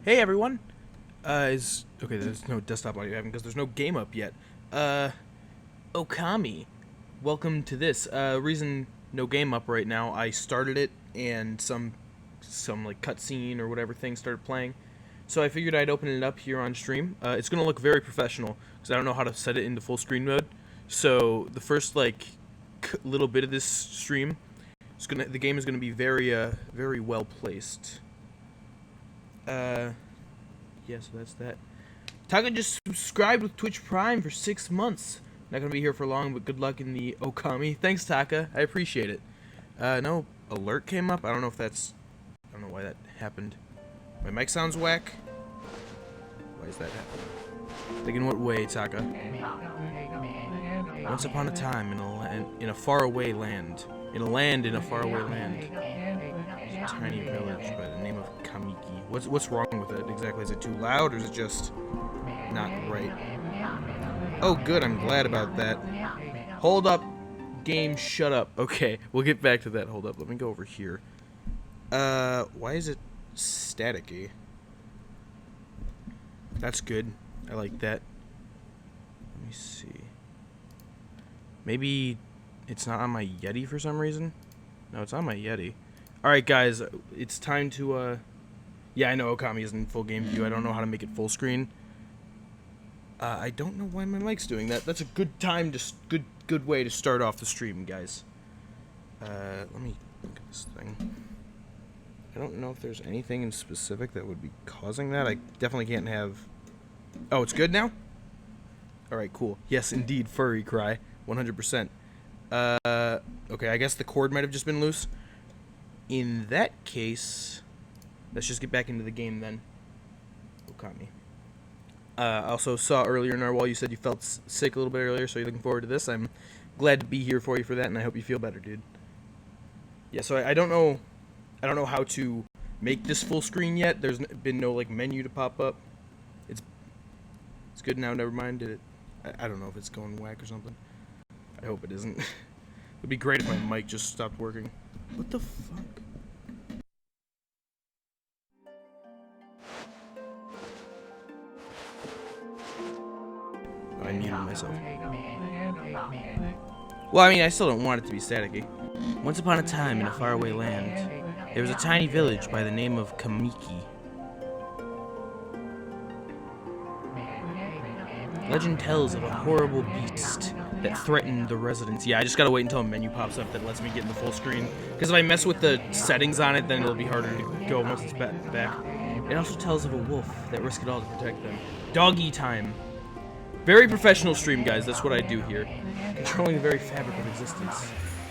Hey everyone! Okay, there's no desktop audio having because there's no game up yet. Ōkami. Welcome to this. Reason no game up right now, I started it and some like cutscene or whatever thing started playing. So I figured I'd open it up here on stream. It's gonna look very professional because I don't know how to set it into full screen mode. So the first little bit of this stream, the game is gonna be very well placed. Yeah, so that's that. Taka just subscribed with Twitch Prime for 6 months. Not gonna be here for long, but good luck in the Ōkami. Thanks, Taka. I appreciate it. No alert came up. I don't know why that happened. My mic sounds whack. Why is that happening? Like in what way, Taka? Once upon a time in a faraway land. In a faraway land. A tiny village by the name of Kamiki. What's wrong with it exactly? Is it too loud or is it just not right? Oh good, I'm glad about that. Hold up, game, shut up. Okay, we'll get back to that. Hold up, let me go over here. Why is it staticky? That's good. I like that. Let me see. Maybe it's not on my Yeti for some reason? No, it's on my Yeti. Alright guys, it's time to, yeah, I know Ōkami isn't in full game view. I don't know how to make it full screen. I don't know why my mic's doing that. That's a good time good way to start off the stream, guys. Let me look at this thing. I don't know if there's anything in specific that would be causing that. I definitely can't have... Oh, it's good now? Alright, cool. Yes, indeed, furry cry. 100%. Okay, I guess the cord might have just been loose. In that case, let's just get back into the game then. Ōkami. I also saw earlier in our wall you said you felt sick a little bit earlier, so you're looking forward to this. I'm glad to be here for you for that, and I hope you feel better, dude. Yeah, so I don't know how to make this full screen yet. There's been no like menu to pop up. It's good now. Never mind. Did it? I don't know if it's going whack or something. I hope it isn't. It'd be great if my mic just stopped working. What the fuck? I muted myself. Well, I mean, I still don't want it to be staticky. Once upon a time in a faraway land, there was a tiny village by the name of Kamiki. Legend tells of a horrible beast that threatened the residents. Yeah, I just gotta wait until a menu pops up that lets me get in the full screen. Because if I mess with the settings on it, then it'll be harder to go once it's back. It also tells of a wolf that risked it all to protect them. Doggy time. Very professional stream, guys. That's what I do here. Controlling the very fabric of existence.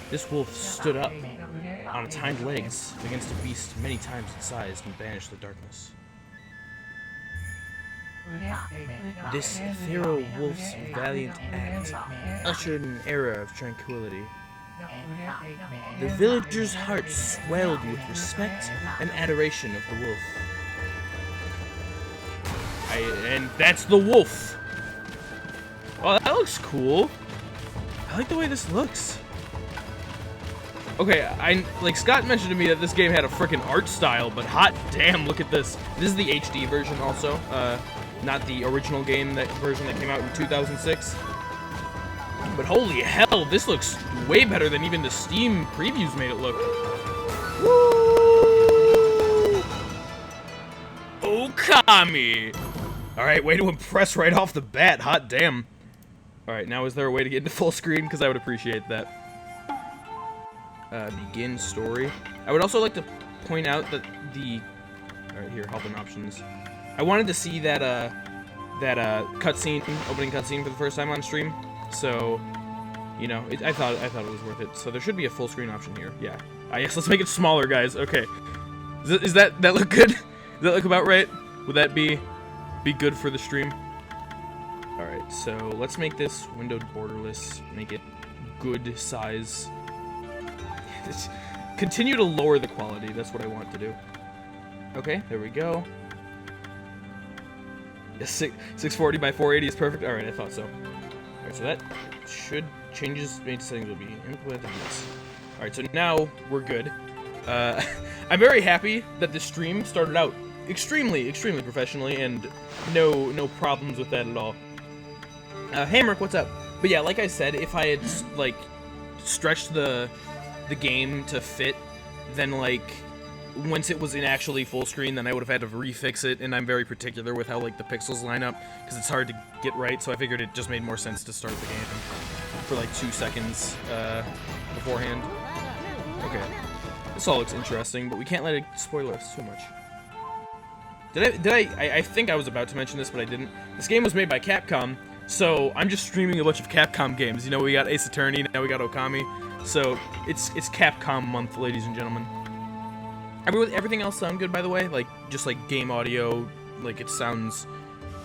This wolf stood up on its hind legs against a beast many times its size and banished the darkness. This ethereal wolf's valiant act ushered an era of tranquility. The villagers' hearts swelled with respect and adoration of the wolf. And that's the wolf! Oh, that looks cool. I like the way this looks. Okay, like Scott mentioned to me that this game had a freaking art style, but hot damn, look at this. This is the HD version also, not the original game version that came out in 2006. But holy hell, this looks way better than even the Steam previews made it look. Woo! Ōkami! Alright, way to impress right off the bat, hot damn. Alright, now is there a way to get into full screen? Because I would appreciate that. Begin story. I would also like to point out that Alright, here, help and options. I wanted to see that cutscene, opening cutscene for the first time on stream. So, you know, I thought it was worth it. So there should be a full screen option here. Yeah. Yes, let's make it smaller, guys. Okay. Does that look good? Does that look about right? Would that be good for the stream? Alright, so let's make this windowed borderless. Make it good size. Continue to lower the quality. That's what I want to do. Okay, there we go. Yes, 640 by 480 is perfect. Alright, I thought so. Alright, so that should changes made settings will be implemented. Yes. Alright, so now we're good. I'm very happy that the stream started out extremely professionally, and no problems with that at all. Hamrick, what's up? But yeah, like I said, if I had like stretched the game to fit, then like once it was in actually full screen, then I would have had to refix it, and I'm very particular with how like the pixels line up because it's hard to get right. So I figured it just made more sense to start the game for like 2 seconds beforehand. Okay, this all looks interesting, but we can't let it spoil us too much. I think I was about to mention this, but I didn't. This game was made by Capcom, so I'm just streaming a bunch of Capcom games. You know, we got Ace Attorney, now we got Ōkami, so it's Capcom month, ladies and gentlemen. Everything else sound good, by the way? Like, just like game audio, like it sounds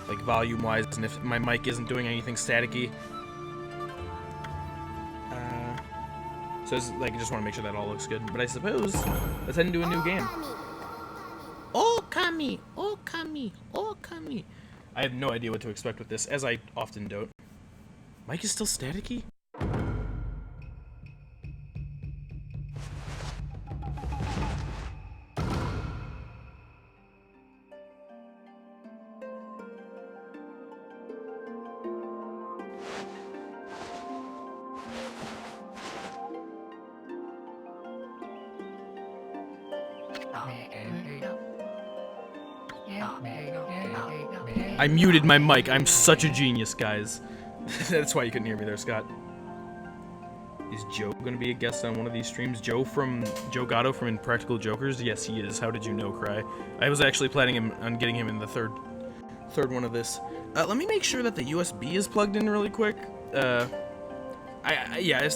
like volume-wise, and if my mic isn't doing anything staticky. So it's, like, I just want to make sure that all looks good. But I suppose let's head into a new game. Ōkami! Ōkami! Ōkami! I have no idea what to expect with this, as I often don't. Mic is still staticky? I muted my mic. I'm such a genius, guys. That's why you couldn't hear me there, Scott. Is Joe gonna be a guest on one of these streams? Joe Gatto from Impractical Jokers? Yes, he is. How did you know, Cry? I was actually planning on getting him in the third one of this. Let me make sure that the USB is plugged in really quick. Yeah,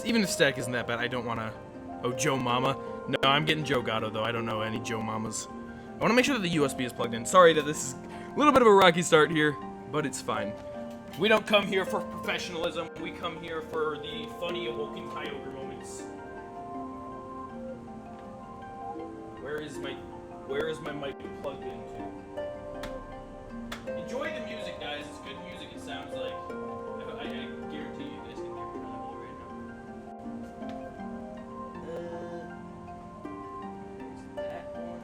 even if static isn't that bad, I don't want to... Oh, Joe Mama. No, I'm getting Joe Gatto, though. I don't know any Joe Mamas. I want to make sure that the USB is plugged in. Sorry that this is a little bit of a rocky start here, but it's fine. We don't come here for professionalism. We come here for the funny Awokenkyoger moments. Where is my mic plugged into? Enjoy the music, guys. It's good music. It sounds like... I guarantee you guys can hear me really well right now. That one.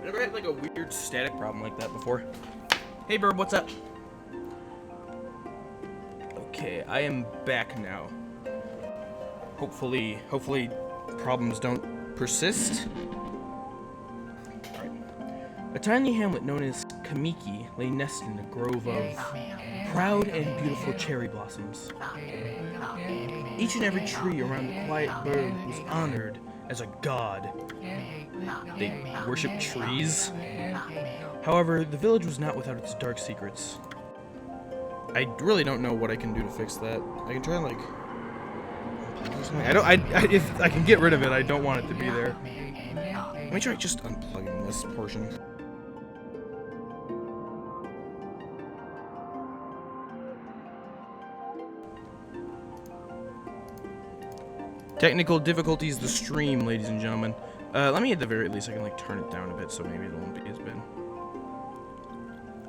I never had like a weird static problem like that before. Hey, Burb, what's up? Okay, I am back now. Hopefully problems don't persist. Alright. A tiny hamlet known as Kamiki lay nested in a grove of proud and beautiful cherry blossoms. Each and every tree around the quiet burg was honored as a god. They worship trees. However, the village was not without its dark secrets. I really don't know what I can do to fix that. I can try like... if I can get rid of it, I don't want it to be there. Let me try just unplugging this portion. Technical difficulties, the stream, ladies and gentlemen. Let me at the very least, I can like turn it down a bit so maybe it won't be as bad.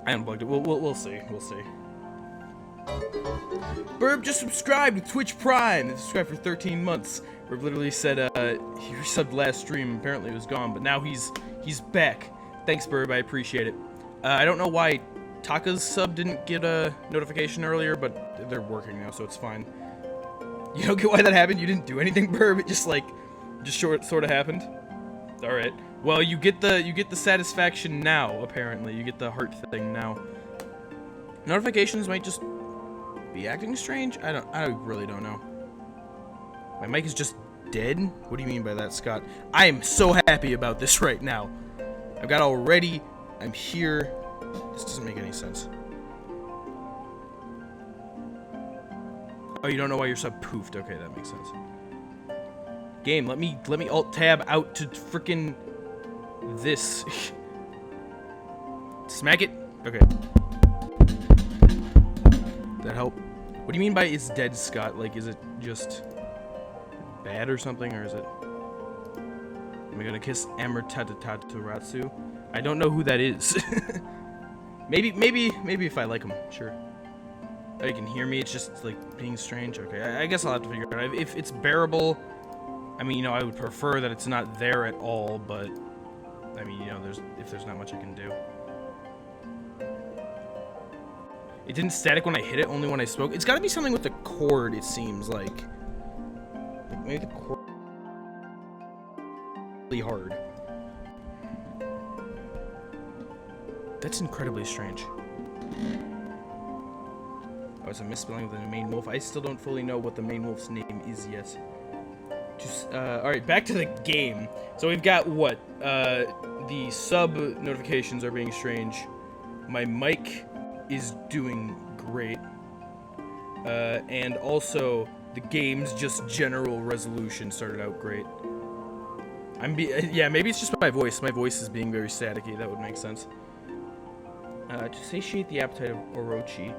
I unplugged it. We'll see. We'll see. Burb just subscribed to Twitch Prime. They subscribed for 13 months. Burb literally said he resubbed last stream. Apparently it was gone, but now he's back. Thanks, Burb. I appreciate it. I don't know why Taka's sub didn't get a notification earlier, but they're working now, so it's fine. You don't get why that happened? You didn't do anything, Burb. It just sort of happened. All right. Well, you get the satisfaction now. Apparently, you get the heart thing now. Notifications might just be acting strange. I really don't know. My mic is just dead. What do you mean by that, Scott? I am so happy about this right now. I've got all ready. I'm here. This doesn't make any sense. Oh, you don't know why your sub poofed. Okay, that makes sense. Game, let me alt tab out to frickin' this. Smack it. Okay. That help? What do you mean by it's dead, Scott? Like, is it just bad or something, or is it? Am I gonna kiss Amartatataratsu? I don't know who that is. maybe if I like him, sure. Oh, you can hear me. It's just like being strange. Okay, I guess I'll have to figure it out. If it's bearable, I mean, you know, I would prefer that it's not there at all, but I mean, you know, if there's not much I can do. It didn't static when I hit it, only when I spoke. It's got to be something with the cord, it seems like maybe the cord really hard. That's incredibly strange. Oh, it's a misspelling of the main wolf. I still don't fully know what the main wolf's name is yet. Just, alright, back to the game. So we've got what? The sub notifications are being strange. My mic is doing great. And also, the game's just general resolution started out great. Yeah, maybe it's just my voice. My voice is being very staticky. That would make sense. To satiate the appetite of Orochi,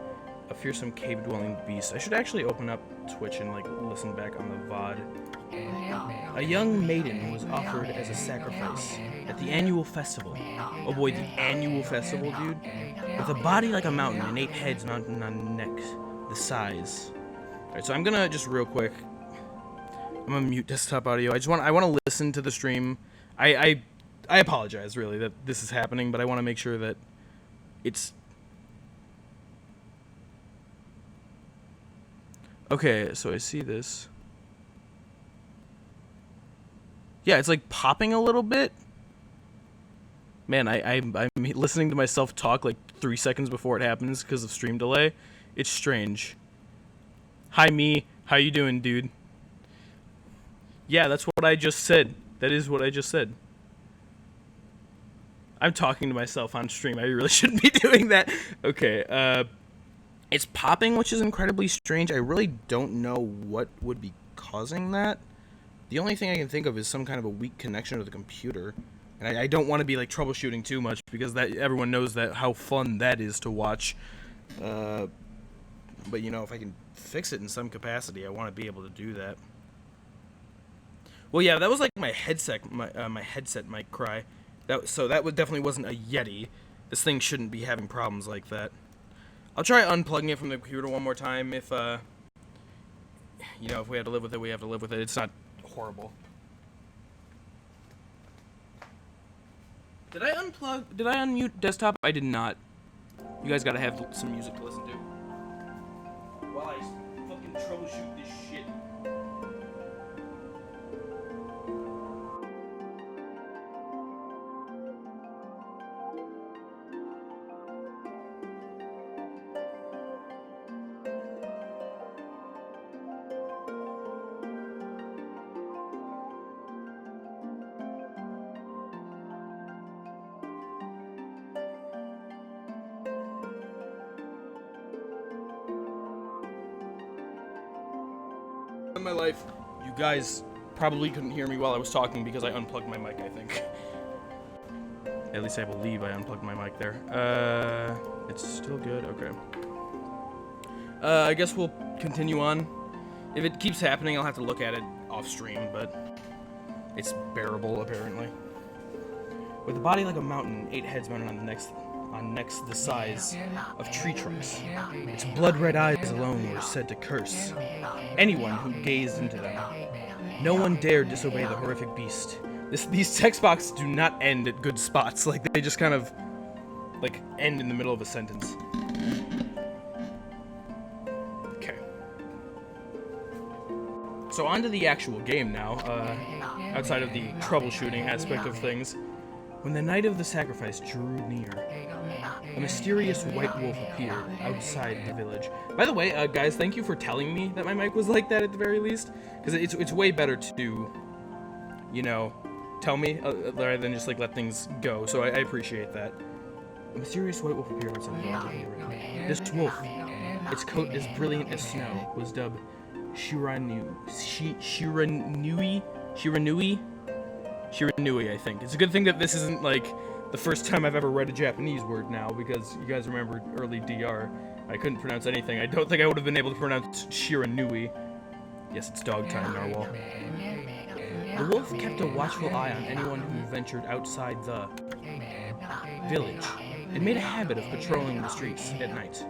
a fearsome cave-dwelling beast. I should actually open up Twitch and, like, listen back on the VOD. A young maiden was offered as a sacrifice at the annual festival. Oh boy, the annual festival, dude. With a body like a mountain and 8 heads mounted on neck, the size. Alright, so I'm gonna just real quick. I'm gonna mute desktop audio. I want to listen to the stream. I apologize, really, that this is happening, but I want to make sure that it's... Okay, so I see this. Yeah, it's like popping a little bit. Man, I'm listening to myself talk like 3 seconds before it happens because of stream delay. It's strange. Hi, me. How you doing, dude? Yeah, that's what I just said. That is what I just said. I'm talking to myself on stream. I really shouldn't be doing that. Okay, it's popping, which is incredibly strange. I really don't know what would be causing that. The only thing I can think of is some kind of a weak connection to the computer. And I don't want to be, like, troubleshooting too much, because that everyone knows that how fun that is to watch. But, you know, if I can fix it in some capacity, I want to be able to do that. Well, yeah, that was, like, my headset mic cry. So that definitely wasn't a Yeti. This thing shouldn't be having problems like that. I'll try unplugging it from the computer one more time. If, you know, if we have to live with it, we have to live with it. It's not horrible. Did I unmute desktop? I did not. You guys gotta have some music to listen to while I fucking troubleshoot this shit. In my life, you guys probably couldn't hear me while I was talking because I unplugged my mic, I think. At least I believe I unplugged my mic there. It's still good? Okay. I guess we'll continue on. If it keeps happening, I'll have to look at it off stream, but it's bearable, apparently. With a body like a mountain, 8 heads mounted on necks the size of tree trunks. Its blood-red eyes alone were said to curse anyone who gazed into them. No one dared disobey the horrific beast. These text boxes do not end at good spots. Like, they just kind of, like, end in the middle of a sentence. Okay. So on to the actual game now, outside of the troubleshooting aspect of things. When the night of the sacrifice drew near, a mysterious white wolf appeared outside the village. By the way, guys, thank you for telling me that my mic was like that at the very least, because it's way better to, you know, tell me rather than just like let things go. So I appreciate that. A mysterious white wolf appeared outside the village. This wolf, its coat as brilliant as snow, was dubbed Shiranui, I think. It's a good thing that this isn't, like, the first time I've ever read a Japanese word now, because you guys remember early DR. I couldn't pronounce anything. I don't think I would have been able to pronounce Shiranui. Yes, it's dog time, Narwhal. The wolf kept a watchful eye on anyone who ventured outside the village. It made a habit of patrolling the streets at night.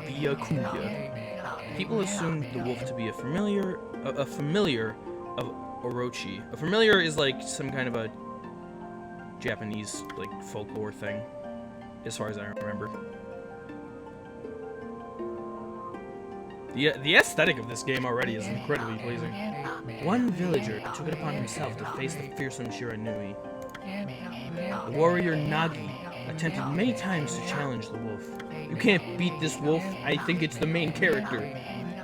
Byakuya. People assumed the wolf to be a familiar of Orochi. A familiar is like some kind of a Japanese like folklore thing, as far as I remember. The aesthetic of this game already is incredibly pleasing. One villager took it upon himself to face the fearsome Shiranui. The warrior Nagi attempted many times to challenge the wolf. You can't beat this wolf, I think it's the main character.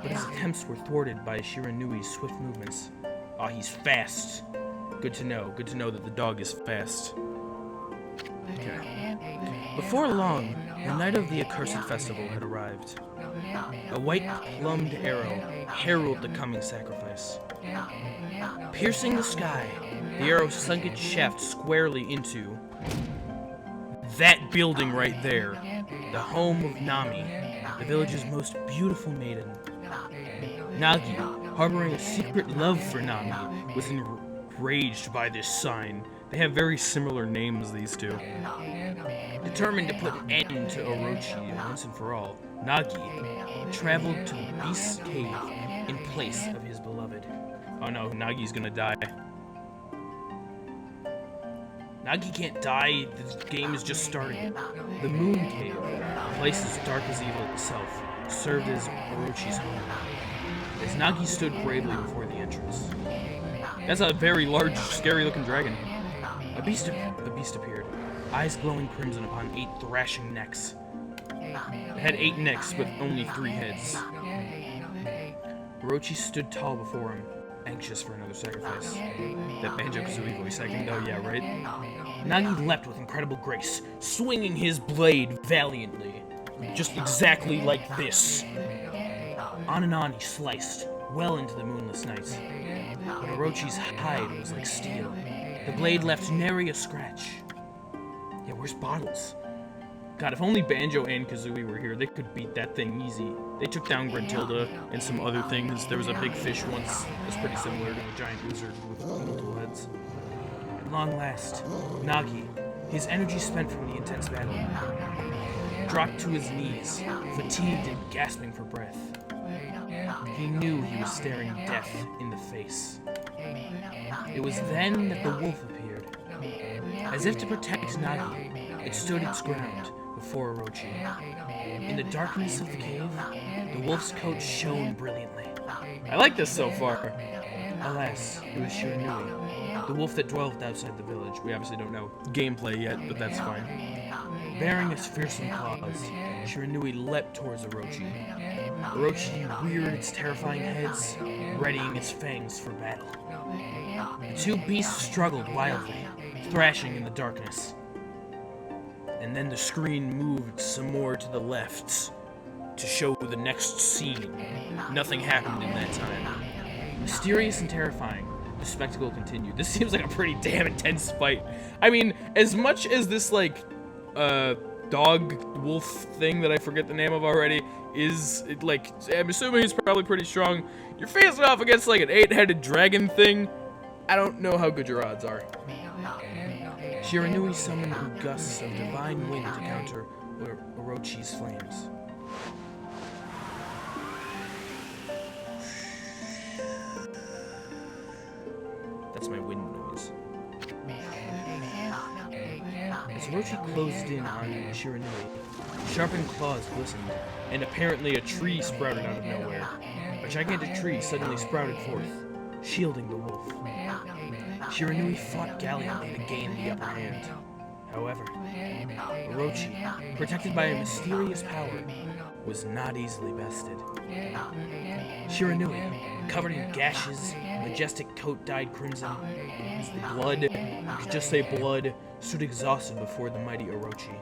But his attempts were thwarted by Shiranui's swift movements. Ah, he's fast. Good to know that the dog is fast. Okay. Before long, the night of the accursed festival had arrived. A white-plumed arrow heralded the coming sacrifice. Piercing the sky, the arrow sunk its shaft squarely into that building right there, the home of Nami, the village's most beautiful maiden. Nagi, harboring a secret love for Nami, was enraged by this sign. They have very similar names, these two. Determined to put an end to Orochi once and for all, Nagi traveled to the beast's cave in place of his beloved. Oh no, Nagi's gonna die. Nagi can't die, the game is just starting. The Moon Cave, a place as dark as evil itself, served as Orochi's home. As Nagi stood bravely before the entrance. That's a very large, scary-looking dragon. A beast appeared, eyes glowing crimson upon 8 thrashing necks. It had 8 necks with only 3 heads. Orochi stood tall before him, anxious for another sacrifice. That Banjo-Kazooie voice acting though, yeah, right? Nagi leapt with incredible grace, swinging his blade valiantly. Just exactly like this. On and on he sliced, well into the moonless night. But Orochi's hide was like steel. The blade left nary a scratch. Yeah, where's Bottles? God, if only Banjo and Kazooie were here, they could beat that thing easy. They took down Gruntilda and some other things. There was a big fish once that's pretty similar to a giant lizard with multiple heads. At long last, Nagi, his energy spent from the intense battle, dropped to his knees, fatigued and gasping for breath. He knew he was staring death in the face. It was then that the wolf appeared. As if to protect Nagi, it stood its ground before Orochi. In the darkness of the cave, the wolf's coat shone brilliantly. I like this so far. Alas, it was Shiranui, the wolf that dwelled outside the village. We obviously don't know gameplay yet, but that's fine. Bearing its fearsome claws, Shiranui leapt towards Orochi. Orochi reared its terrifying heads, readying its fangs for battle. The two beasts struggled wildly, thrashing in the darkness. And then the screen moved some more to the left to show the next scene. Nothing happened in that time. Mysterious and terrifying, the spectacle continued. This seems like a pretty damn intense fight. I mean, as much as this, like, dog wolf thing that I forget the name of already is, like, I'm assuming it's probably pretty strong. You're facing off against, like, an 8-headed dragon thing. I don't know how good your odds are. Shiranui summoned gusts of divine wind to counter Orochi's flames. That's my wind noise. As Orochi closed in on Shiranui, sharpened claws glistened, and apparently a tree sprouted out of nowhere. A gigantic tree suddenly sprouted forth, shielding the wolf. Shiranui fought gallantly to gain the upper hand. However, Orochi, protected by a mysterious power, was not easily bested. Shiranui, covered in gashes, majestic coat dyed crimson, blood, you could just say blood, stood exhausted before the mighty Orochi.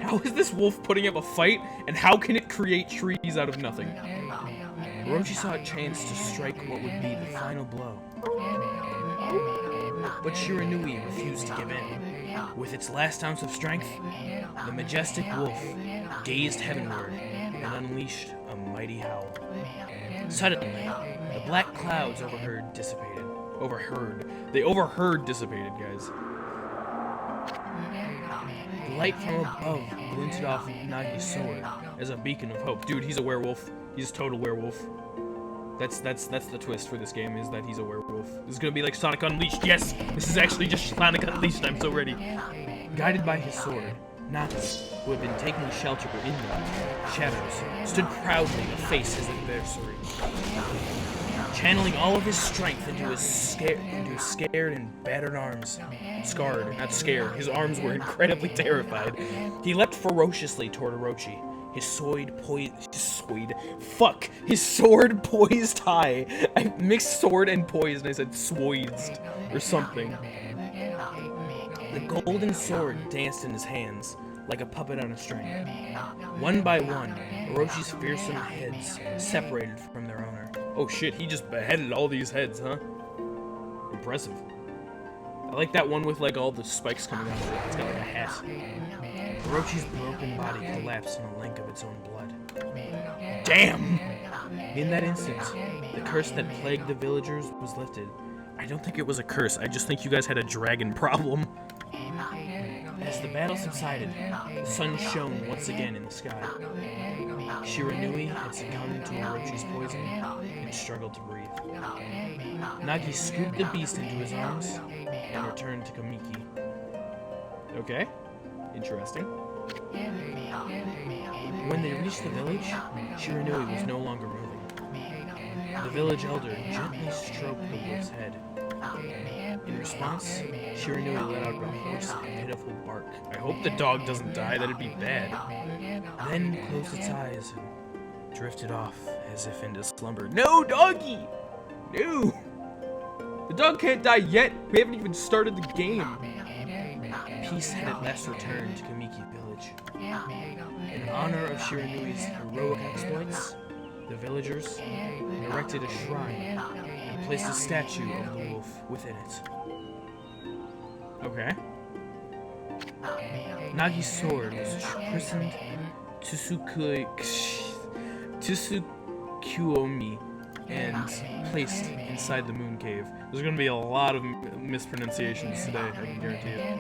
How is this wolf putting up a fight, and how can it create trees out of nothing? Orochi saw a chance to strike what would be the final blow. But Shiranui refused to give in. With its last ounce of strength, the majestic wolf gazed heavenward and unleashed a mighty howl. Suddenly, the black clouds dissipated, guys. The light from above glinted off Nagi's sword as a beacon of hope. Dude, he's a werewolf. He's a total werewolf. That's the twist for this game, is that he's a werewolf. This is gonna be like Sonic Unleashed. Yes! This is actually just Sonic Unleashed. I'm so ready. Guided by his sword, Nagi, who had been taking shelter in the shadows, stood proudly to face his adversary. Channeling all of his strength into his scared and battered arms. Scarred, not scared. His arms were incredibly terrified. He leapt ferociously toward Orochi. His sword poised high. I mixed sword and poised and I said swoidsed or something. The golden sword danced in his hands like a puppet on a string. One by one, Orochi's fearsome heads separated from their owner. Oh shit, he just beheaded all these heads, huh? Impressive. I like that one with like all the spikes coming out of it. It's got like a hat. Orochi's broken body collapsed in a lake of its own blood. Damn! In that instant, the curse that plagued the villagers was lifted. I don't think it was a curse, I just think you guys had a dragon problem. As the battle subsided, the sun shone once again in the sky. Shiranui had succumbed to Orochi's poison and struggled to breathe. Nagi scooped the beast into his arms and returned to Kamiki. Okay, interesting. When they reached the village, Shiranui was no longer moving. The village elder gently stroked the wolf's head. In response, Shiranui let out a hoarse, pitiful bark. I hope the dog doesn't die, that'd be bad. Then closed its eyes and drifted off as if into slumber. No, doggy! No! The dog can't die yet! We haven't even started the game! Peace had at last returned to Kamiki village. In honor of Shiranui's heroic exploits, the villagers erected a shrine and placed a statue of the wolf within it. Okay. Nagi's sword was christened Tsukuyomi and placed inside the moon cave. There's gonna be a lot of mispronunciations today, I can guarantee it.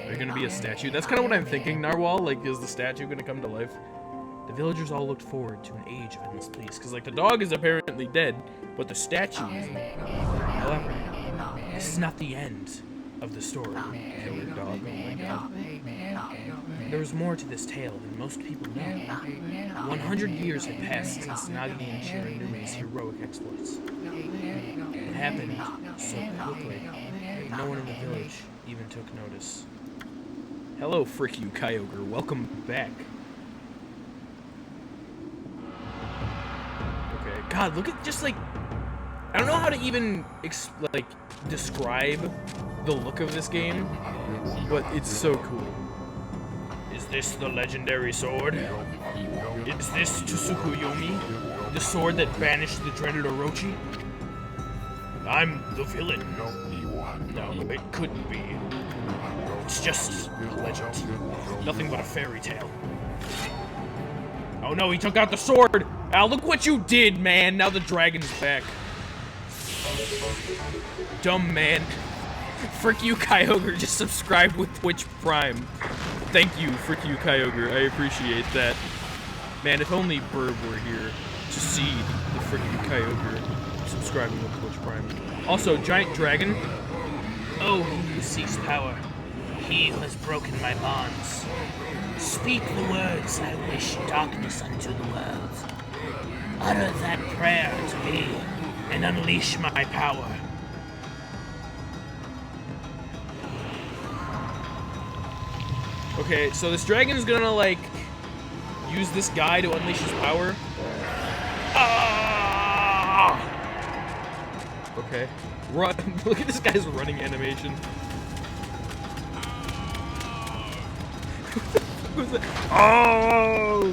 There's gonna be a statue. That's kind of what I'm thinking, Narwhal. Like, is the statue gonna come to life? The villagers all looked forward to an age of endless peace, because, like, the dog is apparently dead, but the statue isn't. However, this is not the end of the story. Killer dog, oh my god. There was more to this tale than most people know. 100 years had passed since Nagi and Shiranui's heroic exploits. It happened so quickly that no one in the village even took notice. Hello, frick you, Kyogre. Welcome back. Okay, God, look at just like... I don't know how to even describe the look of this game, but it's so cool. Is this the legendary sword? Is this Tsukuyomi? The sword that banished the dreaded Orochi? I'm the villain. No, it couldn't be. It's just a legend. Nothing but a fairy tale. Oh no, he took out the sword! Al, look what you did, man! Now the dragon's back. Dumb man. Frick you, Kyogre, just subscribed with Twitch Prime. Thank you, Frick you, Kyogre. I appreciate that. Man, if only Burb were here to see the Frick you, Kyogre subscribing with Twitch Prime. Also, Giant Dragon. Oh, he who seeks power. He who has broken my bonds. Speak the words I wish darkness unto the world. Utter that prayer to me and unleash my power. Okay, so this dragon is gonna, like, use this guy to unleash his power. Ah! Okay. Run. Look at this guy's running animation. What was that? Oh!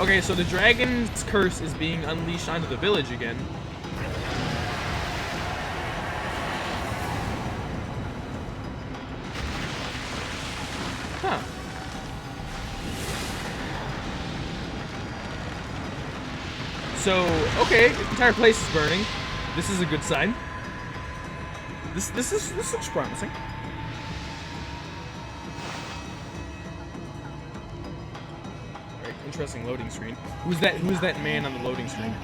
Okay, so the dragon's curse is being unleashed onto the village again. Huh. So, okay, the entire place is burning. This is a good sign. This looks promising. Alright, interesting loading screen. Who's that man on the loading screen?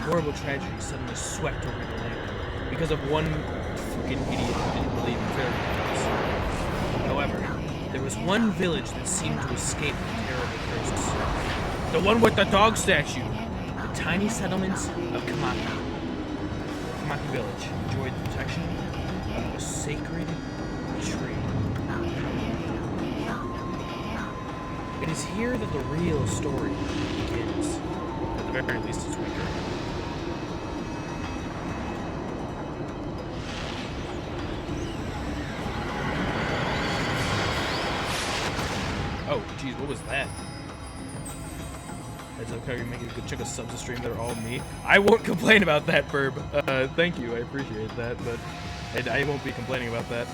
horrible tragedy suddenly swept over the land because of one fucking idiot who didn't believe in fairy tales. However, there was one village that seemed to escape the terrible curses. The one with the dog statue. The tiny settlement of Ōkami. Ōkami village enjoyed the protection of a sacred tree. It is here that the real story begins. At the very least, it's weaker. Oh, jeez, what was that? That's okay, you're making a good chunk of subs a stream that are all me. I won't complain about that, Burb. Thank you, I appreciate that, but I won't be complaining about that.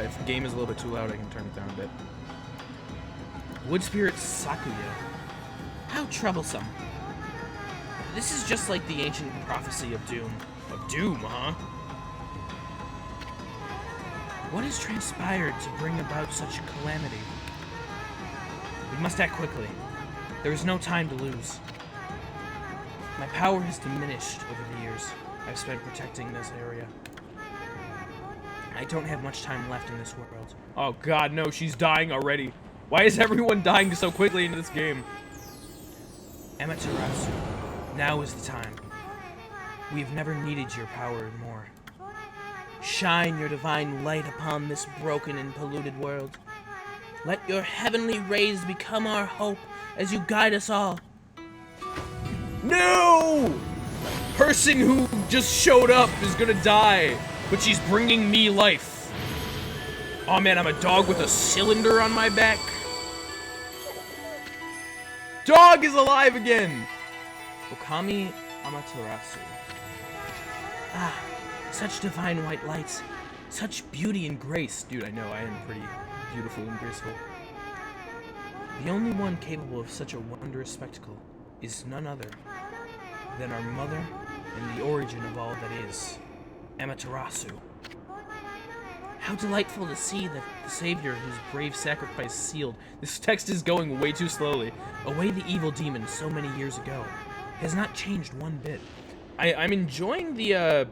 If the game is a little bit too loud, I can turn it down a bit. Wood Spirit Sakuya. How troublesome. This is just like the ancient prophecy of doom. Of doom, huh? What has transpired to bring about such calamity? We must act quickly. There is no time to lose. My power has diminished over the years I've spent protecting this area. I don't have much time left in this world. Oh god, no, she's dying already. Why is everyone dying so quickly in this game? Amaterasu, now is the time. We have never needed your power more. Shine your divine light upon this broken and polluted world. Let your heavenly rays become our hope as you guide us all. No! Person who just showed up is gonna die, but she's bringing me life. Oh man, I'm a dog with a cylinder on my back. Dog is alive again! Ōkami Amaterasu. Ah, such divine white lights. Such beauty and grace. Dude, I know, I am pretty beautiful and graceful. The only one capable of such a wondrous spectacle is none other than our mother and the origin of all that is, Amaterasu. How delightful to see that the savior whose brave sacrifice sealed, this text is going way too slowly, away the evil demon so many years ago, has not changed one bit. I'm enjoying the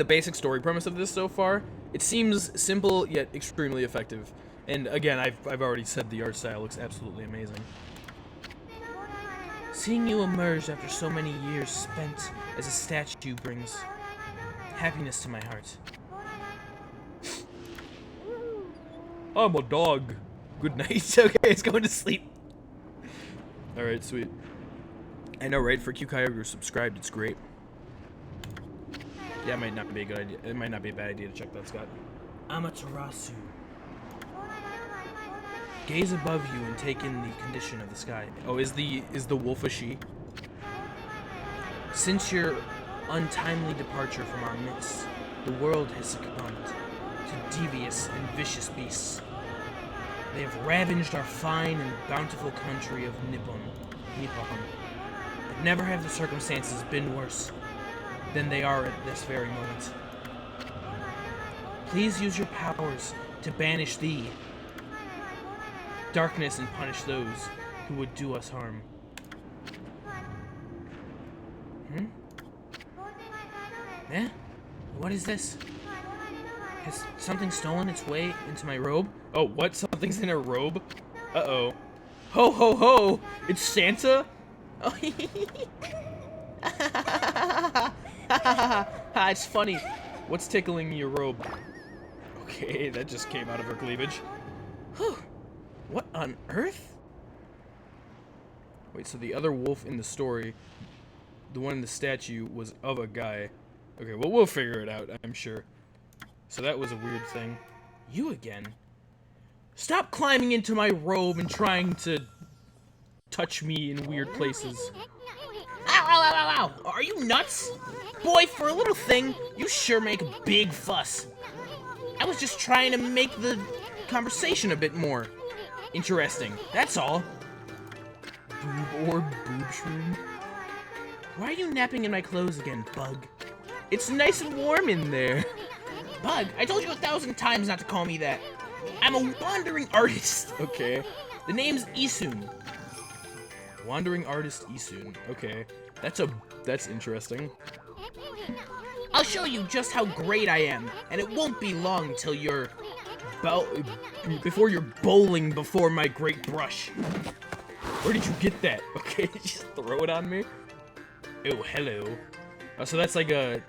basic story premise of this so far. It seems simple yet extremely effective. And again, I've already said the art style looks absolutely amazing. Seeing you emerge after so many years spent as a statue brings happiness to my heart. I'm a dog. Good night. Okay, it's going to sleep. Alright, sweet. I know, right? For Ōkami subscribed, it's great. Yeah, it might not be a good idea. It might not be a bad idea to check that, Scott. Amaterasu. Gaze above you and take in the condition of the sky. Oh, is the wolf a she? Since your untimely departure from our midst, the world has succumbed to devious and vicious beasts. They have ravaged our fine and bountiful country of Nippon. But never have the circumstances been worse than they are at this very moment. Please use your powers to banish the darkness and punish those who would do us harm. Eh? What is this? Has something stolen its way into my robe? Oh, what? Something's in her robe? Uh-oh. Ho, ho, ho! It's Santa? Oh, it's funny. What's tickling your robe? Okay, that just came out of her cleavage. Whew. What on earth? Wait, so the other wolf in the story, the one in the statue, was of a guy. Okay, well, we'll figure it out, I'm sure. So that was a weird thing. You again? Stop climbing into my robe and trying to touch me in weird places. Ow, ow, ow, ow, ow! Are you nuts? Boy, for a little thing, you sure make a big fuss. I was just trying to make the conversation a bit more interesting, that's all. Boob orb, boob shroom. Why are you napping in my clothes again, Bug? It's nice and warm in there. Bug, I told you 1,000 times not to call me that. I'm a wandering artist. Okay. The name's Isun. Wandering artist Isun. Okay. That's interesting. I'll show you just how great I am, and it won't be long till you're before you're bowling before my great brush. Where did you get that? Okay, just throw it on me. Oh, hello. So that's like a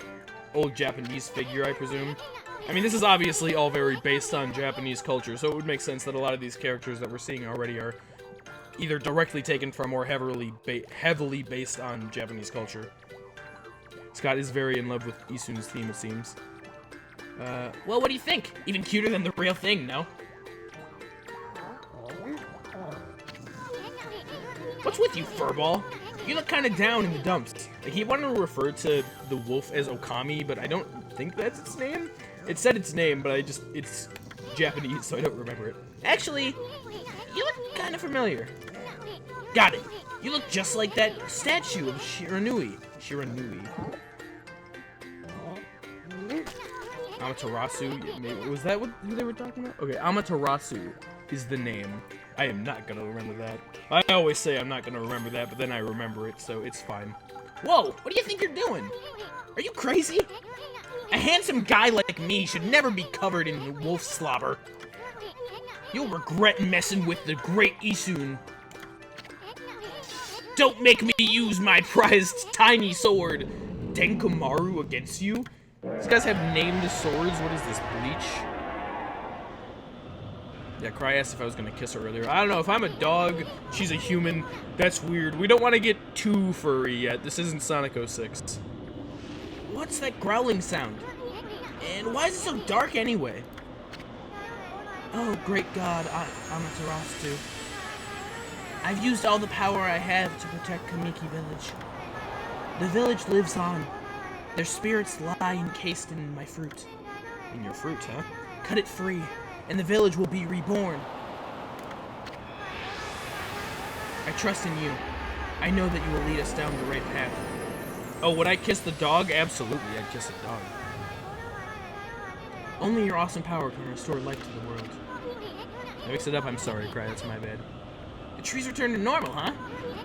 old Japanese figure, I presume. I mean, this is obviously all very based on Japanese culture, so it would make sense that a lot of these characters that we're seeing already are either directly taken from or heavily based on Japanese culture. Scott is very in love with Isun's theme, it seems. Well, what do you think? Even cuter than the real thing, no? What's with you, furball? You look kind of down in the dumps. Like, he wanted to refer to the wolf as Ōkami, but I don't think that's its name. It said its name, but it's Japanese, so I don't remember it. Actually, you look kind of familiar. Got it. You look just like that statue of Shiranui. Amaterasu. Was that what they were talking about? Okay, Amaterasu is the name. I am not gonna remember that. I always say I'm not gonna remember that, but then I remember it, so it's fine. Whoa, what do you think you're doing? Are you crazy? A handsome guy like me should never be covered in wolf slobber. You'll regret messing with the great Isun. Don't make me use my prized tiny sword. Denkomaru against you? These guys have named swords. What is this, Bleach? Yeah, Cry asked if I was gonna kiss her earlier. I don't know, if I'm a dog, she's a human, that's weird. We don't want to get too furry yet. This isn't Sonic 06. What's that growling sound? And why is it so dark anyway? Oh, great God, Amaterasu. I've used all the power I have to protect Kamiki Village. The village lives on. Their spirits lie encased in my fruit. In your fruit, huh? Cut it free, and the village will be reborn. I trust in you. I know that you will lead us down the right path. Oh, would I kiss the dog? Absolutely, I'd kiss a dog. Only your awesome power can restore life to the world. I mixed it up, I'm sorry, Cry, that's my bad. The trees return to normal, huh?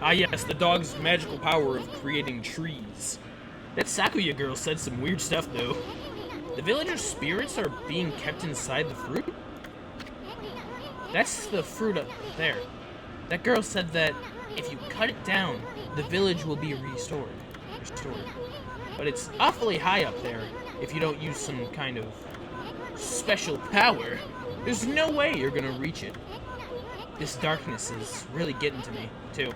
Ah yes, the dog's magical power of creating trees. That Sakuya girl said some weird stuff, though. The villagers' spirits are being kept inside the fruit? That's the fruit up there. That girl said that if you cut it down, the village will be restored. But it's awfully high up there if you don't use some kind of special power. There's no way you're gonna reach it. This darkness is really getting to me, too.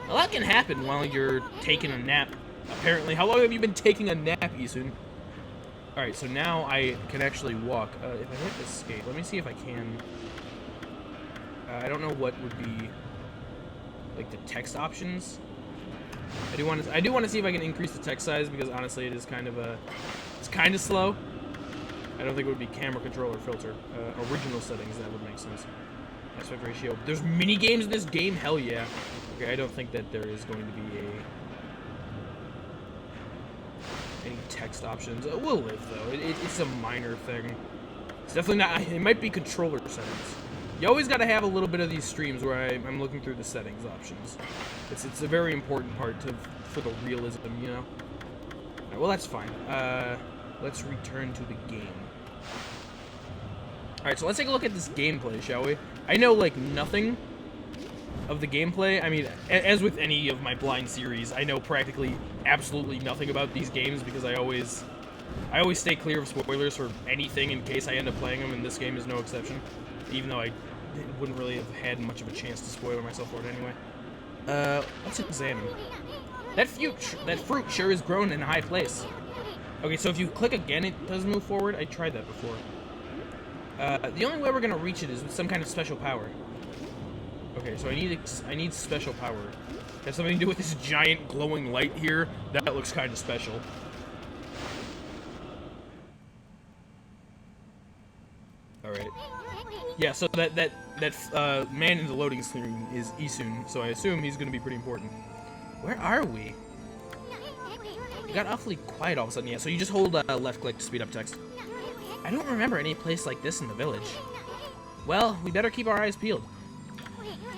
A lot can happen while you're taking a nap. Apparently. How long have you been taking a nap, Isun? Alright, so now I can actually walk. If I hit escape, let me see if I can... I don't know what would be, like, the text options. I do want to see if I can increase the text size, because honestly it is kind of it's kind of slow. I don't think it would be camera control or filter. Original settings, that would make sense. Aspect ratio. There's mini games in this game? Hell yeah. Okay, I don't think that there is going to be any text options. We'll live though. It's a minor thing. It's definitely not. It might be controller settings. You always got to have a little bit of these streams where I'm looking through the settings options. It's a very important part for the realism, you know. All right, well, that's fine. Let's return to the game. All right, so let's take a look at this gameplay, shall we? I know like nothing of the gameplay. I mean, as with any of my blind series, I know practically absolutely nothing about these games because I always stay clear of spoilers for anything in case I end up playing them, and this game is no exception. Even though I wouldn't really have had much of a chance to spoil myself for it anyway. Let's examine. That fruit sure is grown in a high place. Okay, so if you click again, it does move forward. I tried that before. The only way we're gonna reach it is with some kind of special power. Okay, so I need special power. Has something to do with this giant glowing light here? That looks kind of special. All right. Yeah, so that man in the loading screen is Isun, so I assume he's gonna be pretty important. Where are we? It got awfully quiet all of a sudden. Yeah, so you just hold left click to speed up text. I don't remember any place like this in the village. Well, we better keep our eyes peeled.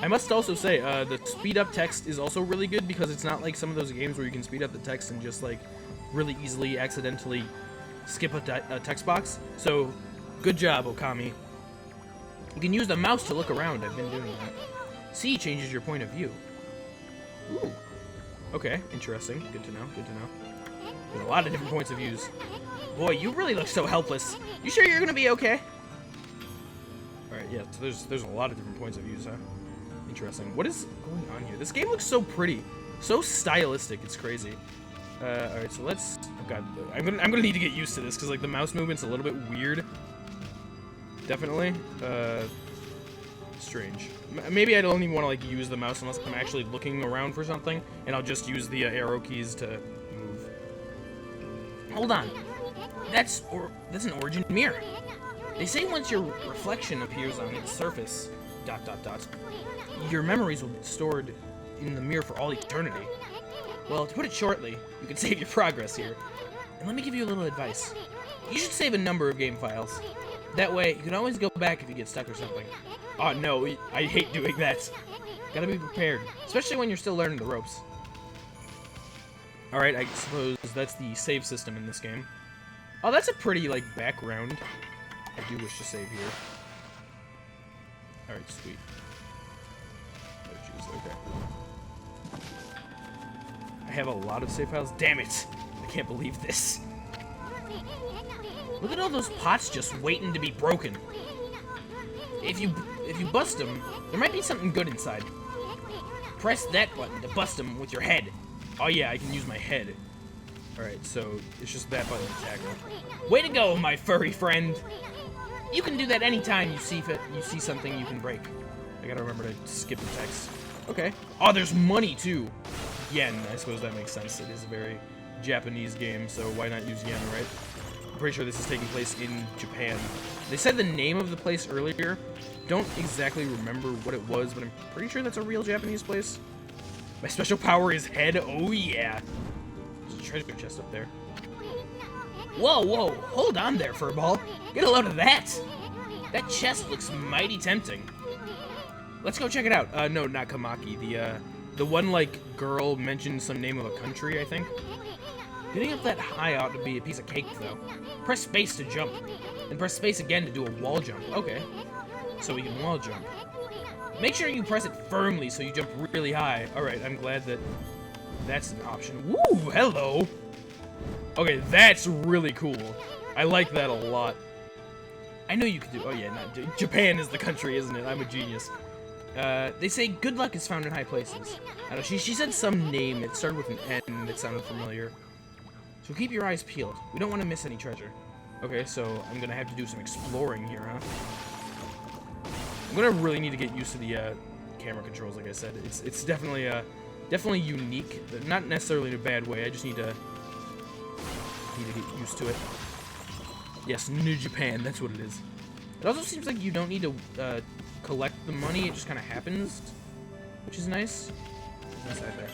I must also say, the speed up text is also really good because it's not like some of those games where you can speed up the text and just like really easily accidentally skip a text box. So, good job, Ōkami. You can use the mouse to look around. I've been doing that. C changes your point of view. Ooh. Okay, interesting. Good to know. Good to know. There's a lot of different points of views. Boy, you really look so helpless. You sure you're gonna be okay? Alright, yeah, so there's a lot of different points of views, huh? Interesting. What is going on here? This game looks so pretty. So stylistic, it's crazy. Alright, so let's... Oh god, I'm gonna need to get used to this, because, like, the mouse movement's a little bit weird. Definitely. Strange. Maybe I don't even want to, like, use the mouse unless I'm actually looking around for something, and I'll just use the arrow keys to move. Hold on. That's an origin mirror. They say once your reflection appears on its surface, ... your memories will be stored in the mirror for all eternity. Well, to put it shortly, you can save your progress here. And let me give you a little advice. You should save a number of game files. That way, you can always go back if you get stuck or something. Oh no, I hate doing that. Gotta be prepared, especially when you're still learning the ropes. Alright, I suppose that's the save system in this game. Oh, that's a pretty, like, background. I do wish to save here. Alright, sweet. Oh, jeez, okay. I have a lot of save files. Damn it! I can't believe this. Look at all those pots just waiting to be broken. If you bust them, there might be something good inside. Press that button to bust them with your head. Oh yeah, I can use my head. Alright, so it's just that button to tackle. Way to go, my furry friend! You can do that anytime you see something you can break. I gotta remember to skip the text. Okay. Oh, there's money too! Yen, I suppose that makes sense. It is a very Japanese game, so why not use yen, right? I'm pretty sure this is taking place in Japan. They said the name of the place earlier. Don't exactly remember what it was, but I'm pretty sure that's a real Japanese place. My special power is head. Oh yeah. There's a treasure chest up there. Whoa, whoa. Hold on there, Furball. Get a load of that. That chest looks mighty tempting. Let's go check it out. No, not Kamaki. The one, like, girl mentioned some name of a country, I think. Getting up that high ought to be a piece of cake, though. Press space to jump. And press space again to do a wall jump. Okay. So we can wall jump. Make sure you press it firmly so you jump really high. Alright, I'm glad that that's an option. Woo! Hello! Okay, that's really cool. I like that a lot. I know you could do... Oh yeah, Japan is the country, isn't it? I'm a genius. They say good luck is found in high places. I don't know, she said some name. It started with an N that sounded familiar. So keep your eyes peeled. We don't want to miss any treasure. Okay, so I'm gonna have to do some exploring here, huh? I'm gonna really need to get used to the camera controls, like I said. It's definitely unique, not necessarily in a bad way. I just need to get used to it. Yes, New Japan, that's what it is. It also seems like you don't need to collect the money; it just kind of happens, which is nice. What's inside there?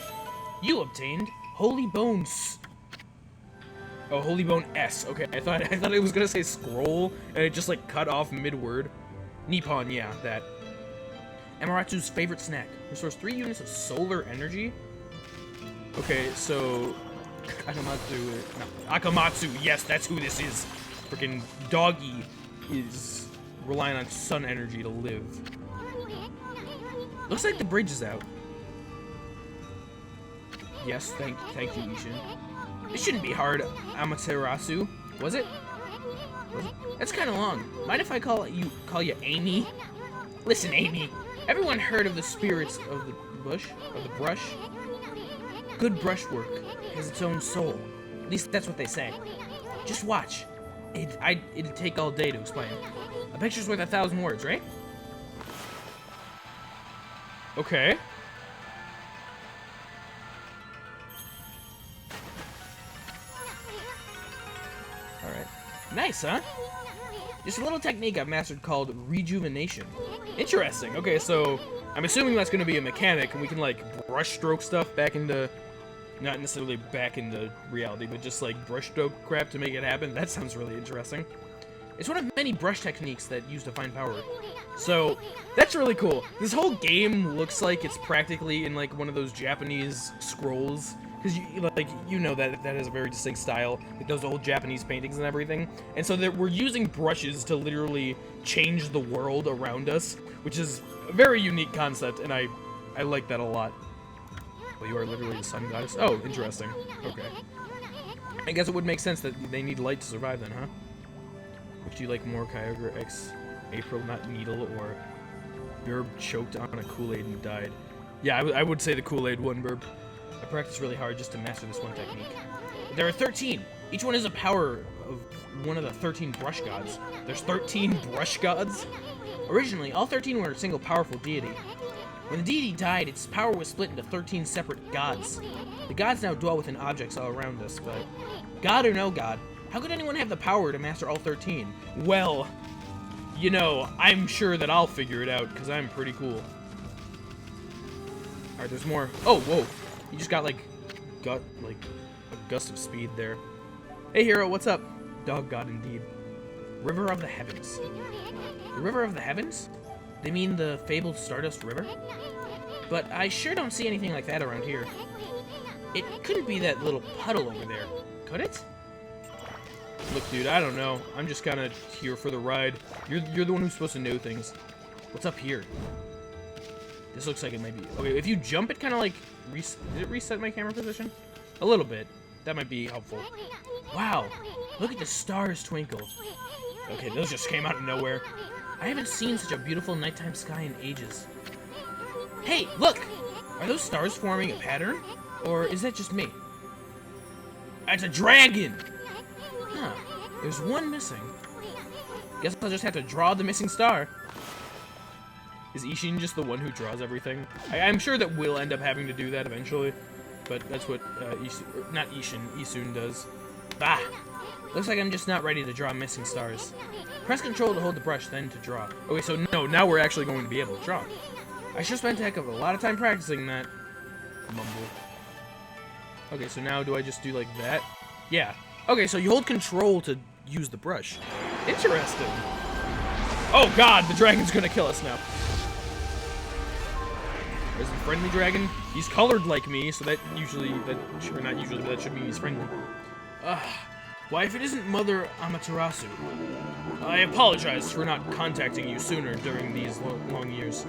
You obtained Holy Bones. Oh, Holy Bone S. Okay, I thought it was gonna say scroll, and it just like cut off mid-word. Nippon, yeah, that. Amaratsu's favorite snack. Restores 3 units of solar energy. Okay, so... Akamatsu... No, Akamatsu, yes, that's who this is. Freaking Doggy is relying on sun energy to live. Looks like the bridge is out. Yes, thank you, Ishin. It shouldn't be hard, Amaterasu. Was it? That's kind of long. Mind if I call you Amy? Listen, Amy. Everyone heard of the spirits of the bush, of the brush? Good brushwork has its own soul. At least that's what they say. Just watch. It'd take all day to explain. A picture's worth 1,000 words, right? Okay. Alright. Nice, huh? Just a little technique I've mastered called rejuvenation. Interesting. Okay, so I'm assuming that's going to be a mechanic, and we can, like, brush stroke stuff back into... Not necessarily back into reality, but just, like, brush stroke crap to make it happen. That sounds really interesting. It's one of many brush techniques that use divine power. So, that's really cool. This whole game looks like it's practically in like one of those Japanese scrolls. Because you know that has a very distinct style, like those old Japanese paintings and everything. And so we're using brushes to literally change the world around us, which is a very unique concept, and I like that a lot. Well, you are literally the sun goddess. Oh, interesting. Okay. I guess it would make sense that they need light to survive then, huh? Would you like more Kyogre X April Not Needle or Burb choked on a Kool-Aid and died? Yeah, I would say the Kool-Aid one, Burb. I practiced really hard just to master this one technique. There are 13. Each one is a power of one of the 13 brush gods. There's 13 brush gods? Originally, all 13 were a single powerful deity. When the deity died, its power was split into 13 separate gods. The gods now dwell within objects all around us, but God or no God, how could anyone have the power to master all 13? Well, you know, I'm sure that I'll figure it out, because I'm pretty cool. Alright, there's more. Oh, whoa. You just got, like, a gust of speed there. Hey, hero, what's up? Dog god, indeed. River of the Heavens. The River of the Heavens? They mean the fabled Stardust River? But I sure don't see anything like that around here. It couldn't be that little puddle over there, could it? Look, dude, I don't know. I'm just kind of here for the ride. You're the one who's supposed to know things. What's up here? This looks like it might be... Okay, if you jump, it kind of like... Did it reset my camera position? A little bit. That might be helpful. Wow, look at the stars twinkle. Okay, those just came out of nowhere. I haven't seen such a beautiful nighttime sky in ages. Hey, look! Are those stars forming a pattern? Or is that just me? It's a dragon! Huh, there's one missing. Guess I'll just have to draw the missing star. Is Ishin just the one who draws everything? I'm sure that we'll end up having to do that eventually, but that's what Isun does. Bah! Looks like I'm just not ready to draw missing stars. Press control to hold the brush, then to draw. Okay, so no, now we're actually going to be able to draw. I sure spent a heck of a lot of time practicing that. Mumble. Okay, so now do I just do like that? Yeah. Okay, so you hold control to use the brush. Interesting. Oh god, the dragon's gonna kill us now. There's a friendly dragon. He's colored like me, so that usually, or not usually, but that should mean he's friendly. Why, if it isn't Mother Amaterasu, I apologize for not contacting you sooner during these long years.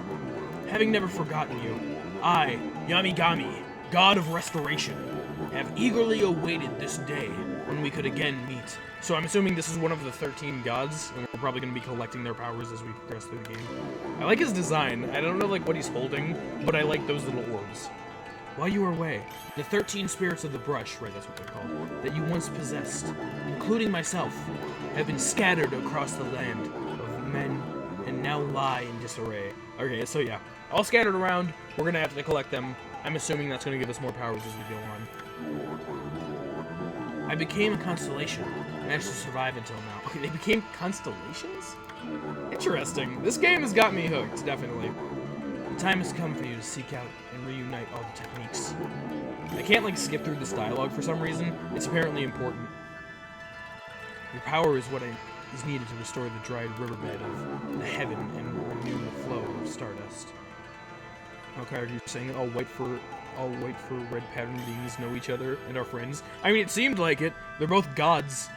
Having never forgotten you, I, Yamigami, God of Restoration, have eagerly awaited this day when we could again meet. So I'm assuming this is one of the 13 gods, and we're probably going to be collecting their powers as we progress through the game. I like his design. I don't know like what he's holding, but I like those little orbs. While you were away, the 13 spirits of the brush, right, that's what they're called, that you once possessed, including myself, have been scattered across the land of men and now lie in disarray. Okay, so yeah, all scattered around. We're going to have to collect them. I'm assuming that's going to give us more powers as we go on. I became a constellation. Managed to survive until now. Okay, they became constellations? Interesting. This game has got me hooked, definitely. The time has come for you to seek out and reunite all the techniques. I can't, like, skip through this dialogue for some reason. It's apparently important. Your power is what is needed to restore the dried riverbed of the heaven and renew the flow of stardust. Okay, are you saying all white for red pattern beings know each other and are friends? I mean, it seemed like it. They're both gods.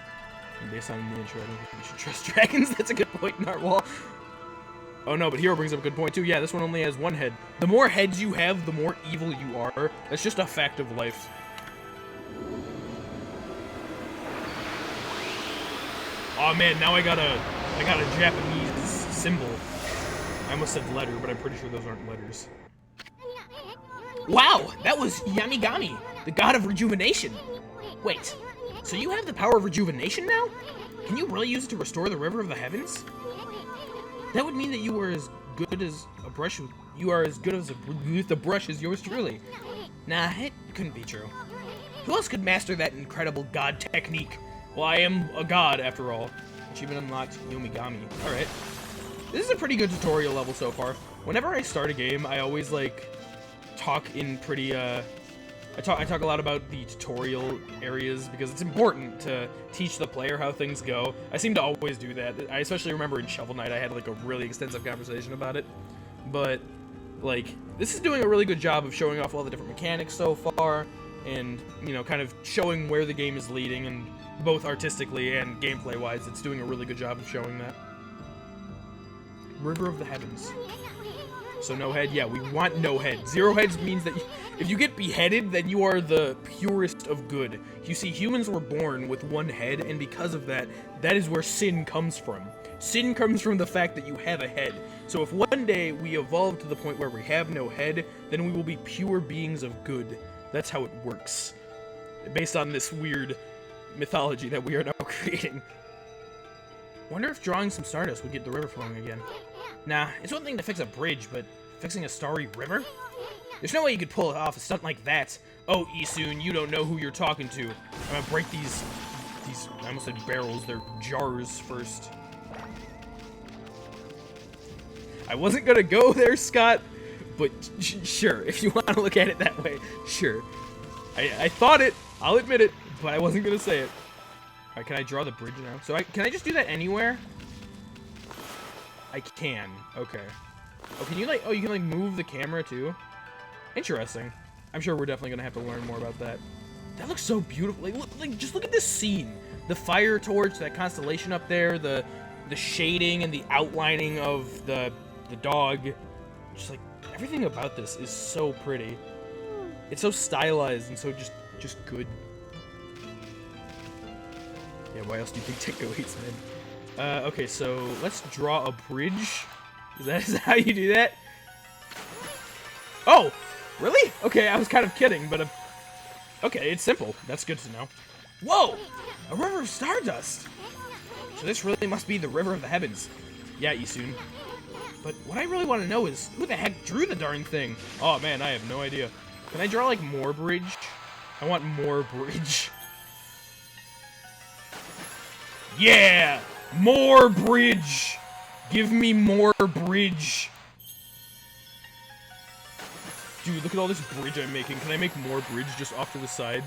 And based on the intro, I don't think we should trust dragons. That's a good point, Narwhal. Oh no, but Hero brings up a good point too. Yeah, this one only has one head. The more heads you have, the more evil you are. That's just a fact of life. Oh man, now I got a Japanese symbol. I almost said letter, but I'm pretty sure those aren't letters. Wow, that was Yamigami, the god of rejuvenation. Wait, so you have the power of rejuvenation now? Can you really use it to restore the River of the Heavens? That would mean that you were as good as a brush. You are as good as with a brush as yours truly. Nah, it couldn't be true. Who else could master that incredible god technique? Well, I am a god after all. Achievement unlocked, Yomigami. All right, this is a pretty good tutorial level so far. Whenever I start a game, I always like talk in pretty I talk a lot about the tutorial areas because it's important to teach the player how things go. I seem to always do that. I especially remember in Shovel Knight I had like a really extensive conversation about it. But like this is doing a really good job of showing off all the different mechanics so far, and you know, kind of showing where the game is leading, and both artistically and gameplay wise, it's doing a really good job of showing that. River of the Heavens. So no head, yeah, we want no head. 0 heads means that if you get beheaded, then you are the purest of good. You see, humans were born with 1 head, and because of that, that is where sin comes from. Sin comes from the fact that you have a head. So if one day we evolve to the point where we have no head, then we will be pure beings of good. That's how it works. Based on this weird mythology that we are now creating. Wonder if drawing some stardust would get the river flowing again. Nah, it's one thing to fix a bridge, but fixing a starry river? There's no way you could pull off a stunt like that. Oh, Isun, you don't know who you're talking to. I'm gonna break these, I almost said barrels, they're jars first. I wasn't gonna go there, Scott, but sure, if you want to look at it that way, sure. I thought it, I'll admit it, but I wasn't gonna say it. Alright, can I draw the bridge now? So can I just do that anywhere? I can. Okay. Oh, can you like? Oh, you can like move the camera too. Interesting. I'm sure we're definitely gonna have to learn more about that. That looks so beautiful. Like, just look at this scene. The fire torch, that constellation up there, the shading and the outlining of the dog. Just like everything about this is so pretty. It's so stylized and so just good. Yeah, why else do you think Tinko hates men? Okay, so let's draw a bridge. Is that how you do that? Oh, really? Okay, I was kind of kidding, but okay, it's simple. That's good to know. Whoa, a river of stardust. So this really must be the river of the heavens. Yeah, Isun. But what I really want to know is who the heck drew the darn thing? Oh man, I have no idea. Can I draw like more bridge? I want more bridge. Yeah! More bridge! Give me more bridge! Dude, look at all this bridge I'm making. Can I make more bridge just off to the side?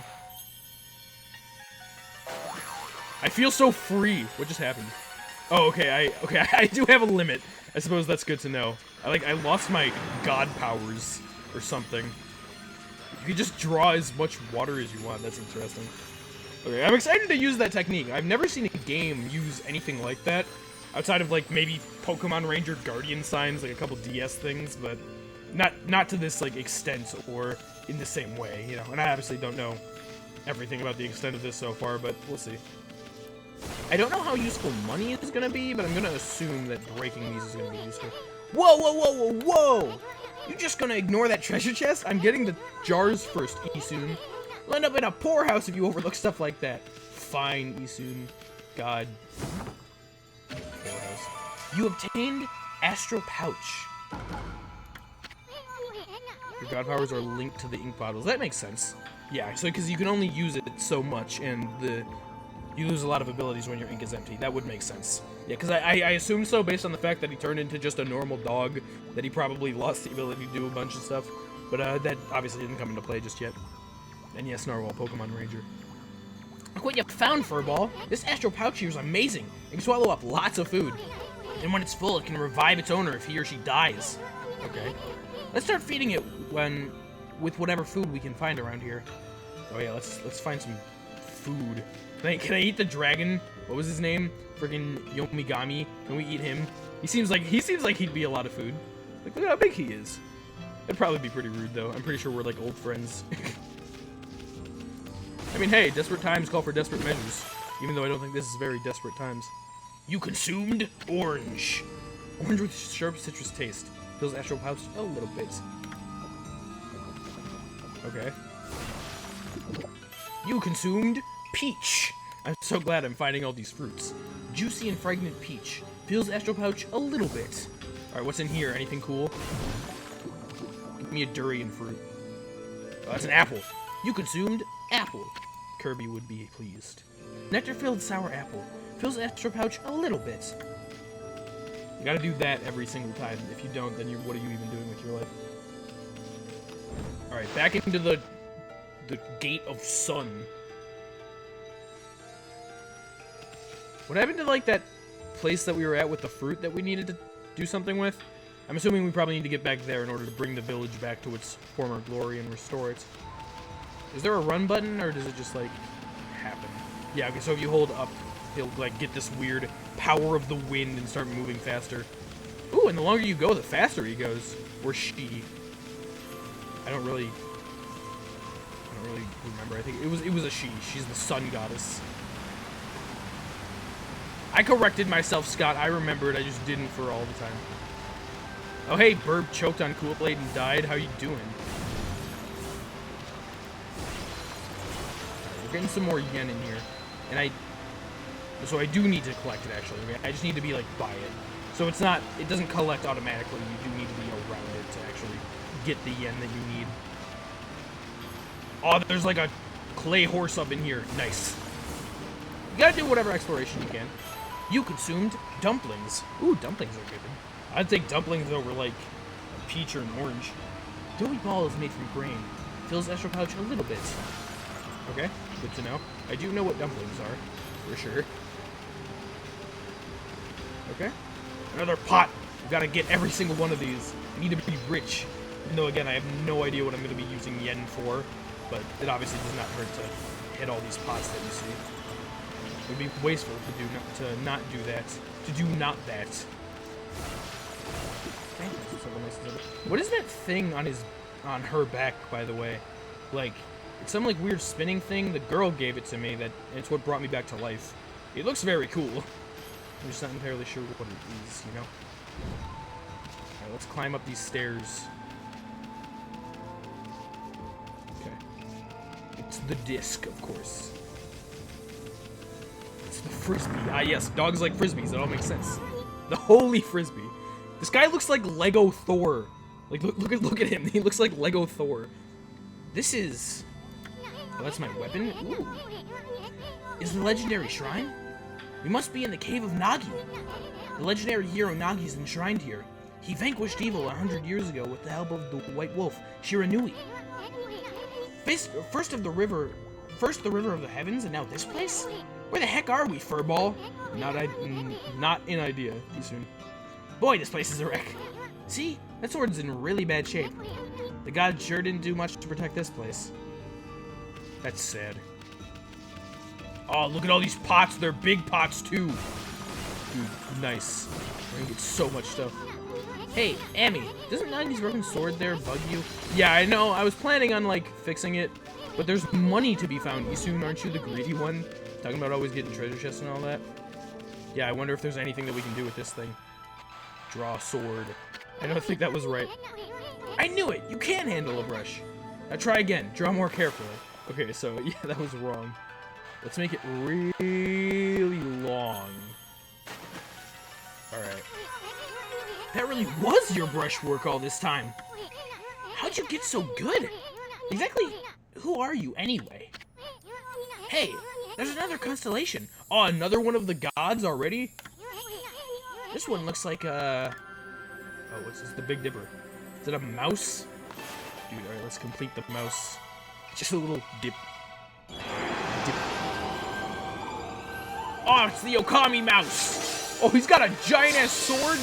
I feel so free. What just happened? Oh, okay, I do have a limit. I suppose that's good to know. I lost my god powers or something. You can just draw as much water as you want. That's interesting. Okay, I'm excited to use that technique. I've never seen a game use anything like that, outside of like maybe Pokemon Ranger Guardian signs, like a couple DS things, but not to this like extent or in the same way, you know. And I obviously don't know everything about the extent of this so far, but we'll see. I don't know how useful money is gonna be, but I'm gonna assume that breaking these is gonna be useful. Whoa, whoa, whoa, whoa, whoa! You just gonna ignore that treasure chest? I'm getting the jars first, Isun. You'll end up in a poorhouse if you overlook stuff like that. Fine, Isun. God. Poorhouse. You obtained Astral Pouch. Your god powers are linked to the ink bottles. That makes sense. Yeah, so because you can only use it so much, and you lose a lot of abilities when your ink is empty. That would make sense. Yeah, because I assume so based on the fact that he turned into just a normal dog, that he probably lost the ability to do a bunch of stuff. But that obviously didn't come into play just yet. And yes, Narwhal, Pokemon Ranger. Look what you found, Furball. This Astral Pouch here is amazing. It can swallow up lots of food. And when it's full, it can revive its owner if he or she dies. Okay. Let's start feeding it with whatever food we can find around here. Oh yeah, let's find some food. Can I eat the dragon? What was his name? Friggin' Yomigami. Can we eat him? He seems like he'd be a lot of food. Like, look how big he is. It'd probably be pretty rude though. I'm pretty sure we're like old friends. I mean, hey, desperate times call for desperate measures. Even though I don't think this is very desperate times. You consumed orange. Orange with sharp citrus taste. Fills Astral Pouch a little bit. Okay. You consumed peach. I'm so glad I'm finding all these fruits. Juicy and fragrant peach. Fills Astral Pouch a little bit. Alright, what's in here? Anything cool? Give me a durian fruit. Oh, that's an apple. You consumed apple. Kirby would be pleased. Nectar-filled sour apple. Fills Astral Pouch a little bit. You gotta do that every single time. If you don't, then what are you even doing with your life? Alright, back into the the Gate of Sun. What happened to, like, that place that we were at with the fruit that we needed to do something with? I'm assuming we probably need to get back there in order to bring the village back to its former glory and restore it. Is there a run button, or does it just, like, happen? Yeah, okay, so if you hold up, he'll, like, get this weird power of the wind and start moving faster. Ooh, and the longer you go, the faster he goes. Or she. I don't really remember. I think it was a she. She's the sun goddess. I corrected myself, Scott. I remembered. I just didn't for all the time. Oh, hey, Burb choked on Kool-Aid and died. How you doing? We're getting some more yen in here. And so I do need to collect it, actually. I just need to be, like, by it. So it's not, it doesn't collect automatically. You do need to be around it to actually get the yen that you need. Oh, there's, like, a clay horse up in here. Nice. You gotta do whatever exploration you can. You consumed dumplings. Ooh, dumplings are good. I'd take dumplings over, like, a peach or an orange. Doughy ball is made from grain. Fills extra pouch a little bit. Okay, good to know. I do know what dumplings are, for sure. Okay. Another pot. We've got to get every single one of these. I need to be rich. Even though, again, I have no idea what I'm going to be using yen for. But it obviously does not hurt to hit all these pots that you see. It would be wasteful to not do that. To do not that. What is that thing on her back, by the way? Like, it's some like weird spinning thing. The girl gave it to me. And it's what brought me back to life. It looks very cool. I'm just not entirely sure what it is, you know? Alright, let's climb up these stairs. Okay. It's the disc, of course. It's the frisbee. Ah, yes, dogs like frisbees. That all makes sense. The holy frisbee. This guy looks like Lego Thor. Like, look at him. He looks like Lego Thor. This is... Oh, that's my weapon? Ooh. Is the legendary shrine? We must be in the cave of Nagi. The legendary hero Nagi is enshrined here. He vanquished evil 100 years ago with the help of the White Wolf, Shiranui. First the river of the heavens, and now this place? Where the heck are we, furball? Not an idea, Isun. Boy, this place is a wreck. See? That sword's in really bad shape. The gods sure didn't do much to protect this place. That's sad. Oh, look at all these pots. They're big pots, too. Dude, nice. I can get so much stuff. Hey, Amy, doesn't Nagi's broken sword there bug you? Yeah, I know. I was planning on, like, fixing it. But there's money to be found. Isun, aren't you the greedy one? Talking about always getting treasure chests and all that? Yeah, I wonder if there's anything that we can do with this thing. Draw a sword. I don't think that was right. I knew it! You can handle a brush. Now try again. Draw more carefully. Okay, so, yeah, that was wrong. Let's make it really long. Alright. That really was your brushwork all this time. How'd you get so good? Exactly who are you anyway? Hey, there's another constellation. Oh, another one of the gods already? This one looks like a... Oh, what's this? The Big Dipper. Is it a mouse? Dude, alright, let's complete the mouse. Just a little dip. Oh, it's the Ōkami mouse! Oh, he's got a giant-ass sword?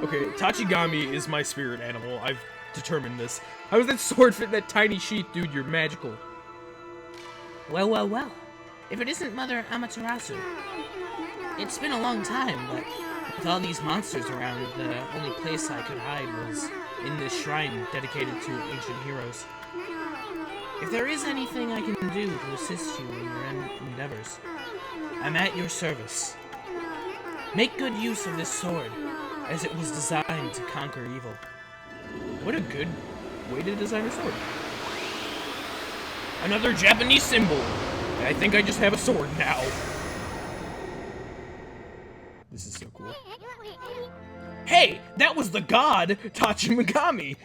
Okay, Tachigami is my spirit animal. I've determined this. How does that sword fit in that tiny sheath? Dude, you're magical. Well, well, well. If it isn't Mother Amaterasu. It's been a long time, but with all these monsters around, the only place I could hide was in this shrine dedicated to ancient heroes. If there is anything I can do to assist you in your endeavors, I'm at your service. Make good use of this sword, as it was designed to conquer evil. What a good way to design a sword. Another Japanese symbol. I think I just have a sword now. This is so cool. Hey, that was the god, Tachimagami.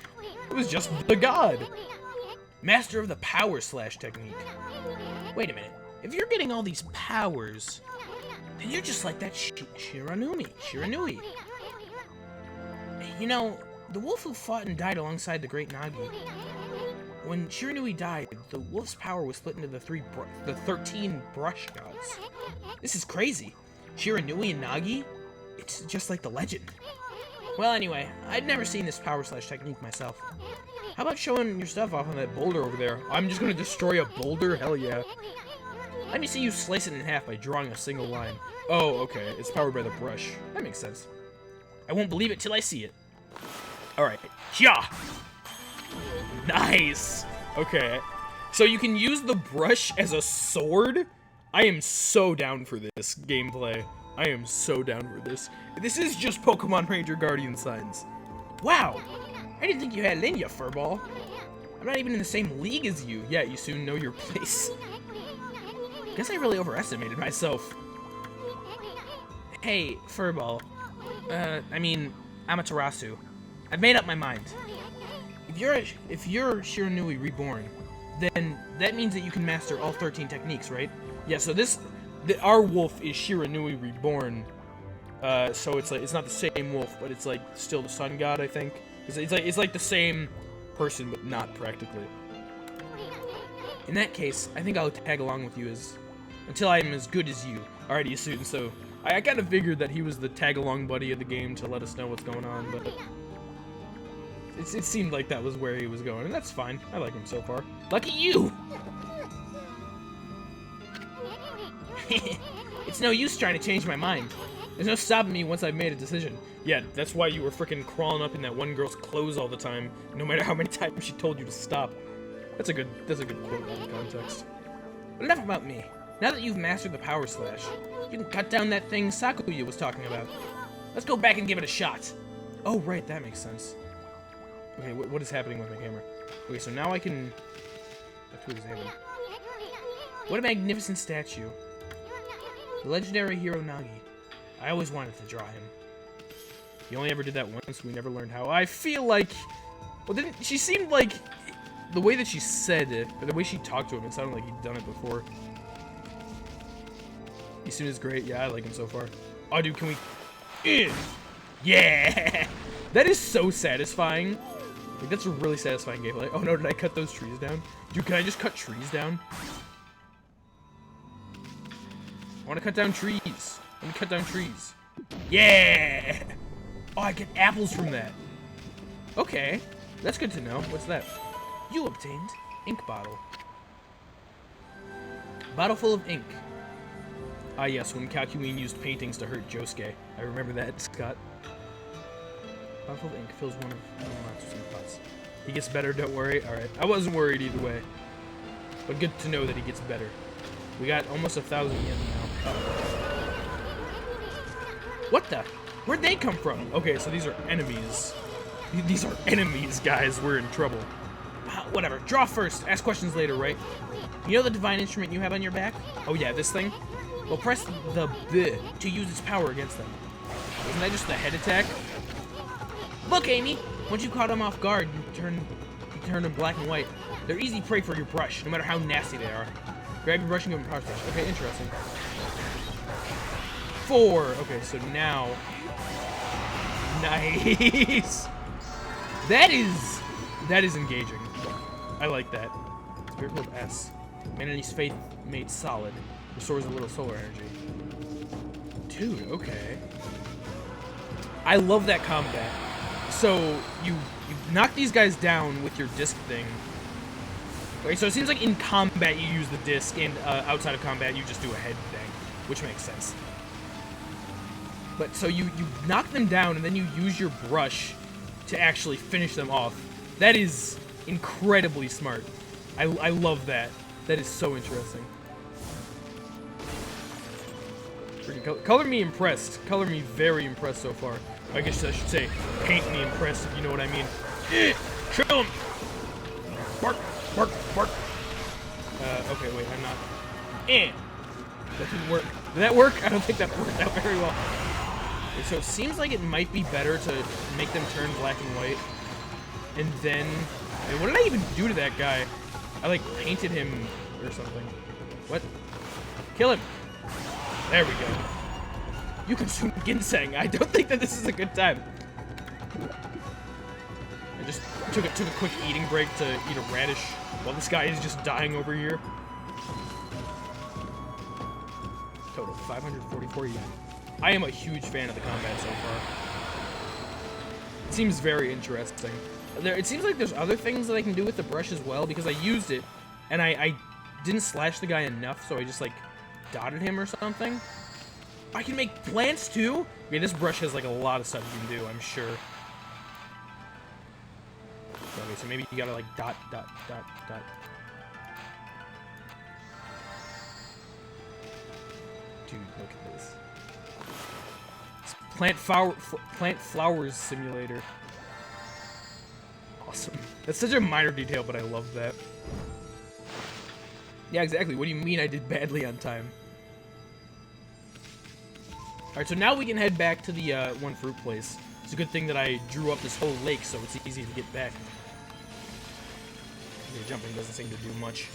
It was just the god. Master of the power slash technique. Wait a minute. If you're getting all these powers, then you're just like that Shiranui. You know, The wolf who fought and died alongside the great Nagi. When Shiranui died, the wolf's power was split into the 13 brush gods. This is crazy. Shiranui and Nagi? It's just like the legend. Well, anyway, I'd never seen this power slash technique myself. How about showing your stuff off on that boulder over there? I'm just gonna destroy a boulder? Hell yeah. Let me see you slice it in half by drawing a single line. Oh, okay. It's powered by the brush. That makes sense. I won't believe it till I see it. Alright. Yeah! Nice! Okay. So you can use the brush as a sword? I am so down for this gameplay. I am so down for this. This is just Pokemon Ranger Guardian Signs. Wow! I didn't think you had it in you, Furball. I'm not even in the same league as you. Yeah, you soon know your place. Guess I really overestimated myself. Hey, Furball. I mean, Amaterasu. I've made up my mind. If you're Shiranui reborn, then that means that you can master all 13 techniques, right? Yeah, so our wolf is Shiranui reborn. So it's like, it's not the same wolf, but it's like still the sun god, I think. It's like the same person, but not practically. In that case, I think I'll tag along with you until I'm as good as you. Alrighty, soon. So I kind of figured that he was the tag along buddy of the game to let us know what's going on, but it seemed like that was where he was going, and that's fine. I like him so far. Lucky you! It's no use trying to change my mind. There's no stopping me once I've made a decision. Yeah, that's why you were freaking crawling up in that one girl's clothes all the time, no matter how many times she told you to stop. That's a good quote in the context. But enough about me. Now that you've mastered the power slash, you can cut down that thing Sakuya was talking about. Let's go back and give it a shot. Oh, right, that makes sense. Okay, what is happening with my camera? Okay, so now I can have to examine. What a magnificent statue. The legendary hero Nagi. I always wanted to draw him. He only ever did that once, we never learned how. I feel like... Well, she seemed like... The way that she said it, or the way she talked to him, it sounded like he'd done it before. Isun is great. Yeah, I like him so far. Oh, dude, can we... Yeah! That is so satisfying. Like, that's a really satisfying gameplay. Oh no, did I cut those trees down? Dude, can I just cut trees down? I want to cut down trees. Let me cut down trees. Yeah! Oh, I get apples from that. Okay. That's good to know. What's that? You obtained ink bottle. Bottle full of ink. Ah yes, when Kakyoin used paintings to hurt Josuke. I remember that, Scott. Bottle full of ink fills one of the monsters in the pots. He gets better, don't worry. Alright, I wasn't worried either way. But good to know that he gets better. We got almost 1,000 yen now. What the? Where'd they come from? Okay, so these are enemies. These are enemies, guys. We're in trouble. Whatever. Draw first. Ask questions later, right? You know the divine instrument you have on your back? Oh yeah, this thing? Well, press the B to use its power against them. Isn't that just the head attack? Look, Amy! Once you caught them off guard, you turn them black and white. They're easy prey for your brush, no matter how nasty they are. Grab your brush and give them a power slash. Okay, interesting. 4. Okay, so now... Nice! That is engaging. I like that. Spirit of S. Humanity's faith made solid. Restores a little solar energy. Dude, okay. I love that combat. So, you knock these guys down with your disc thing. Okay, so it seems like in combat you use the disc, and outside of combat you just do a head thing, which makes sense. But so you knock them down, and then you use your brush to actually finish them off. That is incredibly smart. I love that. That is so interesting. Color me impressed. Color me very impressed so far. I guess I should say paint me impressed, if you know what I mean. Kill him! Bark! Bark! Bark! Okay, wait, I'm not... That didn't work. Did that work? I don't think that worked out very well. Okay, so it seems like it might be better to make them turn black and white. And then... Wait, what did I even do to that guy? I, like, painted him or something. What? Kill him! There we go. You consumed ginseng. I don't think that this is a good time. I just took a quick eating break to eat a radish while this guy is just dying over here. Total 544 yen. I am a huge fan of the combat so far. It seems very interesting. It seems like there's other things that I can do with the brush as well, because I used it and I didn't slash the guy enough, so I just like dotted him or something. I can make plants too? Okay, this brush has like a lot of stuff you can do, I'm sure. Okay, so maybe you gotta like dot. Dude, look at this. It's plant flowers simulator. Awesome. That's such a minor detail, but I love that. Yeah, exactly. What do you mean I did badly on time? Alright, so now we can head back to the one fruit place. It's a good thing that I drew up this whole lake, so it's easy to get back. Yeah, jumping doesn't seem to do much.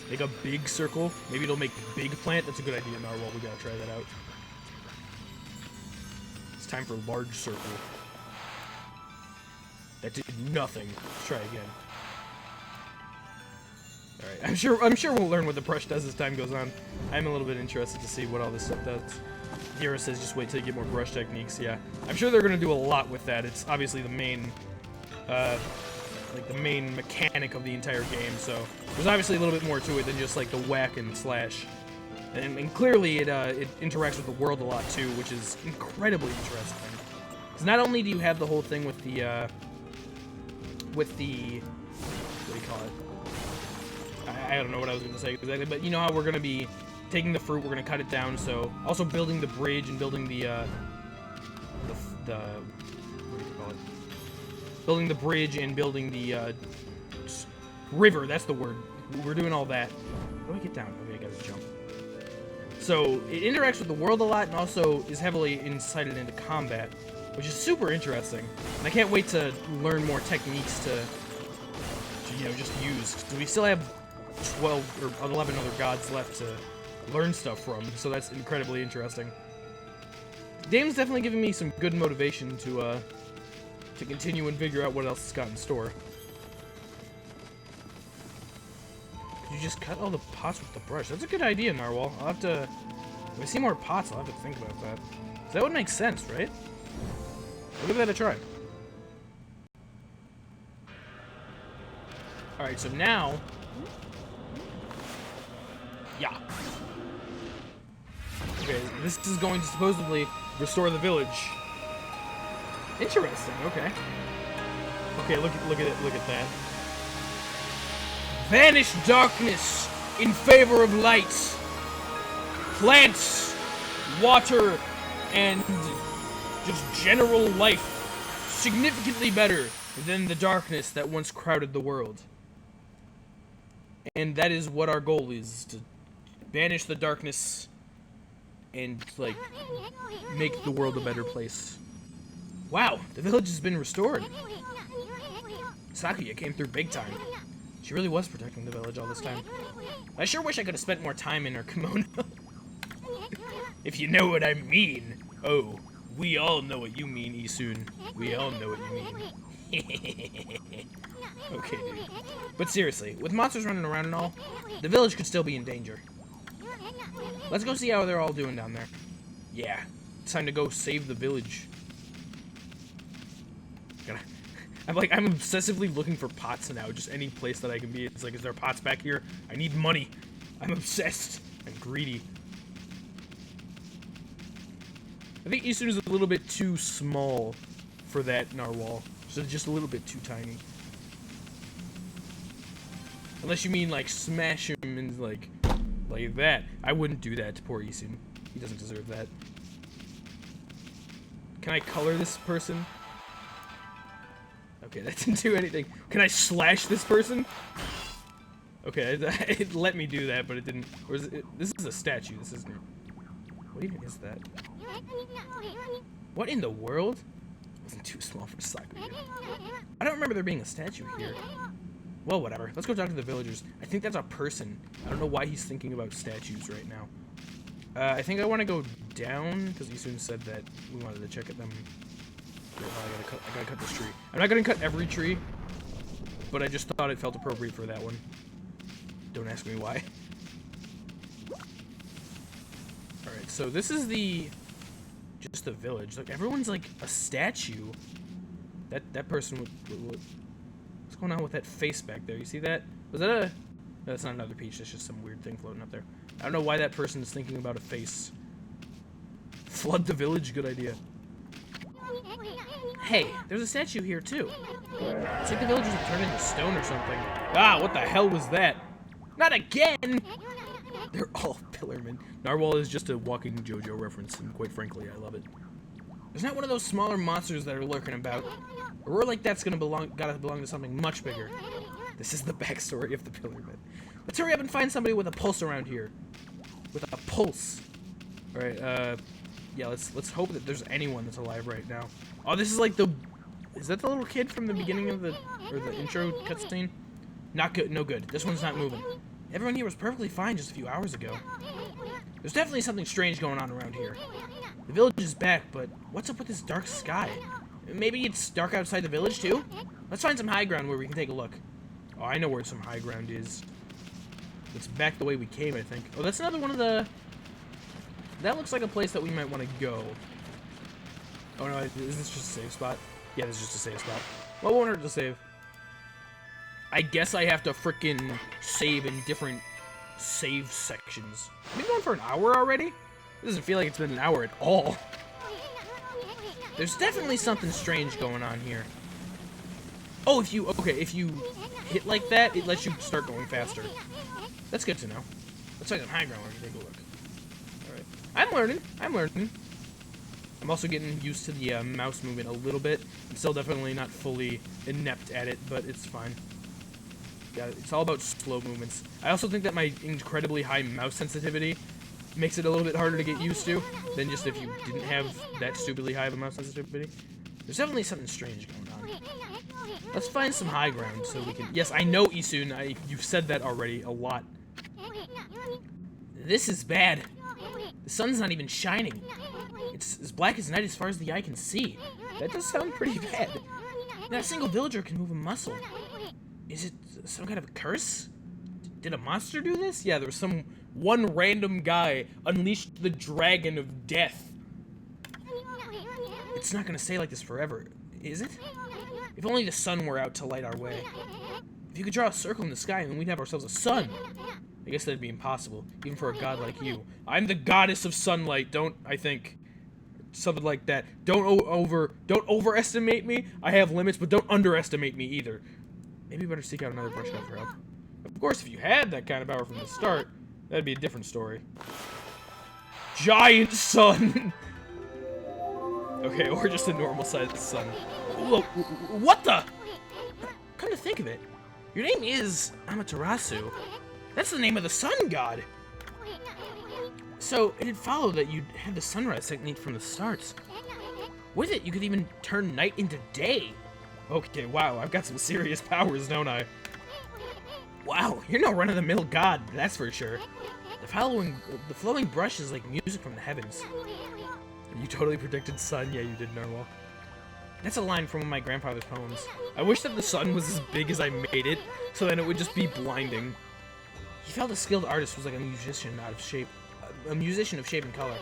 Make a big circle. Maybe it'll make big plant. That's a good idea, Narwhal. We gotta try that out. It's time for large circle. That did nothing. Let's try again. Alright, I'm sure we'll learn what the brush does as time goes on. I'm a little bit interested to see what all this stuff does. Hero says just wait till you get more brush techniques. Yeah, I'm sure they're gonna do a lot with that. It's obviously the main, like the main mechanic of the entire game. So there's obviously a little bit more to it than just like the whack and slash. And clearly it interacts with the world a lot too, which is incredibly interesting. Because not only do you have the whole thing with the what do you call it? I don't know what I was going to say exactly, but you know how we're going to be taking the fruit, we're going to cut it down, so also building the bridge and building the what do you call it? Building the bridge and building the river, that's the word. We're doing all that. How do I get down? Okay, I got to jump. So it interacts with the world a lot and also is heavily incited into combat, which is super interesting. And I can't wait to learn more techniques to you know, just use. So we still have 12 or 11 other gods left to learn stuff from, so that's incredibly interesting. The game's definitely giving me some good motivation to continue and figure out what else it's got in store. You just cut all the pots with the brush. That's a good idea, Narwhal. I'll have to... If I see more pots, I'll have to think about that. So that would make sense, right? We'll give that a try. Alright, so now... Yeah. Okay, this is going to supposedly restore the village. Interesting, okay. Okay, look at that. Vanish darkness in favor of light. Plants, water, and just general life significantly better than the darkness that once crowded the world. And that is what our goal is, to banish the darkness and, like, make the world a better place. Wow, the village has been restored. Sakuya came through big time. She really was protecting the village all this time. I sure wish I could have spent more time in her kimono. If you know what I mean. Oh, we all know what you mean, Isun. We all know what you mean. Okay, dude. But seriously, with monsters running around and all, the village could still be in danger. Let's go see how they're all doing down there. Yeah, it's time to go save the village. I'm obsessively looking for pots now, just any place that I can be. It's like, is there pots back here? I need money. I'm obsessed. I'm greedy. I think Isun is a little bit too small for that Narwhal. So just a little bit too tiny. Unless you mean, like, smash him and, like that. I wouldn't do that to poor Isun. He doesn't deserve that. Can I color this person? Okay, that didn't do anything. Can I slash this person? Okay, it let me do that, but it didn't. Or is it, this is a statue, this isn't it? What even is that? What in the world? It wasn't too small for Sakuya. I don't remember there being a statue here. Well, whatever. Let's go talk to the villagers. I think that's a person. I don't know why he's thinking about statues right now. I think I want to go down, because Isun said that we wanted to check at them. I gotta cut this tree. I'm not gonna cut every tree, but I just thought it felt appropriate for that one. Don't ask me why. Alright, so this is just the village. Like, everyone's like a statue. That person would what's going on with that face back there? You see that? Was that a... No, that's not another peach. That's just some weird thing floating up there. I don't know why that person is thinking about a face. Flood the village? Good idea. Hey, there's a statue here too. It's like the villagers have turned into stone or something. Ah, what the hell was that? Not again! They're all pillarmen. Narwhal is just a walking JoJo reference, and quite frankly, I love it. There's not one of those smaller monsters that are lurking about. A roar like that's gotta belong to something much bigger. This is the backstory of the pillarmen. Let's hurry up and find somebody with a pulse around here. With a pulse. Alright, yeah, let's hope that there's anyone that's alive right now. Oh, this is like the... Is that the little kid from the beginning of the intro cutscene? Not good, no good. This one's not moving. Everyone here was perfectly fine just a few hours ago. There's definitely something strange going on around here. The village is back, but what's up with this dark sky? Maybe it's dark outside the village too? Let's find some high ground where we can take a look. Oh, I know where some high ground is. It's back the way we came, I think. Oh, that's another one of the... That looks like a place that we might want to go. Oh no, is this just a save spot? Yeah, this is just a save spot. Well, won't hurt to save. I guess I have to frickin' save in different save sections. I've been going for an hour already? It doesn't feel like it's been an hour at all. There's definitely something strange going on here. Oh, if you hit like that, it lets you start going faster. That's good to know. Let's find some high ground where we can take a look. Alright. I'm learning. I'm also getting used to the mouse movement a little bit. I'm still definitely not fully inept at it, but it's fine. Yeah, it's all about slow movements. I also think that my incredibly high mouse sensitivity makes it a little bit harder to get used to than just if you didn't have that stupidly high of a mouse sensitivity. There's definitely something strange going on. Let's find some high ground so we can... Yes, I know, Isun. You've said that already a lot. This is bad. The sun's not even shining. It's as black as night as far as the eye can see. That does sound pretty bad. Not a single villager can move a muscle. Is it some kind of a curse? Did a monster do this? Yeah, there was one random guy unleashed the dragon of death. It's not gonna stay like this forever, is it? If only the sun were out to light our way. If you could draw a circle in the sky, then we'd have ourselves a sun. I guess that'd be impossible, even for a god like you. I'm the goddess of sunlight, I think. Something like that. Don't overestimate me. I have limits, but don't underestimate me either. Maybe you better seek out another brush cut for help. Of course, if you had that kind of power from the start, that'd be a different story. Giant sun! Okay, or just a normal-sized sun. Whoa, what the? Come to think of it, your name is Amaterasu. That's the name of the sun god. So, it'd follow that you'd have the sunrise technique from the start. With it, you could even turn night into day. Okay, wow, I've got some serious powers, don't I? Wow, you're no run-of-the-mill god, that's for sure. The flowing brush is like music from the heavens. You totally predicted sun. Yeah, you did, Narwhal. That's a line from one of my grandfather's poems. I wish that the sun was as big as I made it, so then it would just be blinding. He felt a skilled artist was like a musician of shape and color.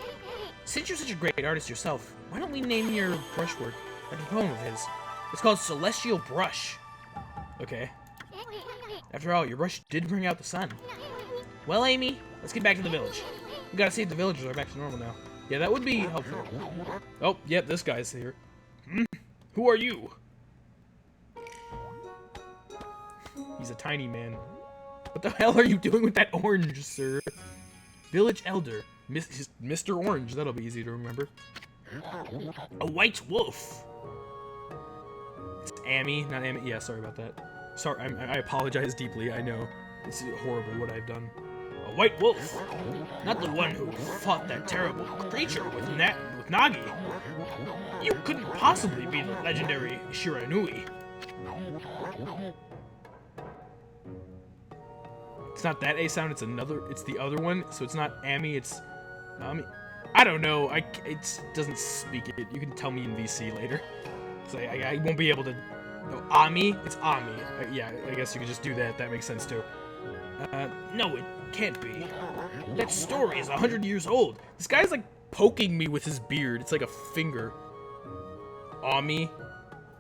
Since you're such a great artist yourself, why don't we name your brushwork like a poem of his? It's called Celestial Brush. Okay. After all, your brush did bring out the sun. Well, Amy, let's get back to the village. We gotta see if the villagers are back to normal now. Yeah, that would be helpful. Oh, yep, this guy's here. Who are you? He's a tiny man. What the hell are you doing with that orange, sir? Village Elder. Mr. Orange, that'll be easy to remember. A white wolf. It's Amy, not Amy. Yeah, sorry about that. Sorry, I apologize deeply, I know. It's horrible what I've done. A white wolf? Not the one who fought that terrible creature with Nagi. You couldn't possibly be the legendary Shiranui. It's not that A sound, it's the other one, so it's not Amy, it's Ami. I don't know, it doesn't speak it. You can tell me in VC later. So I won't be able to... No, Ami? It's Ami. Yeah, I guess you could just do that. That makes sense, too. No, it can't be. That story is 100 years old. This guy's, like, poking me with his beard. It's like a finger. Ami?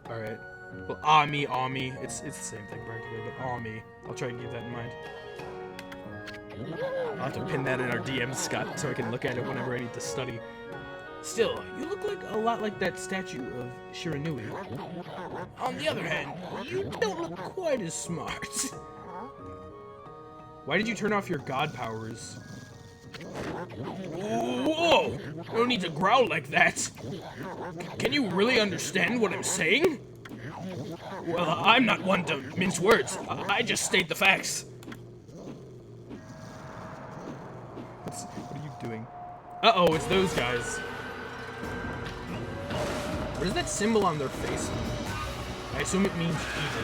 Alright. Well, Ami. It's the same thing, practically, but Ami. I'll try and keep that in mind. I'll have to pin that in our DM, Scott, so I can look at it whenever I need to study. Still, you look like a lot like that statue of Shiranui. On the other hand, you don't look quite as smart. Why did you turn off your god powers? Whoa! No need to growl like that. Can you really understand what I'm saying? Well, I'm not one to mince words. I just state the facts. What are you doing? Uh-oh, it's those guys. What is that symbol on their face? I assume it means evil.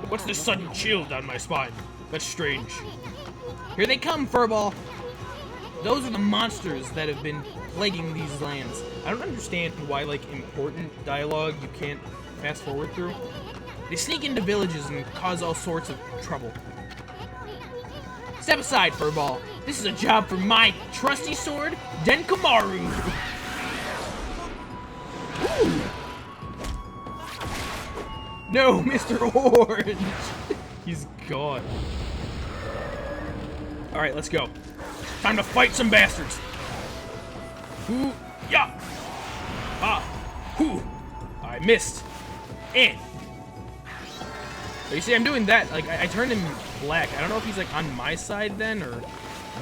What's this sudden chill down my spine? That's strange. Here they come, Furball. Those are the monsters that have been plaguing these lands. I don't understand why, like, important dialogue you can't fast forward through. They sneak into villages and cause all sorts of trouble. Step aside, Furball. This is a job for my trusty sword, Denkamaru. No, Mr. Orange! He's gone. Alright, let's go. Time to fight some bastards. Hoo, ya! Ah, hoo! I missed. And. You see, I'm doing that. Like, I turned him black. I don't know if he's, like, on my side then, or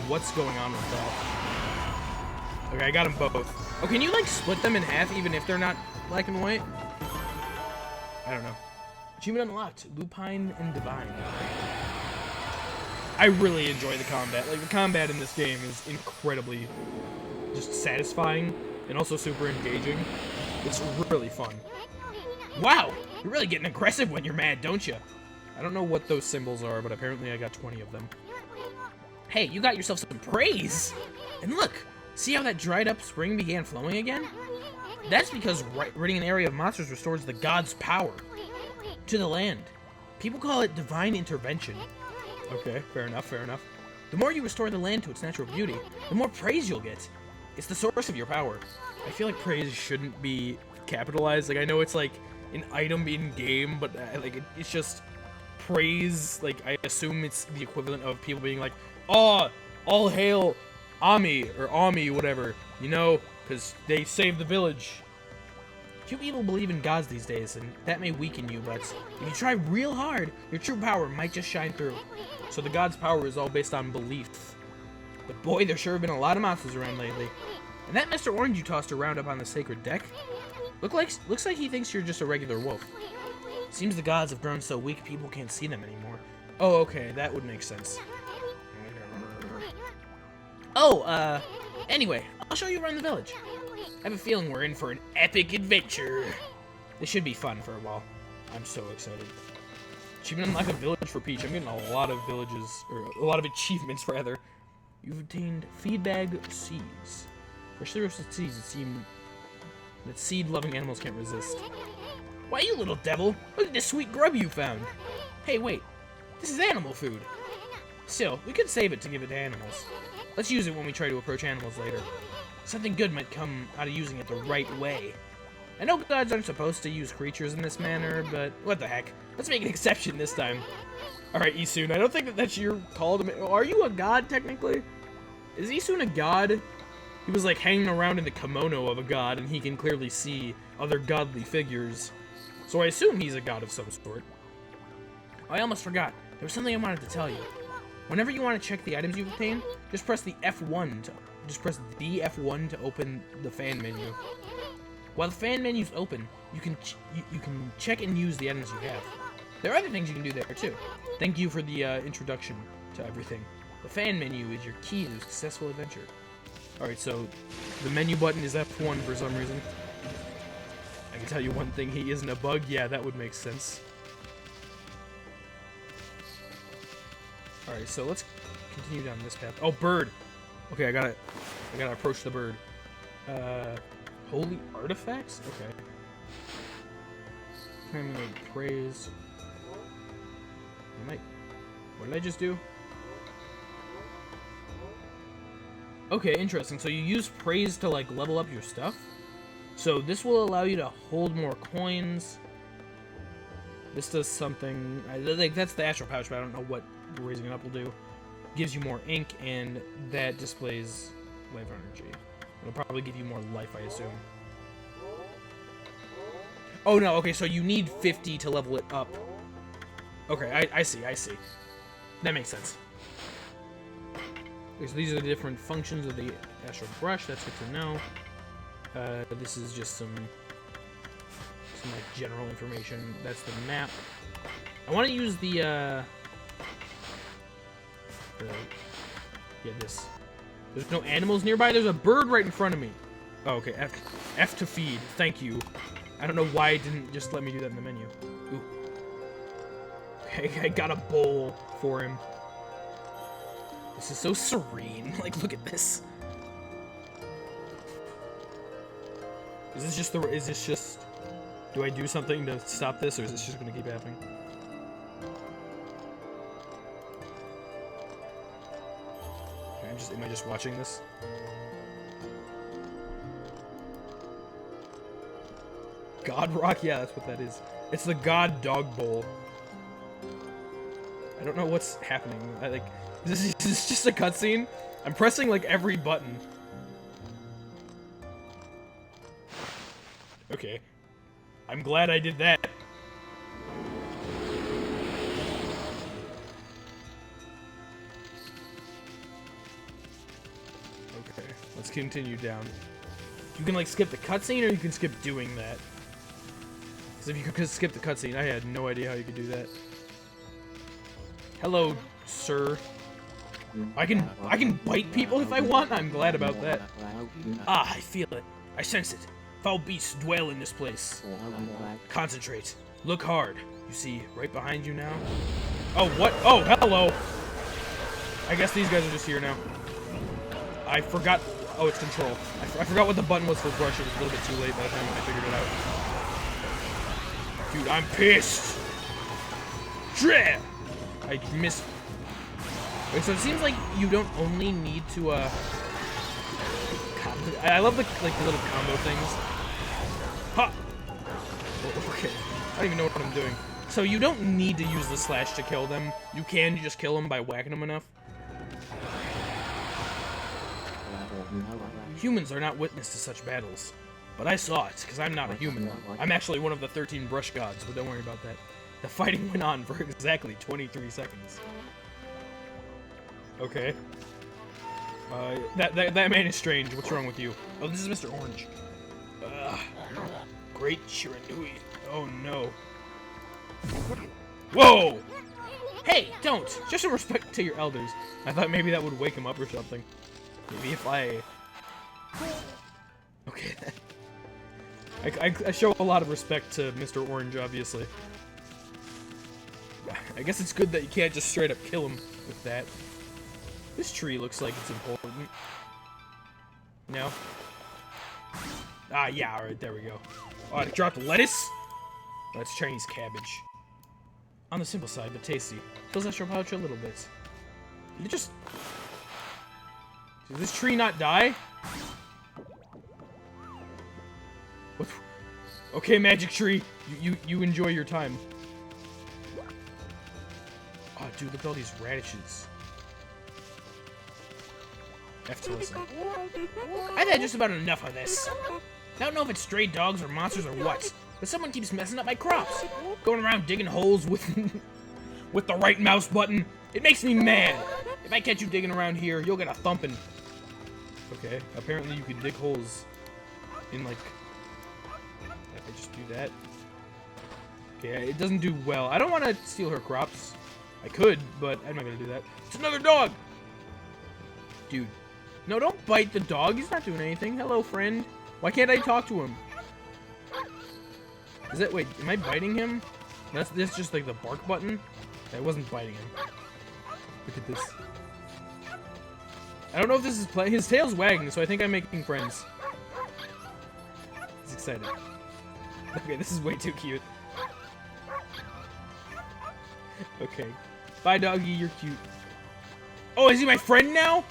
what's going on with that. Okay, I got them both. Oh, can you, like, split them in half even if they're not black and white? I don't know. Achievement unlocked, Lupine and Divine. I really enjoy the combat. Like, the combat in this game is incredibly just satisfying and also super engaging. It's really fun. Wow, you're really getting aggressive when you're mad, don't you? I don't know what those symbols are, but apparently I got 20 of them. Hey, you got yourself some praise! And look, see how that dried up spring began flowing again? That's because ridding an area of monsters restores the god's power to the land. People call it divine intervention. Okay, fair enough, fair enough. The more you restore the land to its natural beauty, the more praise you'll get. It's the source of your power. I feel like praise shouldn't be capitalized. Like, I know it's like an item in game, but like it's just praise. Like, I assume it's the equivalent of people being like, "Oh, all hail Ami," or Ami, whatever, you know, because they saved the village. Few people believe in gods these days, and that may weaken you, but if you try real hard, your true power might just shine through. So the god's power is all based on belief. But boy, there sure have been a lot of monsters around lately. And that Mr. Orange you tossed around up on the sacred deck, looks like he thinks you're just a regular wolf. Seems the gods have grown so weak people can't see them anymore. Oh, okay, that would make sense. Oh, anyway, I'll show you around the village. I have a feeling we're in for an epic adventure. This should be fun for a while. I'm so excited. Achievement unlock a village for Peach. I'm getting a lot of villages, or a lot of achievements, rather. You've obtained feedbag seeds. Freshly roasted seeds that seed-loving animals can't resist. Why, you little devil! Look at this sweet grub you found! Hey, wait. This is animal food. Still, we could save it to give it to animals. Let's use it when we try to approach animals later. Something good might come out of using it the right way. I know gods aren't supposed to use creatures in this manner, but what the heck. Let's make an exception this time. Alright, Isun, I don't think that's your call to make. Are you a god, technically? Is Isun a god? He was, like, hanging around in the kimono of a god, and he can clearly see other godly figures. So I assume he's a god of some sort. I almost forgot. There was something I wanted to tell you. Whenever you want to check the items you've obtained, just press the F1 to open the fan menu. While the fan menu's open, you can check and use the items you have. There are other things you can do there too. Thank you for the introduction to everything. The fan menu is your key to a successful adventure. Alright, so the menu button is F1 for some reason. I can tell you one thing, he isn't a bug. Yeah, that would make sense. Alright, so let's continue down this path. Oh, bird! Okay, I gotta approach the bird. Holy artifacts? Okay. Primary praise. What did I just do? Okay, interesting. So you use praise to, like, level up your stuff? So this will allow you to hold more coins. This does something... like, that's the astral pouch, but I don't know what raising it up will do. Gives you more ink, and that displays life energy. It'll probably give you more life, I assume. Oh, no, okay, so you need 50 to level it up. Okay, I see. That makes sense. Okay, so these are the different functions of the astral brush. That's good to know. This is just some like general information. That's the map. I want to use the this. There's no animals nearby. There's a bird right in front of me. Oh, okay. F to feed. Thank you. I don't know why it didn't just let me do that in the menu. Ooh. Okay, I got a bowl for him. This is so serene. Like, look at this. Is this just... Do I do something to stop this, or is this just gonna keep happening? Am I just watching this? God Rock? Yeah, that's what that is. It's the God Dog Bowl. I don't know what's happening. Is this just a cutscene? I'm pressing, like, every button. Okay. I'm glad I did that. Okay, let's continue down. You can, like, skip the cutscene, or you can skip doing that. Because if you could skip the cutscene, I had no idea how you could do that. Hello, sir. I can bite people if I want. I'm glad about that. Ah, I feel it. I sense it. Foul beasts dwell in this place. Concentrate. Look hard. You see, right behind you now. Oh, what? Oh, hello. I guess these guys are just here now. I forgot. Oh, it's control. I forgot what the button was for brush. It was a little bit too late by the time I figured it out. Dude, I'm pissed. Dre! I missed. Okay, so it seems like you don't only need to, I love the little combo things. Ha! Okay. I don't even know what I'm doing. So you don't need to use the slash to kill them. You can just kill them by whacking them enough. Humans are not witness to such battles. But I saw it, because I'm not a human. I'm actually one of the 13 brush gods, but don't worry about that. The fighting went on for exactly 23 seconds. Okay. That man is strange. What's wrong with you? Oh, this is Mr. Orange. Great Shiranui. Oh, no. Whoa! Hey, don't! Just some respect to your elders. I thought maybe that would wake him up or something. Maybe if I... Okay, I show a lot of respect to Mr. Orange, obviously. I guess it's good that you can't just straight up kill him with that. This tree looks like it's important. No? Ah, yeah, alright, there we go. Oh, it dropped lettuce? Oh, it's Chinese cabbage. On the simple side, but tasty. Fills that your pouch a little bit. Did it just... Did this tree not die? What? Okay, magic tree. You enjoy your time. Oh, dude, look at all these radishes. F to listen. I've had just about enough of this. I don't know if it's stray dogs or monsters or what, but someone keeps messing up my crops. Going around digging holes with the right mouse button. It makes me mad. If I catch you digging around here, you'll get a thumping. Okay, apparently you can dig holes in, like... If I just do that. Okay, it doesn't do well. I don't want to steal her crops. I could, but I'm not going to do that. It's another dog! Dude. No, don't bite the dog. He's not doing anything. Hello, friend. Why can't I talk to him? Is that... Wait, am I biting him? That's just like the bark button? I wasn't biting him. Look at this. I don't know if this is play. His tail's wagging, so I think I'm making friends. excited. Okay, this is way too cute. Okay. Bye, doggy. You're cute. Oh, is he my friend now?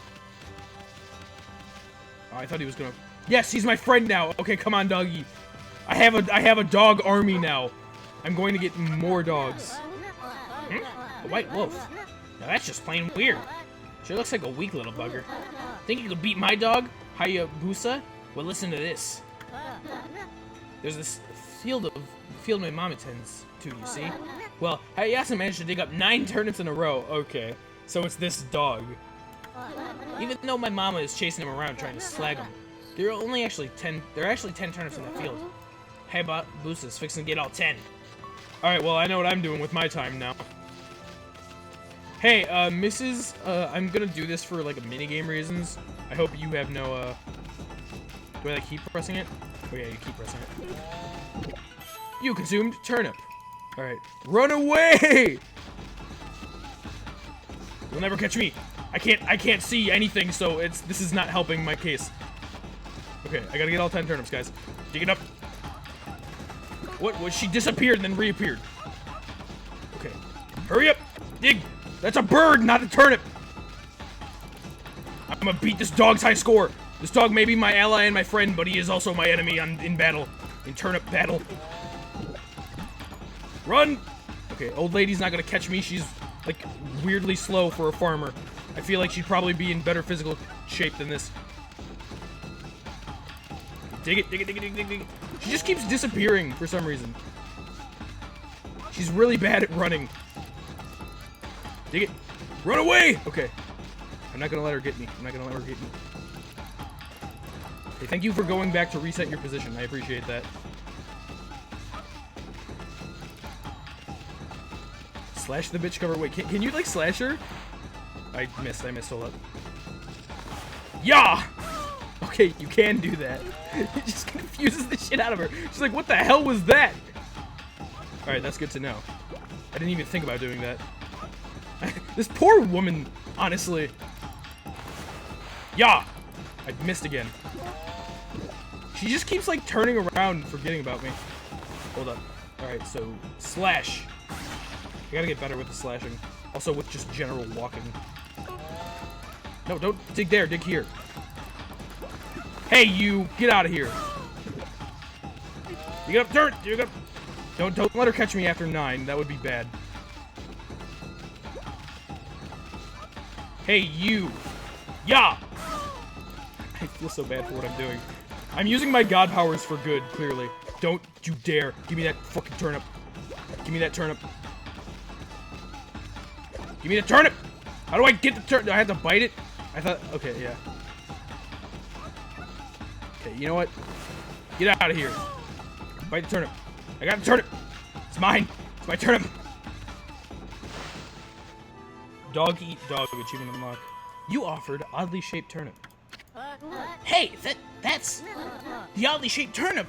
Oh, I thought he was gonna... Yes, he's my friend now. Okay, come on, doggy. I have a dog army now. I'm going to get more dogs. A white wolf. Now that's just plain weird. Sure looks like a weak little bugger. Think you could beat my dog, Hayabusa? Well, listen to this. There's this field my mom attends to, you see? Well, Hayase managed to dig up 9 turnips in a row. Okay, so it's this dog. Even though my mama is chasing him around trying to slag him, there are actually 10 turnips in the field. Hayabusa's fixing to get all 10. Alright, well, I know what I'm doing with my time now. Hey, Mrs. I'm gonna do this for, like, a minigame reasons. I hope you have no, Do I, like, keep pressing it? Oh, yeah, you keep pressing it. You consumed turnip. Alright. Run away! You'll never catch me. I can't see anything, so this is not helping my case. Okay, I gotta get all 10 turnips, guys. Dig it up. What? She disappeared and then reappeared. Okay. Hurry up! Dig! That's a bird, not a turnip! I'm gonna beat this dog's high score! This dog may be my ally and my friend, but he is also my enemy in battle. In turnip battle. Run! Okay, old lady's not gonna catch me. She's, like, weirdly slow for a farmer. I feel like she'd probably be in better physical shape than this. Dig it, dig it, dig it, dig it, dig it. She just keeps disappearing for some reason. She's really bad at running. Dig it. Run away! Okay. I'm not gonna let her get me. I'm not gonna let her get me. Okay, thank you for going back to reset your position. I appreciate that. Slash the bitch cover. Wait, can you, like, slash her? I missed. Hold up. Yeah! Okay, you can do that. It just confuses the shit out of her. She's like, what the hell was that? Alright, that's good to know. I didn't even think about doing that. This poor woman, honestly. Yeah! I missed again. She just keeps, like, turning around and forgetting about me. Hold up. Alright, so, slash. I gotta get better with the slashing. Also with just general walking. No, don't dig there, dig here. Hey, you! Get out of here! You get up, dirt! You get up! Don't let her catch me after 9. That would be bad. Hey, you! Yeah! I feel so bad for what I'm doing. I'm using my god powers for good, clearly. Don't you dare. Give me that fucking turnip. Give me that turnip. Give me the turnip! How do I get the turnip? Do I have to bite it? I thought... Okay, yeah. Okay, you know what? Get out of here. Bite the turnip. I got the turnip! It's mine! It's my turnip! Dog eat dog achievement unlocked. You offered oddly shaped turnip. Hey, that's the oddly shaped turnip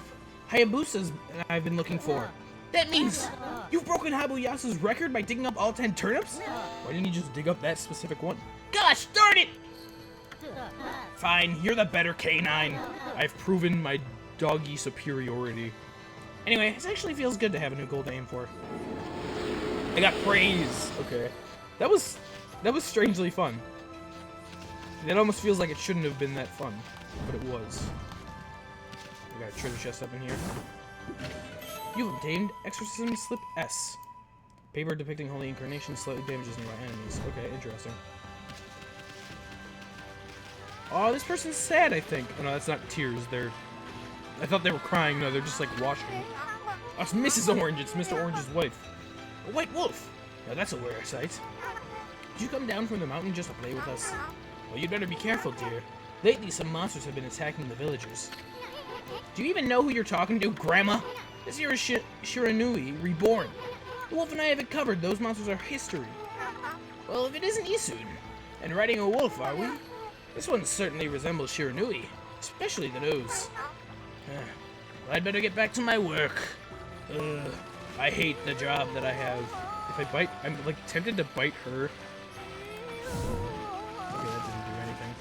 Hayabusa's I've been looking for. That means you've broken Hayabusa's record by digging up all 10 turnips? Why didn't you just dig up that specific one? Gosh darn it! Fine, you're the better canine. I've proven my doggy superiority. Anyway, this actually feels good to have a new goal to aim for. I got praise. Okay. That was strangely fun. That almost feels like it shouldn't have been that fun, but it was. I got a treasure chest up in here. You've obtained Exorcism Slip S. Paper depicting Holy Incarnation slightly damages nearby enemies. Okay, interesting. Oh, this person's sad, I think. Oh, no, that's not tears. I thought they were crying. No, they're just, like, washing. Oh, it's Mrs. Orange. It's Mr. Orange's wife. A white wolf. Now that's a rare sight. Did you come down from the mountain just to play with us? Well, you'd better be careful, dear. Lately, some monsters have been attacking the villagers. Do you even know who you're talking to, Grandma? This here is Shiranui, reborn. The wolf and I have it covered. Those monsters are history. Well, if it isn't Isun, and riding a wolf, are we? This one certainly resembles Shiranui, especially the nose. Well, I'd better get back to my work. I hate the job that I have. If I bite, I'm, like, tempted to bite her. Okay, that didn't do anything.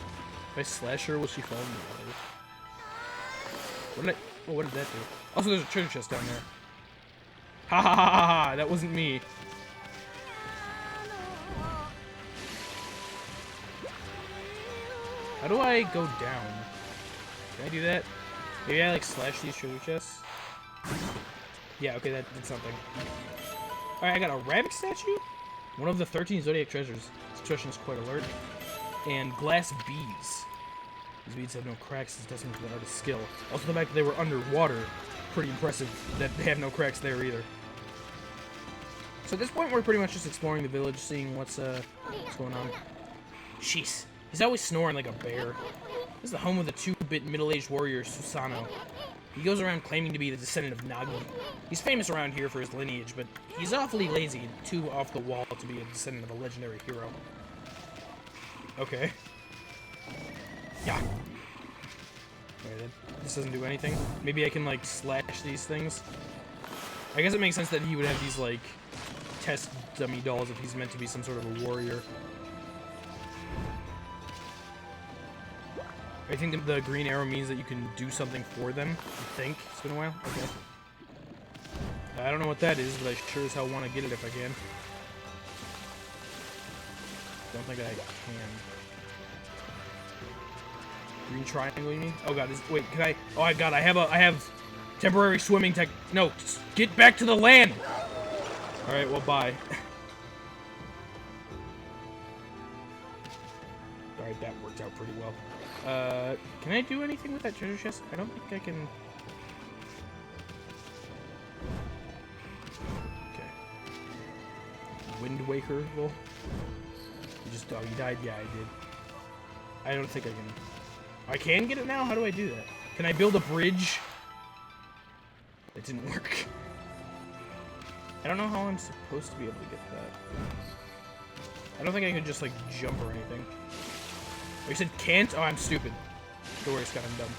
If I slash her, will she fall in the water? What did I... Oh, what did that do? Also, there's a treasure chest down there. Ha ha ha ha ha! That wasn't me. How do I go down? Can I do that? Maybe I like slash these treasure chests? Yeah, okay, that did something. Alright, I got a rabbit statue? One of the 13 zodiac treasures. This treasure is quite alert. And glass beads. These beads have no cracks, it's testament to the artist's skill. Also, the fact that they were underwater, pretty impressive that they have no cracks there either. So at this point, we're pretty much just exploring the village, seeing what's going on. Jeez, he's always snoring like a bear. This is the home of the 2-bit middle-aged warrior Susano. He goes around claiming to be the descendant of Nagi. He's famous around here for his lineage, but he's awfully lazy and too off the wall to be a descendant of a legendary hero. Okay. Yeah. Okay, this doesn't do anything. Maybe I can, like, slash these things. I guess it makes sense that he would have these, like, test dummy dolls if he's meant to be some sort of a warrior. I think the green arrow means that you can do something for them. I think. It's been a while. Okay. I don't know what that is, but I sure as hell want to get it if I can. Don't think I can. Green triangle, you mean? Oh god, wait, can I? Oh my god, I have temporary swimming tech. No, just get back to the land! Alright, well, bye. Alright, that worked out pretty well. Can I do anything with that treasure chest? I don't think I can... Okay. Wind Waker, well... You just... Oh, you died? Yeah, I did. I don't think I can... I can get it now? How do I do that? Can I build a bridge? It didn't work. I don't know how I'm supposed to be able to get that. I don't think I could just, like, jump or anything. Oh, you said can't? Oh, I'm stupid. Don't worry, Scott, I'm dumb.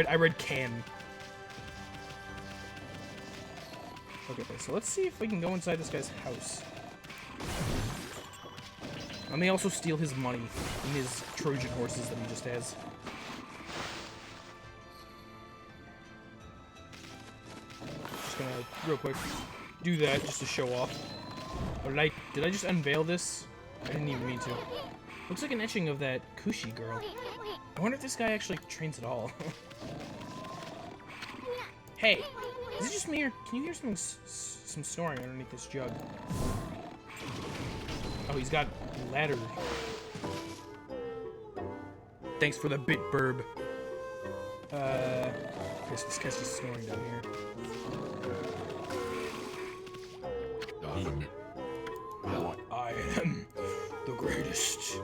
I read can. Okay, so let's see if we can go inside this guy's house. Let me also steal his money and his Trojan horses that he just has. Just gonna, real quick, do that just to show off. Or did I just unveil this? I didn't even mean to. Looks like an etching of that Kushi girl. I wonder if this guy actually trains at all. Hey, is it just me or can you hear some snoring underneath this jug? Oh, he's got ladder. Thanks for the bit, burb. Okay, so this guy's just snoring down here. I am the greatest.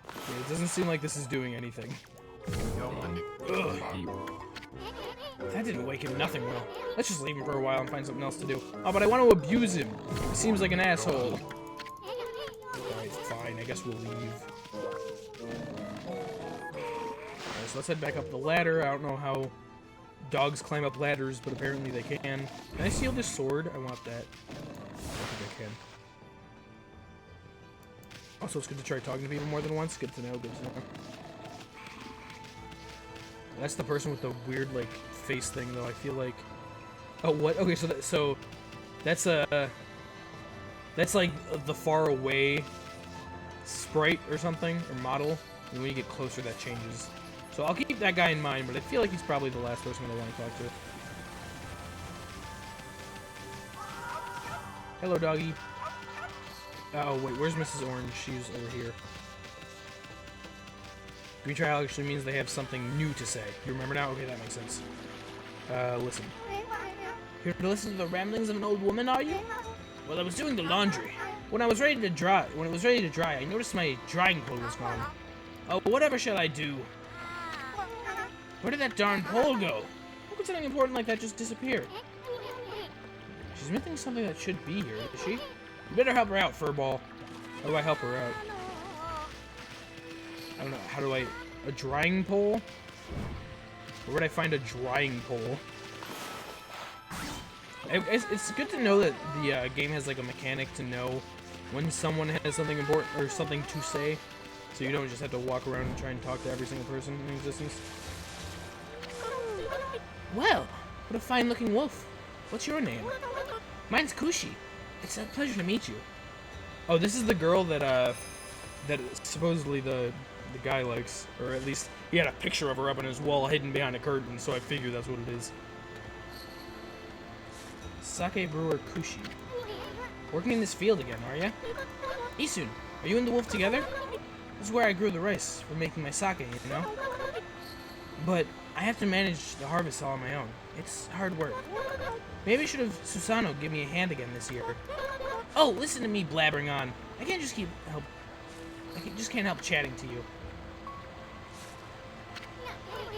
Okay, it doesn't seem like this is doing anything. Ugh. That didn't wake him nothing well. Let's just leave him for a while and find something else to do. Oh, but I want to abuse him. He seems like an asshole. Alright, fine. I guess we'll leave. Alright, so let's head back up the ladder. I don't know how dogs climb up ladders, but apparently they can. Can I steal this sword? I want that. I don't think I can. Also, it's good to try talking to people more than once. Good to know, good to know. That's the person with the weird, like, face thing, though. I feel like... Oh, what? Okay, so that's like the far away sprite or something, or model. And when you get closer, that changes. So I'll keep that guy in mind, but I feel like he's probably the last person I want to talk to. Hello, doggy. Oh, wait, where's Mrs. Orange? She's over here. Green trial actually means they have something new to say. You remember now? Okay, that makes sense. Listen. Here to listen to the ramblings of an old woman, are you? Well, I was doing the laundry. When it was ready to dry, I noticed my drying pole was gone. Oh, whatever shall I do? Where did that darn pole go? How could something important like that just disappear? She's missing something that should be here, is she? You better help her out, Furball. How do I help her out? I don't know. How do I... A drying pole? Where would I find a drying pole? It's good to know that the game has like a mechanic to know when someone has something important or something to say. So you don't just have to walk around and try and talk to every single person in existence. Well, what a fine-looking wolf. What's your name? Mine's Kushi. It's a pleasure to meet you. Oh, this is the girl that that supposedly the guy likes, or at least he had a picture of her up on his wall hidden behind a curtain, so I figure that's what it is. Sake brewer Kushi. Working in this field again, are ya? Isun, are you and the wolf together? This is where I grew the rice for making my sake, you know? But I have to manage the harvest all on my own. It's hard work. Maybe I should have Susano give me a hand again this year. Oh, listen to me blabbering on. I just can't help chatting to you.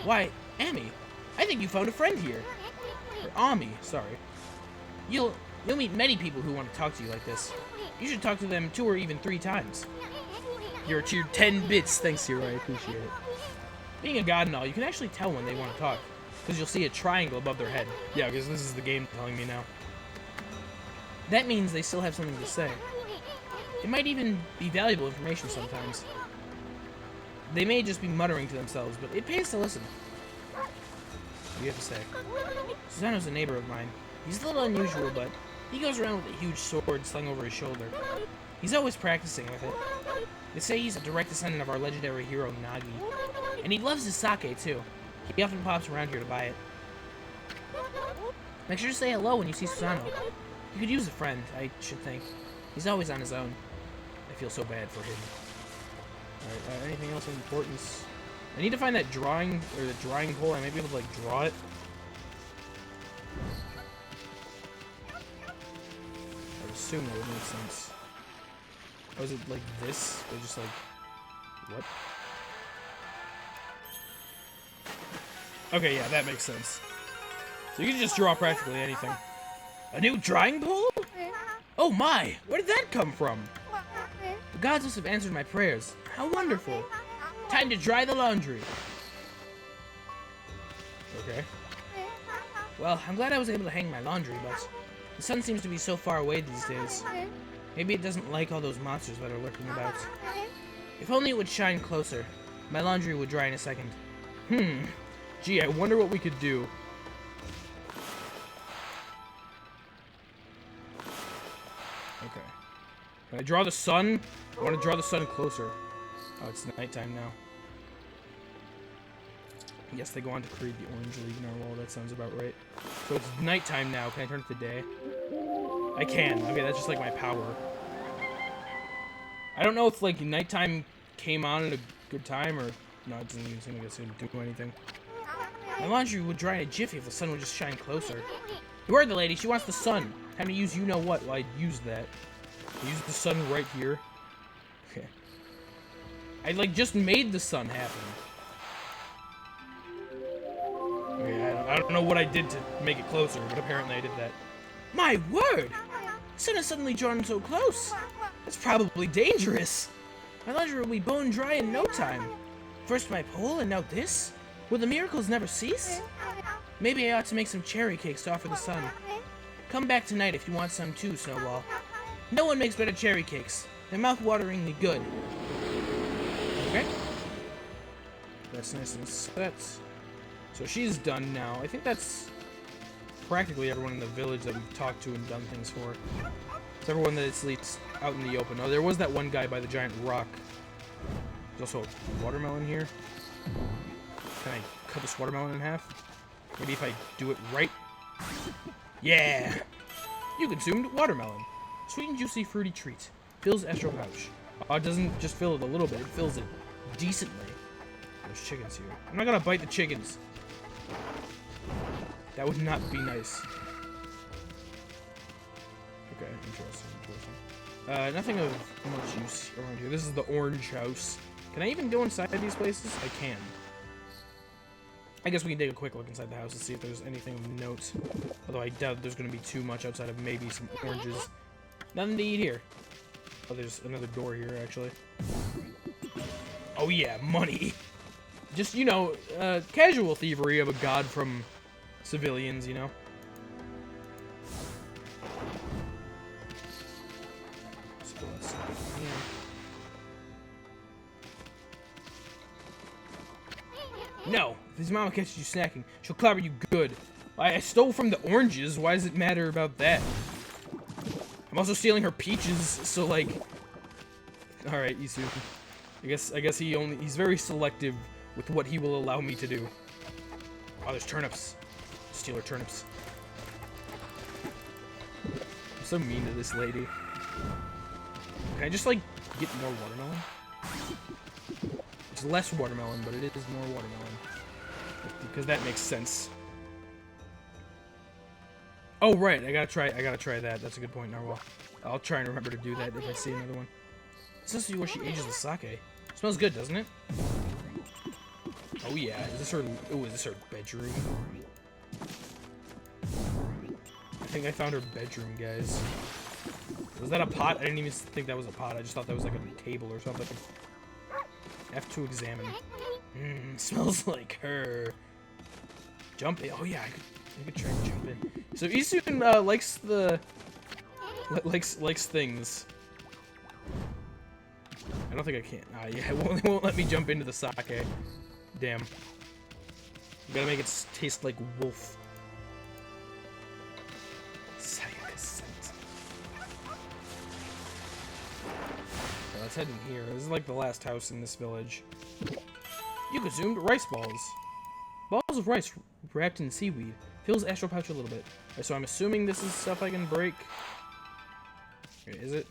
Why, Ami, I think you found a friend here. Or Ami, sorry. You'll meet many people who want to talk to you like this. You should talk to them 2 or even 3 times. You're tiered 10 bits, thanks, Hero. I appreciate it. Being a god and all, you can actually tell when they want to talk, because you'll see a triangle above their head. Yeah, because this is the game telling me now. That means they still have something to say. It might even be valuable information sometimes. They may just be muttering to themselves, but it pays to listen. What do you have to say? Susano's a neighbor of mine. He's a little unusual, but he goes around with a huge sword slung over his shoulder. He's always practicing with it. They say he's a direct descendant of our legendary hero, Nagi. And he loves his sake, too. He often pops around here to buy it. Make sure to say hello when you see Susano. You could use a friend, I should think. He's always on his own. I feel so bad for him. Alright, anything else of importance? I need to find that drawing, or the drawing pole. I might be able to, like, draw it. I would assume that would make sense. Oh, is it like this? Or just like... What? Okay, yeah, that makes sense. So you can just draw practically anything. A new drawing pole? Oh my! Where did that come from? The gods must have answered my prayers. How wonderful. Time to dry the laundry. Okay. Well, I'm glad I was able to hang my laundry, but the sun seems to be so far away these days. Maybe it doesn't like all those monsters that are lurking about. If only it would shine closer. My laundry would dry in a second. Gee, I wonder what we could do. Okay. Can I draw the sun? I want to draw the sun closer. Oh, it's nighttime now. Yes, they go on to create the orange leaf in our wall. That sounds about right. So it's nighttime now. Can I turn it to day? I can. Okay, that's just like my power. I don't know if like nighttime came on at a good time or... No, it doesn't even seem like it's going to do anything. My laundry would dry in a jiffy if the sun would just shine closer. You heard the lady. She wants the sun. Time to use you-know-what. Well, I used that. I used the sun right here. Okay. I, like, just made the sun happen. Okay, I don't know what I did to make it closer, but apparently I did that. My word! The sun has suddenly drawn so close. It's probably dangerous. My laundry will be bone dry in no time. First my pole, and now this? Will the miracles never cease? Maybe I ought to make some cherry cakes to offer the sun. Come back tonight if you want some too, Snowball. No one makes better cherry cakes. They're mouth-wateringly good. Okay. That's nice and set. So she's done now. I think that's practically everyone in the village that we've talked to and done things for. It's everyone that sleeps out in the open. Oh, there was that one guy by the giant rock. There's also a watermelon here. Can I cut this watermelon in half? Maybe if I do it right. Yeah! You consumed watermelon. Sweet and juicy fruity treat. Fills extra pouch. Oh, it doesn't just fill it a little bit, it fills it decently. There's chickens here. I'm not gonna bite the chickens. That would not be nice. Okay, interesting. Nothing of much use around here. This is the orange house. Can I even go inside these places? I can. I guess we can take a quick look inside the house and see if there's anything of note. Although I doubt there's going to be too much outside of maybe some oranges. Nothing to eat here. Oh, there's another door here, actually. Oh yeah, money. Just, you know, casual thievery of a god from civilians, you know? So let's see. No, if his mama catches you snacking, she'll clobber you good. I stole from the oranges. Why does it matter about that? I'm also stealing her peaches, so like... Alright, Isu. I guess he's very selective with what he will allow me to do. Oh, there's turnips. Steal her turnips. I'm so mean to this lady. Can I just, like, get more watermelon? It's less watermelon, but it is more watermelon. Because that makes sense. Oh, right, I gotta try that. That's a good point, Narwhal. I'll try and remember to do that if I see another one. This is where she ages the sake. Smells good, doesn't it? Oh yeah, is this her bedroom? I think I found her bedroom, guys. Was that a pot? I didn't even think that was a pot. I just thought that was like a table or something. I have to examine. Smells like her. Jump in. Oh yeah, I could try and jump in. So Isun likes the likes things. I don't think I can. Yeah, it won't let me jump into the sake. Damn. You gotta make it taste like wolf. Let's head in here. This is like the last house in this village. You consumed rice balls. Balls of rice wrapped in seaweed. Fills astral pouch a little bit. Right, so I'm assuming this is stuff I can break. Wait, is it?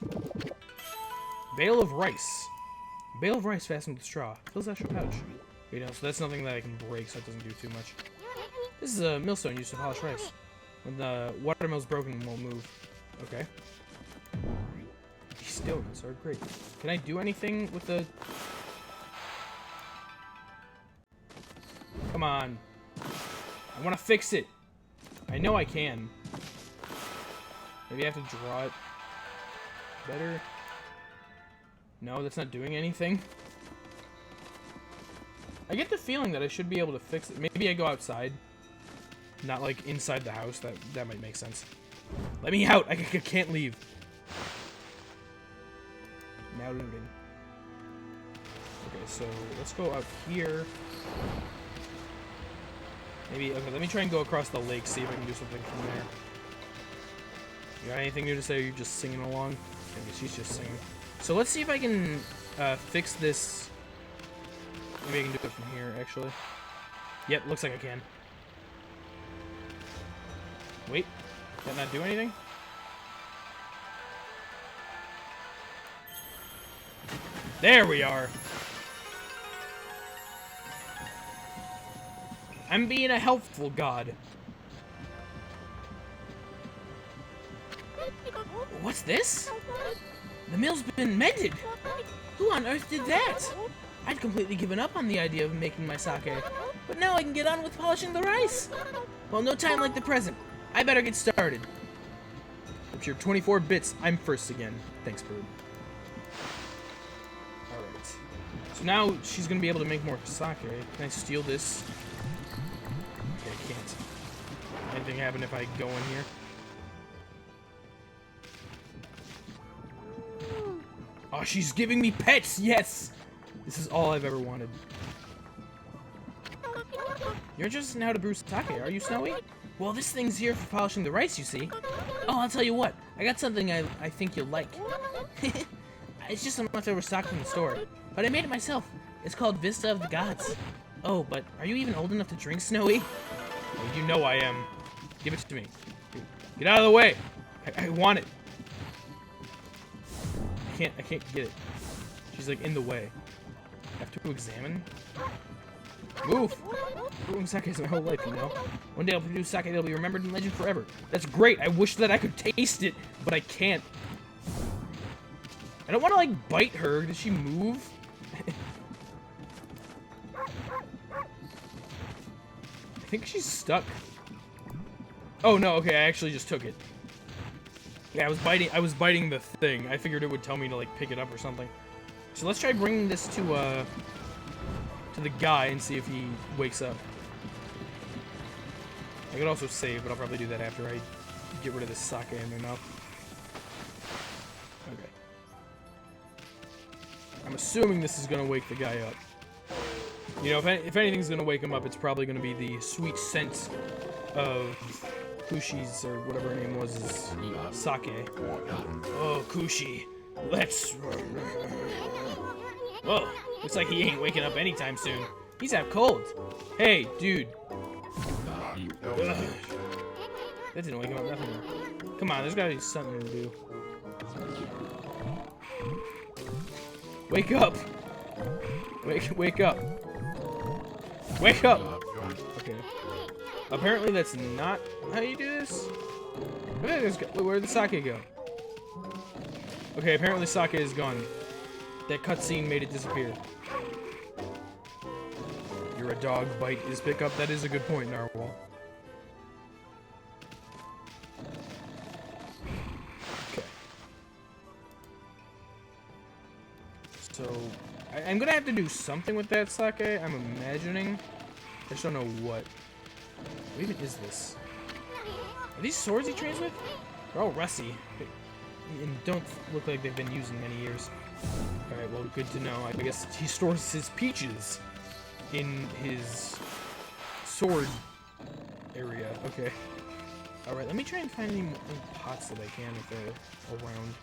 Bale of rice. Bale of rice fastened with straw. Fills astral pouch. Wait, no, so that's nothing that I can break, so it doesn't do too much. This is a millstone used to polish rice. When the watermill's broken, it won't move. Okay. These stones are great. Can I do anything with the... Come on. I want to fix it. I know I can. Maybe I have to draw it better. No, that's not doing anything. I get the feeling that I should be able to fix it. Maybe I go outside. Not like inside the house. That might make sense. Let me out. I can't leave. Now looting. Okay, so let's go out here. Maybe, okay, let me try and go across the lake, see if I can do something from there. You got anything new to say, or are you just singing along? Maybe she's just singing. So let's see if I can fix this. Maybe I can do it from here, actually. Yep, looks like I can. Wait, did that not do anything? There we are! I'm being a helpful god. What's this? The mill's been mended! Who on earth did that? I'd completely given up on the idea of making my sake, but now I can get on with polishing the rice. Well, no time like the present. I better get started. With your 24 bits, I'm first again. Thanks, Bird. Alright. So now she's gonna be able to make more sake. Can I steal this? Okay, I can't. Anything happen if I go in here? Oh, she's giving me pets! Yes! This is all I've ever wanted. You're interested in how to brew sake, are you, Snowy? Well, this thing's here for polishing the rice, you see. Oh, I'll tell you what. I got something I think you'll like. It's just some leftover stock from the store. But I made it myself. It's called Vista of the Gods. Oh, but are you even old enough to drink, Snowy? Oh, you know I am. Give it to me. Get out of the way! I want it. I can't get it. She's like in the way. I have to examine. Move! Brewing sake is my whole life, you know. One day I'll produce sake that'll be remembered in legend forever. That's great. I wish that I could taste it, but I can't. I don't want to like bite her. Did she move? I think she's stuck. Oh no, okay, I actually just took it. Yeah, I was biting the thing. I figured it would tell me to like pick it up or something. So let's try bringing this to the guy and see if he wakes up. I could also save, but I'll probably do that after I get rid of this sake in my mouth. Okay. I'm assuming this is gonna wake the guy up. You know, if anything's gonna wake him up, it's probably gonna be the sweet scent of Kushi's, or whatever her name was, sake. Oh, Kushi, let's... Whoa, looks like he ain't waking up anytime soon. He's out cold. Hey, dude. Ugh. That didn't wake him up, nothing. Come on, there's gotta be something to do. Wake up! Wake up! Wake up! Okay. Apparently that's not how you do this. Where'd the sake go? Okay, apparently sake is gone. That cutscene made it disappear. You're a dog, bite is pickup. That is a good point, Narwhal. Okay. So, I'm gonna have to do something with that sake, I'm imagining. I just don't know what. What even is this? Are these swords he trains with? They're all rusty. And don't look like they've been used in many years. Alright, well, good to know. I guess he stores his peaches in his sword area. Okay. Alright, let me try and find any more pots that I can if they're around.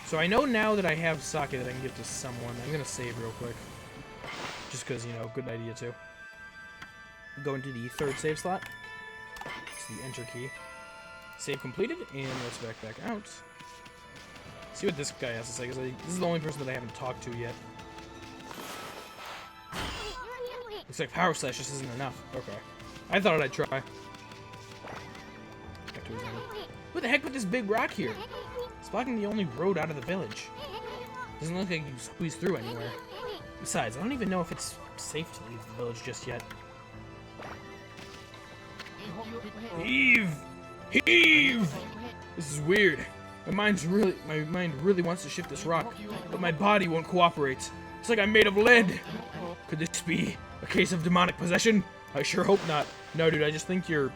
So I know now that I have sake that I can give to someone. I'm gonna save real quick. Just because, you know, good idea too. Go into the third save slot. It's the enter key. Save completed, and let's back out. See what this guy has to say, because this is the only person that I haven't talked to yet. Looks like Power Slash just isn't enough. Okay. I thought I'd try. Back to his end. Who the heck put this big rock here? It's blocking the only road out of the village. Doesn't look like you can squeeze through anywhere. Besides, I don't even know if it's safe to leave the village just yet. Heave! Heave! This is weird. My mind really wants to shift this rock, but my body won't cooperate. It's like I'm made of lead. Could this be a case of demonic possession? I sure hope not. No, dude, I just think you're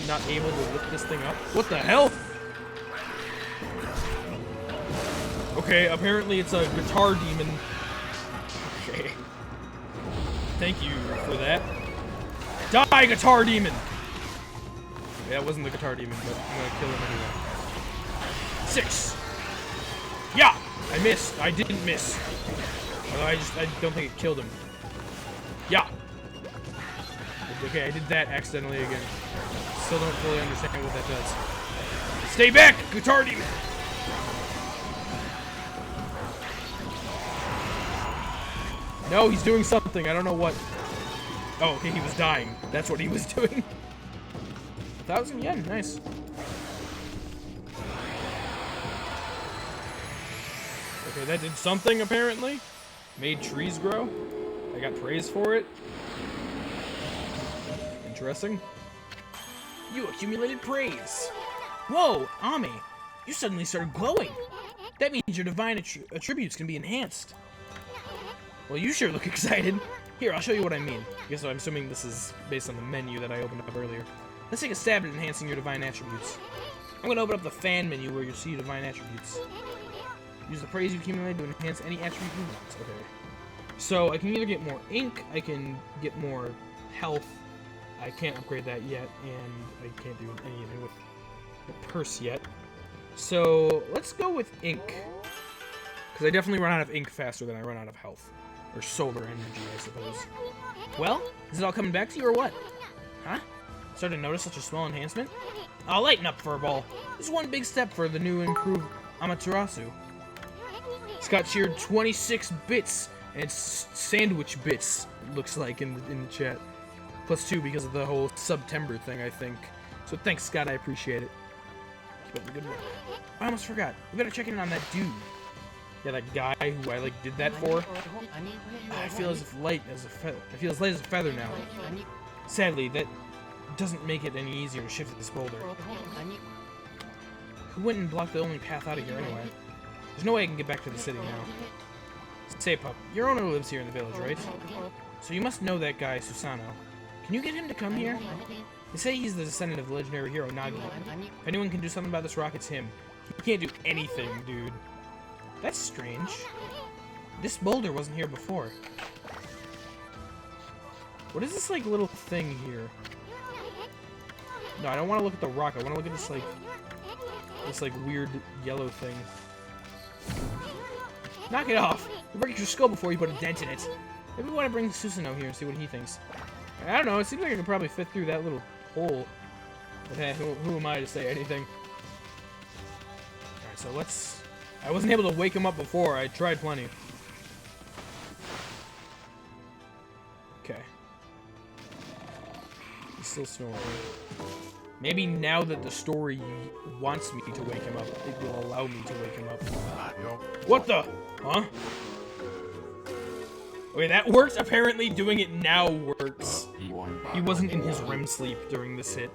not able to lift this thing up. What the hell? Okay, apparently it's a guitar demon. Okay. Thank you for that. Die, guitar demon! Okay, that wasn't the guitar demon, but I'm gonna kill him anyway. 6! Yeah! I missed. I didn't miss. Although I don't think it killed him. Yeah! Okay, I did that accidentally again. Still don't fully understand what that does. Stay back, guitar demon! No, he's doing something. I don't know what. Oh, okay, he was dying. That's what he was doing. 1,000 yen, nice. Okay, that did something apparently. Made trees grow. I got praise for it. Interesting. You accumulated praise. Whoa, Ami, you suddenly started glowing. That means your divine attributes can be enhanced. Well, you sure look excited. Here, I'll show you what I mean. I guess I'm assuming this is based on the menu that I opened up earlier. Let's take a stab at enhancing your divine attributes. I'm going to open up the fan menu where you'll see divine attributes. Use the praise you accumulated to enhance any attribute you want. Okay. So, I can either get more ink, I can get more health. I can't upgrade that yet, and I can't do anything with the purse yet. So, let's go with ink. Because I definitely run out of ink faster than I run out of health. Or solar energy, I suppose. Well, is it all coming back to you or what? Huh? Started to notice such a small enhancement? I'll lighten up, Furball. This is one big step for the new improved Amaterasu. It's got cheered 26 bits, and it's sandwich bits, looks like in the chat. Plus 2 because of the whole September thing, I think. So thanks, Scott, I appreciate it. Keep up the good work. I almost forgot. We better check in on that dude. Yeah, that guy who I did that for. I feel as light as a feather now. Sadly, that doesn't make it any easier to shift this boulder. Who went and blocked the only path out of here anyway? There's no way I can get back to the city now. Say, pup, your owner lives here in the village, right? So you must know that guy, Susano. Can you get him to come here? They say he's the descendant of the legendary hero Nagi. If anyone can do something about this rock, it's him. He can't do anything, dude. That's strange. This boulder wasn't here before. What is this, like, little thing here? No, I don't want to look at the rock. I want to look at this, like, weird yellow thing. Knock it off! You break your skull before you put a dent in it. Maybe we want to bring Susanoo here and see what he thinks. I don't know, it seems like I could probably fit through that little hole. But hey, who am I to say anything? Alright, so let's... I wasn't able to wake him up before. I tried plenty. Okay. He's still snoring. Maybe now that the story wants me to wake him up, it will allow me to wake him up. What the? Huh? Okay, that works. Apparently doing it now works. He wasn't in his REM sleep during this hit.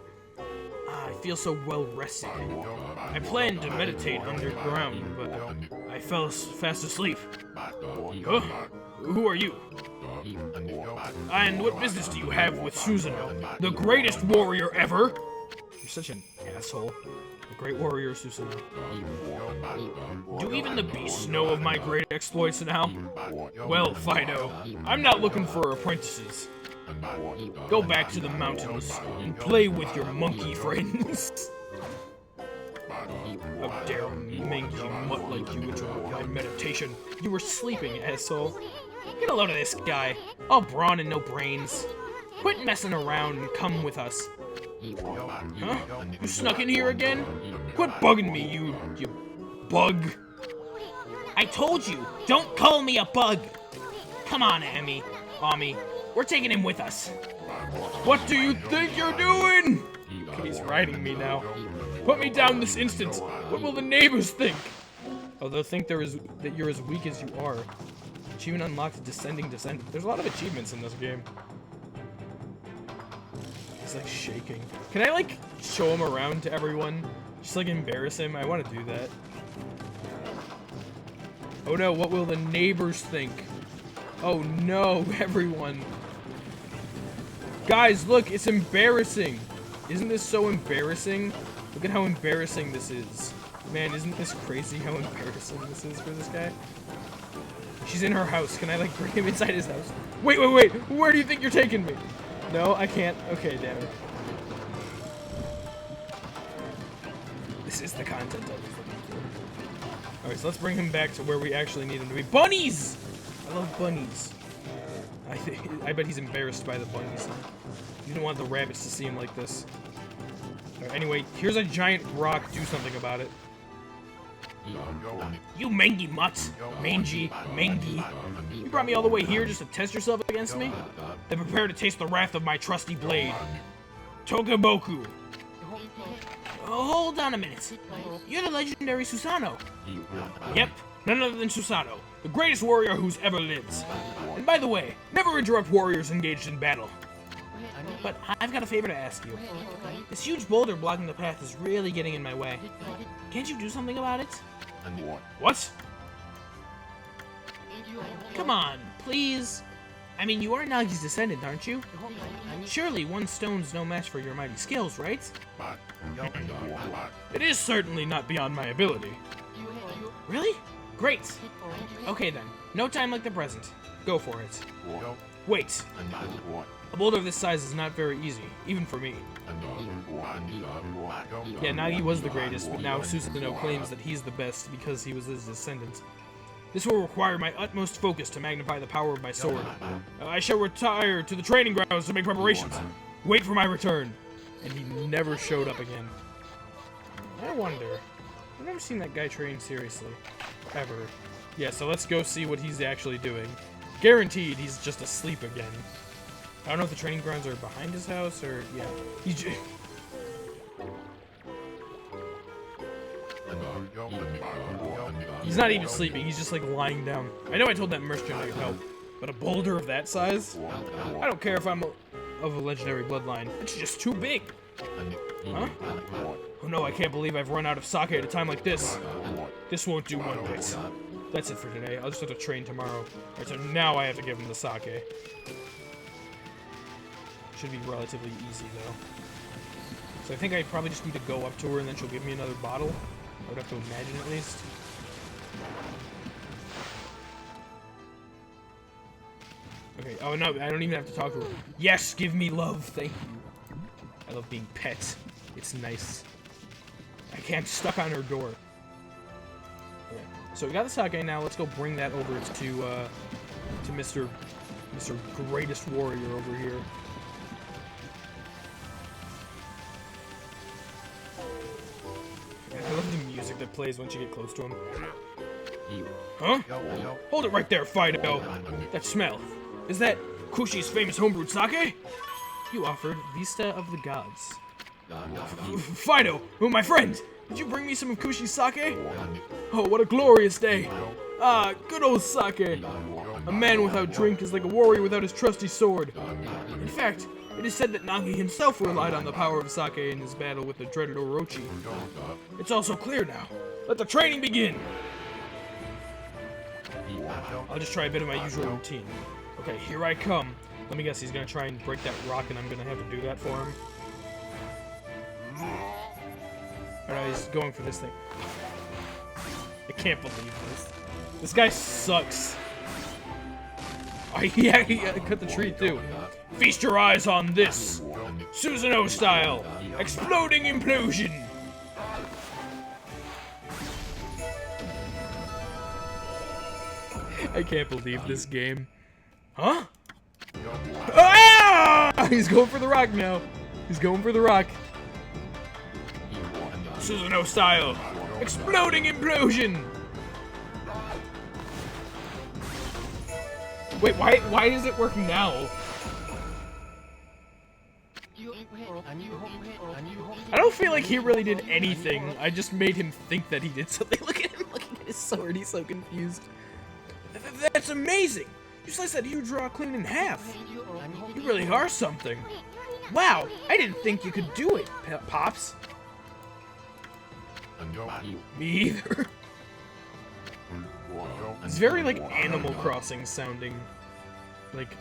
I feel so well rested. I planned to meditate underground, but I fell fast asleep. Huh? Who are you? And what business do you have with Susanoo, the greatest warrior ever? You're such an asshole. The great warrior Susanoo. Do even the beasts know of my great exploits now? Well, Fido, I'm not looking for apprentices. Go back to the mountains and play with your monkey friends. How dare a mangy mutt like you interrupt my meditation? You were sleeping, asshole. Get a load of this guy. All brawn and no brains. Quit messing around and come with us. Huh? You snuck in here again? Quit bugging me, you bug. I told you, don't call me a bug. Come on, Ami. We're taking him with us. What do you think you're doing? He's riding me now. Put me down this instant. What will the neighbors think? Oh, they'll think that you're as weak as you are. Achievement unlocked, descending descendant. There's a lot of achievements in this game. He's like shaking. Can I like show him around to everyone? Just like embarrass him? I want to do that. Oh no, what will the neighbors think? Oh no, everyone. Guys, look, it's embarrassing. Isn't this so embarrassing? Look at how embarrassing this is. Man, isn't this crazy how embarrassing this is for this guy? She's in her house. Can I, like, bring him inside his house? Wait. Where do you think you're taking me? No, I can't. Okay, damn it. This is the content I was looking for. Alright, so let's bring him back to where we actually need him to be. Bunnies! I love bunnies. I bet he's embarrassed by the bunnies. You don't want the rabbits to see him like this. Right, anyway, here's a giant rock. Do something about it. You mangy mutt. Mangy. You brought me all the way here just to test yourself against me? Then prepare to taste the wrath of my trusty blade. Tokaboku. Hold on a minute. You're the legendary Susanoo. Yep, none other than Susanoo, the greatest warrior who's ever lived. And by the way, never interrupt warriors engaged in battle. But I've got a favor to ask you. This huge boulder blocking the path is really getting in my way. Can't you do something about it? What? Come on, please. I mean, you are Nagi's descendant, aren't you? Surely one stone's no match for your mighty skills, right? It is certainly not beyond my ability. Really? Great. Okay then, no time like the present. Go for it. Wait. A boulder of this size is not very easy, even for me. Yeah, Nagi was the greatest, but now Susanoo claims that he's the best because he was his descendant. This will require my utmost focus to magnify the power of my sword. I shall retire to the training grounds to make preparations. Wait for my return. And he never showed up again. I wonder. I've never seen that guy train seriously. Ever. Yeah, so let's go see what he's actually doing. Guaranteed he's just asleep again. I don't know if the training grounds are behind his house or... yeah. He's not even sleeping, he's just like lying down. I know I told that merchant I'd help, but a boulder of that size? I don't care if I'm of a legendary bloodline. It's just too big. Huh? Oh no, I can't believe I've run out of sake at a time like this. This won't do one bit. That's it for today. I'll just have to train tomorrow. Alright, so now I have to give him the sake. Should be relatively easy, though. So I think I probably just need to go up to her and then she'll give me another bottle. I would have to imagine, at least. Okay, oh no, I don't even have to talk to her. Yes, give me love, thank you. I love being pet. It's nice. I can't stuck on her door. Okay. So we got the sake, now let's go bring that over to Mr. Greatest Warrior over here. I love the music that plays once you get close to him. Huh? Hold it right there, Fido! That smell. Is that Kushi's famous homebrewed sake? You offered Vista of the Gods. Fido! Oh, my friend! Did you bring me some of Kushi's sake? Oh, what a glorious day! Ah, good old sake! A man without drink is like a warrior without his trusty sword. In fact, it is said that Nagi himself relied on the power of sake in his battle with the dreaded Orochi. It's also clear now. Let the training begin! I'll just try a bit of my usual routine. Okay, here I come. Let me guess, he's gonna try and break that rock and I'm gonna have to do that for him. Oh no, he's going for this thing. I can't believe this. This guy sucks. Oh, yeah, he cut the tree too. Feast your eyes on this! Susanoo style! Exploding implosion! I can't believe this game. Huh? Ah! He's going for the rock now. He's going for the rock. Susanoo style! Exploding implosion! Wait, why is it working now? I don't feel like he really did anything. I just made him think that he did something. Look at him looking at his sword. He's so confused. That's amazing! You sliced that huge rock clean in half. You really are something. Wow, I didn't think you could do it, Pops. Me either. It's very like Animal Crossing sounding, like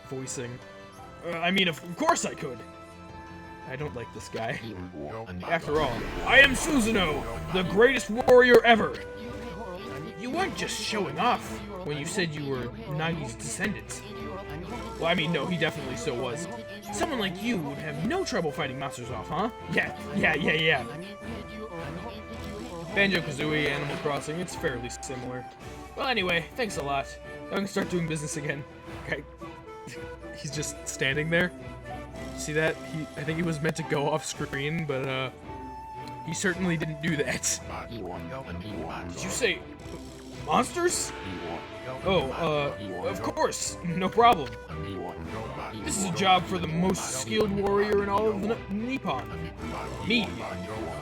voicing. I mean, of course I could. I don't like this guy. After all, I am Susanoo, the greatest warrior ever. You weren't just showing off when you said you were Nagi's descendant. Well, I mean, no, he definitely so was. Someone like you would have no trouble fighting monsters off, huh? Yeah. Banjo-Kazooie, Animal Crossing, it's fairly similar. Well, anyway, thanks a lot. I'm gonna start doing business again. Okay. He's just standing there. See that? I think he was meant to go off screen, but he certainly didn't do that. Did you say monsters? Oh, of course, no problem. This is a job for the most skilled warrior in all of the Nippon. Me.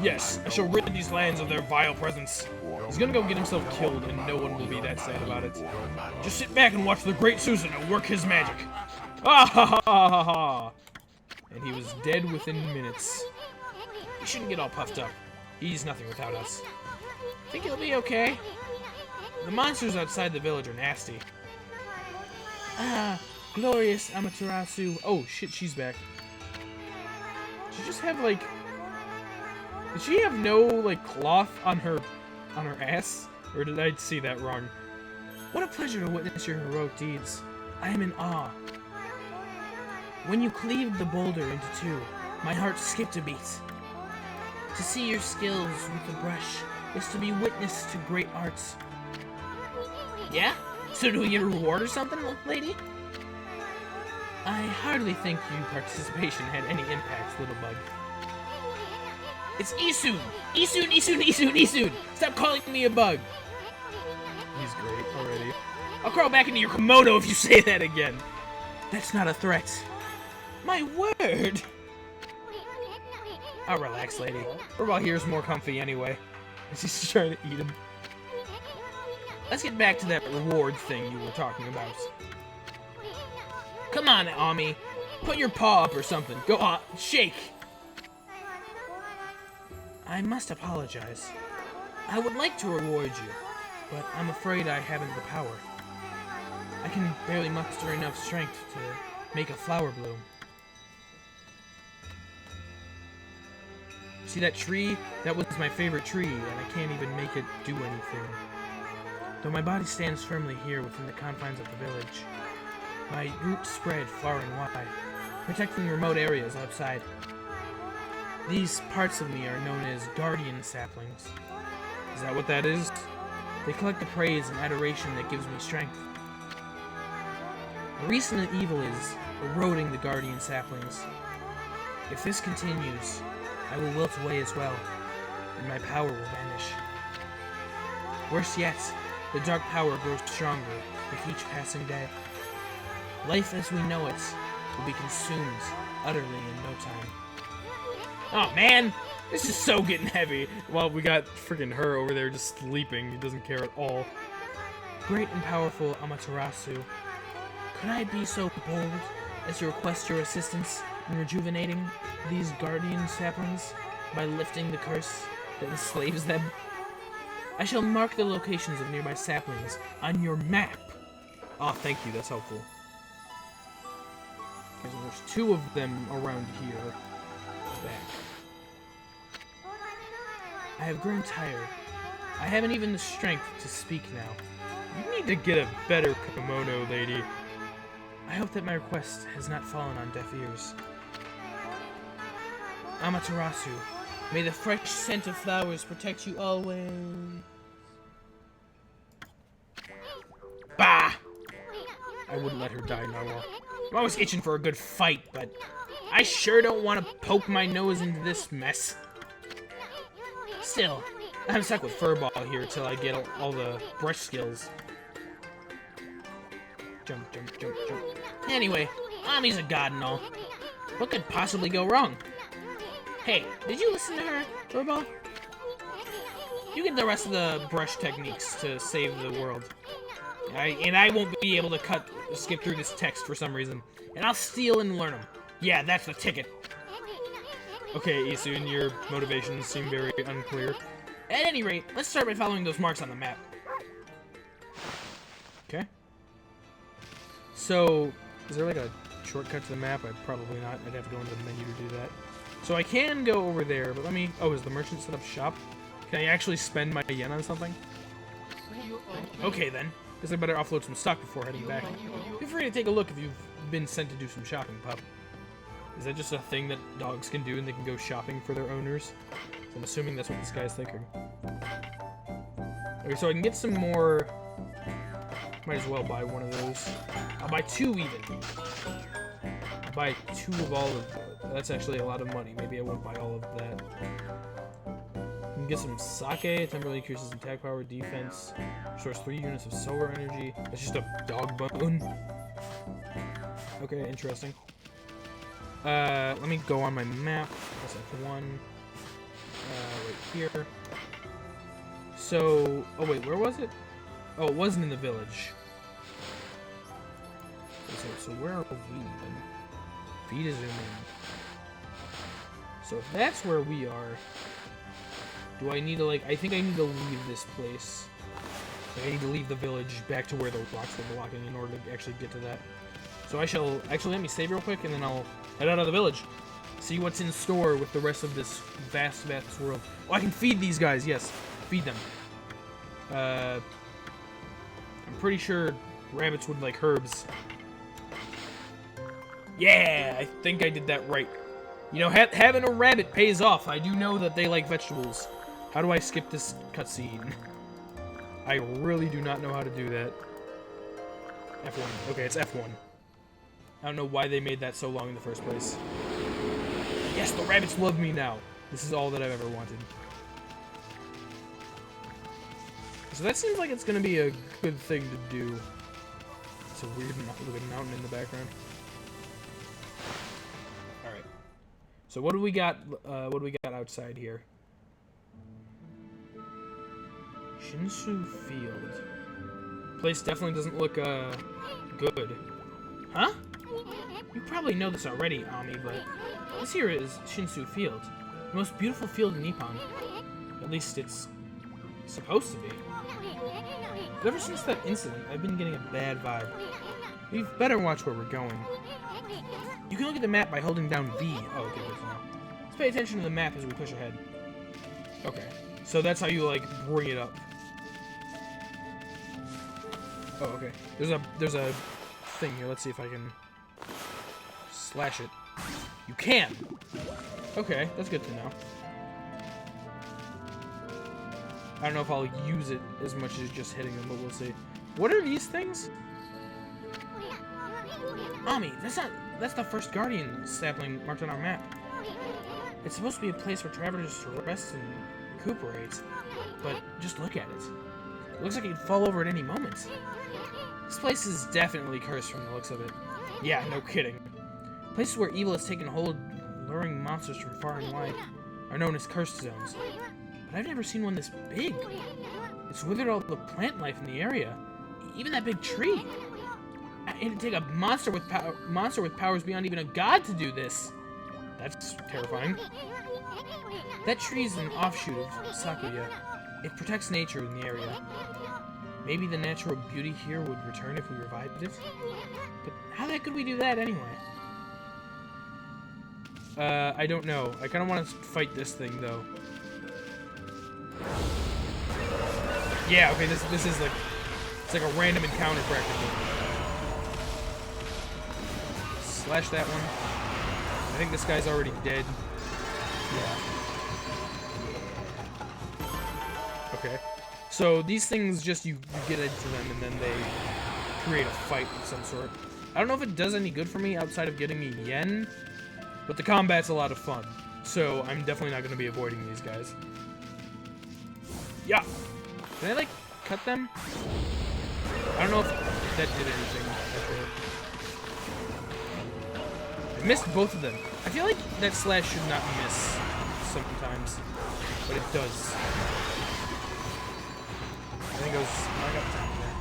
Yes, I shall rid these lands of their vile presence. He's gonna go get himself killed, and no one will be that sad about it. Just sit back and watch the great Susanoo work his magic. Ah ha ha ha ha! And he was dead within minutes. He shouldn't get all puffed up. He's nothing without us. Think he'll be okay. The monsters outside the village are nasty. Ah, glorious Amaterasu. Oh shit, she's back. Did she just have like... Did she have no like cloth on her ass? Or did I see that wrong? What a pleasure to witness your heroic deeds. I am in awe. When you cleaved the boulder into two, my heart skipped a beat. To see your skills with the brush is to be witness to great arts. Yeah? So do we get a reward or something, lady? I hardly think your participation had any impact, little bug. It's Isun! Isun, Isun, Isun, Isun! Stop calling me a bug! He's great already. I'll crawl back into your kimono if you say that again. That's not a threat. My word! I'll relax, lady. We're about here's more comfy anyway. She's trying to eat him. Let's get back to that reward thing you were talking about. Come on, Ami. Put your paw up or something. Go on, shake! I must apologize. I would like to reward you, but I'm afraid I haven't the power. I can barely muster enough strength to make a flower bloom. See that tree? That was my favorite tree, and I can't even make it do anything. Though my body stands firmly here within the confines of the village. My roots spread far and wide, protecting remote areas outside. These parts of me are known as guardian saplings. Is that what that is? They collect the praise and adoration that gives me strength. The recent evil is eroding the guardian saplings. If this continues, I will wilt away as well, and my power will vanish. Worse yet, the dark power grows stronger with each passing day. Life as we know it will be consumed utterly in no time. Oh man, this is so getting heavy. Well, we got freaking her over there just sleeping. He doesn't care at all. Great and powerful Amaterasu, could I be so bold as to request your assistance in rejuvenating these guardian saplings by lifting the curse that enslaves them? I shall mark the locations of nearby saplings on your map. Oh, thank you. That's helpful. Okay, so there's 2 of them around here. Back. I have grown tired. I haven't even the strength to speak now. You need to get a better kimono, lady. I hope that my request has not fallen on deaf ears. Amaterasu, may the fresh scent of flowers protect you always. Bah! I wouldn't let her die, Narwhal. I'm always itching for a good fight, but I sure don't want to poke my nose into this mess. Still, I'm stuck with Furball here till I get all the brush skills. Jump, jump, jump, jump. Anyway, Ami's a god and all. What could possibly go wrong? Hey, did you listen to her, Furball? You get the rest of the brush techniques to save the world. I won't be able to skip through this text for some reason. And I'll steal and learn them. Yeah, that's the ticket. Okay, Isun, your motivations seem very unclear. At any rate, let's start by following those marks on the map. Okay. So, is there like a shortcut to the map? Probably not. I'd have to go into the menu to do that. So I can go over there, but let me... Oh, is the merchant set up shop? Can I actually spend my yen on something? Okay, then. Guess I better offload some stock before heading back. Feel free to take a look if you've been sent to do some shopping, pup. Is that just a thing that dogs can do and they can go shopping for their owners? So I'm assuming that's what this guy's thinking. Okay, so I can get some more... Might as well buy one of those. I'll buy 2 even. I'll buy 2 of all of... That's actually a lot of money. Maybe I won't buy all of that. I can get some sake. Temporarily increases attack power, defense. Restores 3 units of solar energy. That's just a dog bone. Okay, interesting. Let me go on my map. That's F1. Right here. So... Oh, wait, where was it? Oh, it wasn't in the village. So where are we then? V to zoom in. So if that's where we are, do I need to, like, I think I need to leave this place. Like, I need to leave the village back to where the rocks were blocking in order to actually get to that. So I shall, actually let me save real quick and then I'll head out of the village. See what's in store with the rest of this vast, vast world. Oh, I can feed these guys, yes. Feed them. I'm pretty sure rabbits would like herbs. Yeah, I think I did that right. You know, having a rabbit pays off. I do know that they like vegetables. How do I skip this cutscene? I really do not know how to do that. F1. Okay, it's F1. I don't know why they made that so long in the first place. Yes, the rabbits love me now. This is all that I've ever wanted. So that seems like it's going to be a good thing to do. It's a weird looking mountain in the background. Alright. So what do we got outside here? Shinsu Field. Place definitely doesn't look good. Huh? You probably know this already, Ami, but this here is Shinsu Field. The most beautiful field in Nippon. At least it's supposed to be. But ever since that incident, I've been getting a bad vibe. We've better watch where we're going. You can look at the map by holding down V. Oh, okay, good to know. Let's pay attention to the map as we push ahead. Okay, so that's how you, like, bring it up. Oh, okay. There's a thing here. Let's see if I can slash it. You can! Okay, that's good to know. I don't know if I'll use it as much as just hitting them, but we'll see. What are these things? Ami, that's the first guardian sapling marked on our map. It's supposed to be a place for travelers to rest and recuperate, but just look at it. It looks like it could fall over at any moment. This place is definitely cursed from the looks of it. Yeah, no kidding. Places where evil has taken hold, luring monsters from far and wide, are known as cursed zones. But I've never seen one this big. It's withered all the plant life in the area, even that big tree. It'd take a monster with powers beyond even a god to do this. That's terrifying. That tree is an offshoot of Sakuya. It protects nature in the area. Maybe the natural beauty here would return if we revived it. But how the heck could we do that anyway? I don't know. I kind of want to fight this thing, though. Yeah, okay, this is like... It's like a random encounter, practically. Slash that one. I think this guy's already dead. Yeah. Okay. So, these things just, you get into them, and then they create a fight of some sort. I don't know if it does any good for me outside of getting me yen, but the combat's a lot of fun. So, I'm definitely not going to be avoiding these guys. Yeah! Can I, like, cut them? I don't know if that did anything. I missed both of them. I feel like that slash should not miss sometimes, but it does. I think it goes. I got time there.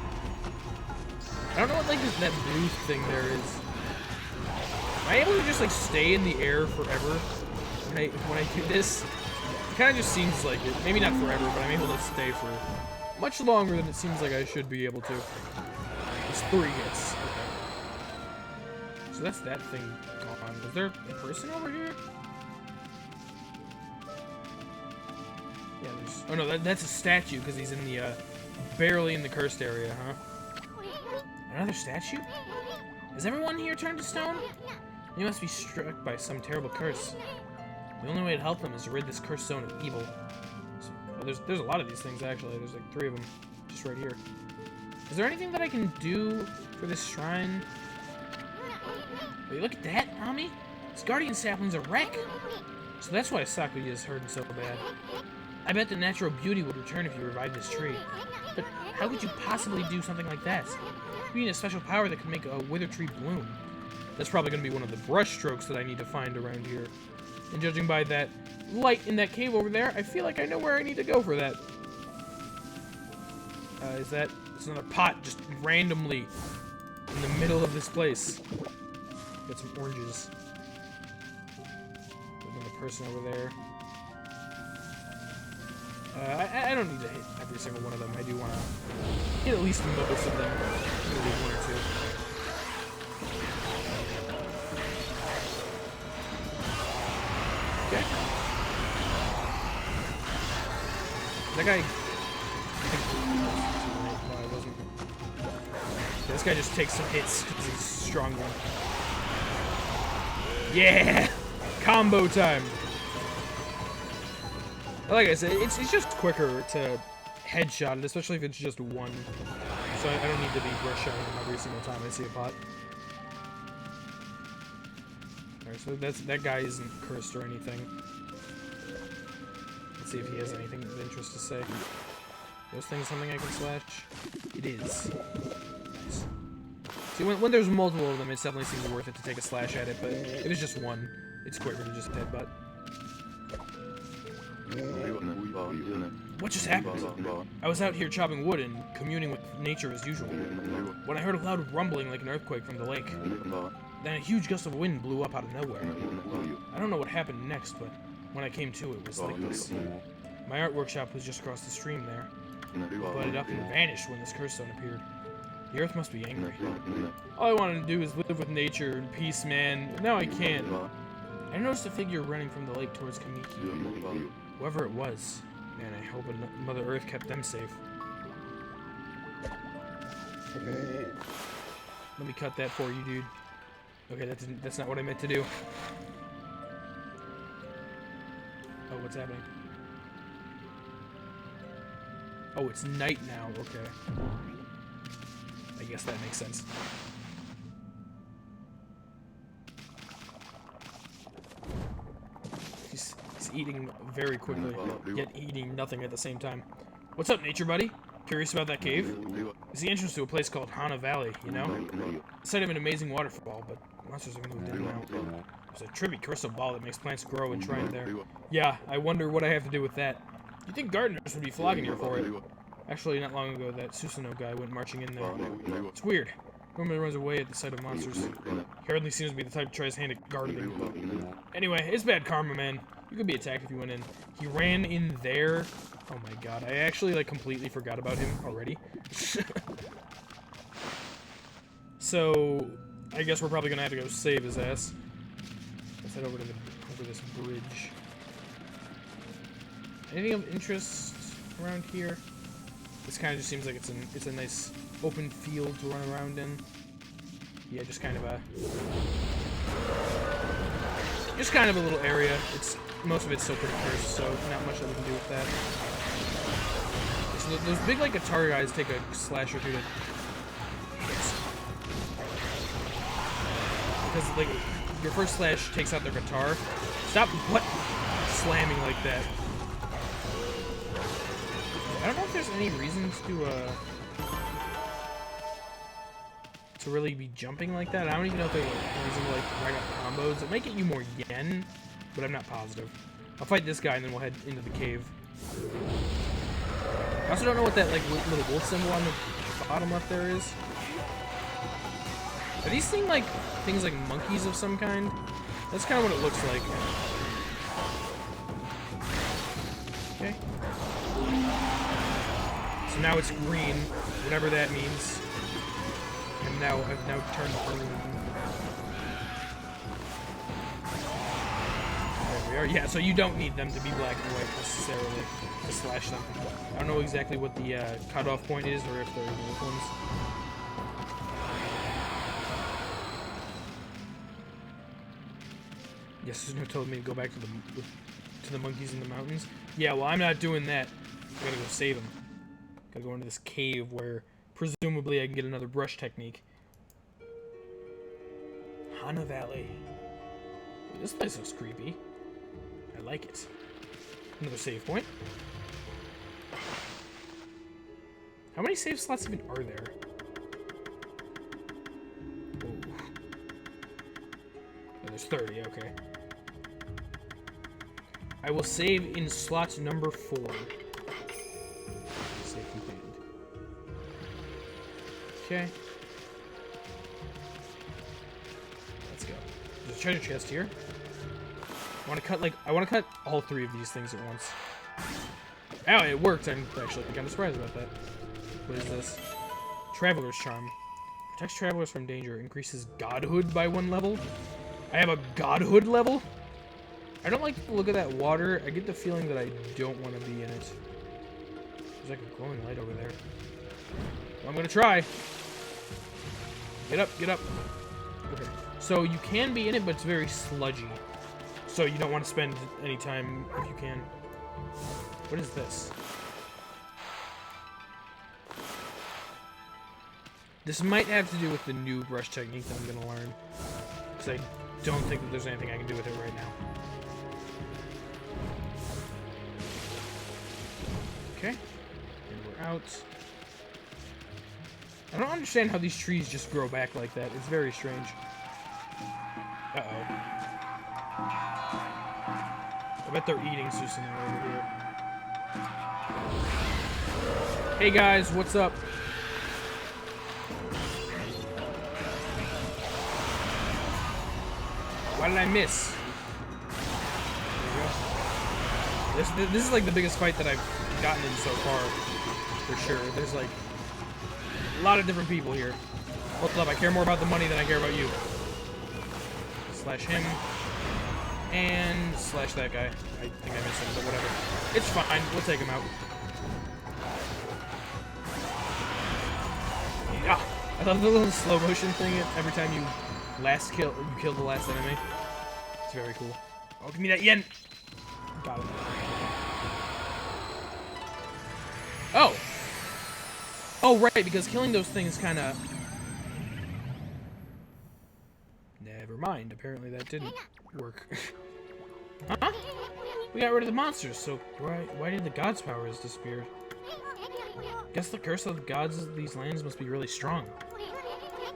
I don't know what like that blue thing there is. Am I able to just like stay in the air forever when I do this? It kind of just seems like it. Maybe not forever, but I'm able to stay for much longer than it seems like I should be able to. It's 3 hits. Okay. So that's that thing gone. Is there a person over here? Yeah, there's... Oh no, that's a statue because he's in the, barely in the cursed area, huh? Another statue? Has everyone here turned to stone? They must be struck by some terrible curse. The only way to help them is to rid this cursed zone of evil. Oh, there's a lot of these things, actually. There's like 3 of them just right here. Is there anything that I can do for this shrine? Wait, look at that, Ami. This guardian sapling's a wreck. So that's why Sakuya is hurting so bad. I bet the natural beauty would return if you revived this tree. But how could you possibly do something like that? You need a special power that could make a wither tree bloom. That's probably going to be one of the brush strokes that I need to find around here. And judging by that light in that cave over there, I feel like I know where I need to go for that. Is that... It's another pot just randomly in the middle of this place. Got some oranges. There's another person over there. I don't need to hit every single one of them. I do want to hit at least most of them. Maybe 1 or 2. Okay. That guy... No, I wasn't. Yeah, this guy just takes some hits because he's stronger. Yeah! Combo time! Like I said, it's just quicker to headshot it, especially if it's just one. So I don't need to be rush shotting him every single time I see a pot. Alright, so that guy isn't cursed or anything. Let's see if he has anything of interest to say. Those things something I can slash? It is. Nice. See, when there's multiple of them, it definitely seems worth it to take a slash at it, but if it's just one, it's quicker to just headbutt. What just happened? I was out here chopping wood and communing with nature as usual, when I heard a loud rumbling like an earthquake from the lake. Then a huge gust of wind blew up out of nowhere. I don't know what happened next, but when I came to, it was like this. My art workshop was just across the stream there. It flooded up and vanished when this curse zone appeared. The earth must be angry. All I wanted to do is live with nature and peace, man. But now I can't. I noticed a figure running from the lake towards Kamiki. Whoever it was, man, I hope Mother Earth kept them safe. Okay. Let me cut that for you, dude. Okay, that's not what I meant to do. Oh, what's happening? Oh, it's night now. Okay. I guess that makes sense. He's eating very quickly, yet eating nothing at the same time. What's up, nature buddy? Curious about that cave? I see entrance to a place called Hana Valley, you know? The site of an amazing waterfall, but monsters have moved in now. There's a trippy crystal ball that makes plants grow enshrined there. Yeah, I wonder what I have to do with that. You'd think gardeners would be flocking here for it. Actually, not long ago, that Susanoo guy went marching in there. It's weird. Normally runs away at the sight of monsters. He hardly seems to be the type to try his hand at gardening. Anyway, it's bad karma, man. You could be attacked if you went in. He ran in there. Oh my god, I actually, like, completely forgot about him already. So, I guess we're probably gonna have to go save his ass. Let's head over to this bridge. Anything of interest around here? This kind of just seems like it's a nice open field to run around in. Yeah, just kind of a little area. Most of it's still pretty cursed, so not much that we can do with that. So those big, like, guitar guys take a slash or two to hit. Because, like, your first slash takes out their guitar. Stop slamming like that. I don't know if there's any reason to really be jumping like that. I don't even know if there's a reason to, like, rack up combos. It might get you more yen, but I'm not positive. I'll fight this guy and then we'll head into the cave. I also don't know what that, like, little wolf symbol on the bottom left there is. Are these things like monkeys of some kind? That's kind of what it looks like. Okay. So now it's green, whatever that means. And now I've now turned green. There we are. Yeah, so you don't need them to be black and white necessarily to slash them. I don't know exactly what the cutoff point is, or if they're wolf ones. Yes, Susanoo told me to go back to the monkeys in the mountains. Yeah, well, I'm not doing that. I gotta go save them. Gotta go into this cave where presumably I can get another brush technique. Hana Valley. This place looks creepy. I like it. Another save point. How many save slots even are there? Oh, there's 30, okay. I will save in slot number 4. Save completed. Okay. Let's go. There's a treasure chest here. I want to cut all 3 of these things at once. Oh, it worked. I'm actually kind of surprised about that. What is this? Traveler's Charm. Protects travelers from danger. Increases godhood by 1 level. I have a godhood level? I don't like the look of that water. I get the feeling that I don't want to be in it. There's like a glowing light over there. Well, I'm gonna try. Get up, get up. Okay. So you can be in it, but it's very sludgy. So you don't want to spend any time if you can. What is this? This might have to do with the new brush technique that I'm gonna learn. Because I don't think that there's anything I can do with it right now. Okay, and we're out. I don't understand how these trees just grow back like that. It's very strange. Uh-oh. I bet they're eating Susanoo over here. Hey guys, what's up? Why did I miss? There we go. This is like the biggest fight that I've gotten in so far, for sure. There's like a lot of different people here. Hold up, I care more about the money than I care about you. Slash him. And slash that guy. I think I missed him, but whatever. It's fine, we'll take him out. Yeah. I love the little slow motion thing every time you kill the last enemy. It's very cool. Oh, give me that yen! Got it. Oh! Oh, right, because killing those things kind of... Never mind, apparently that didn't work. Huh? We got rid of the monsters, so why did the gods' powers disappear? Guess the curse of the gods of these lands must be really strong.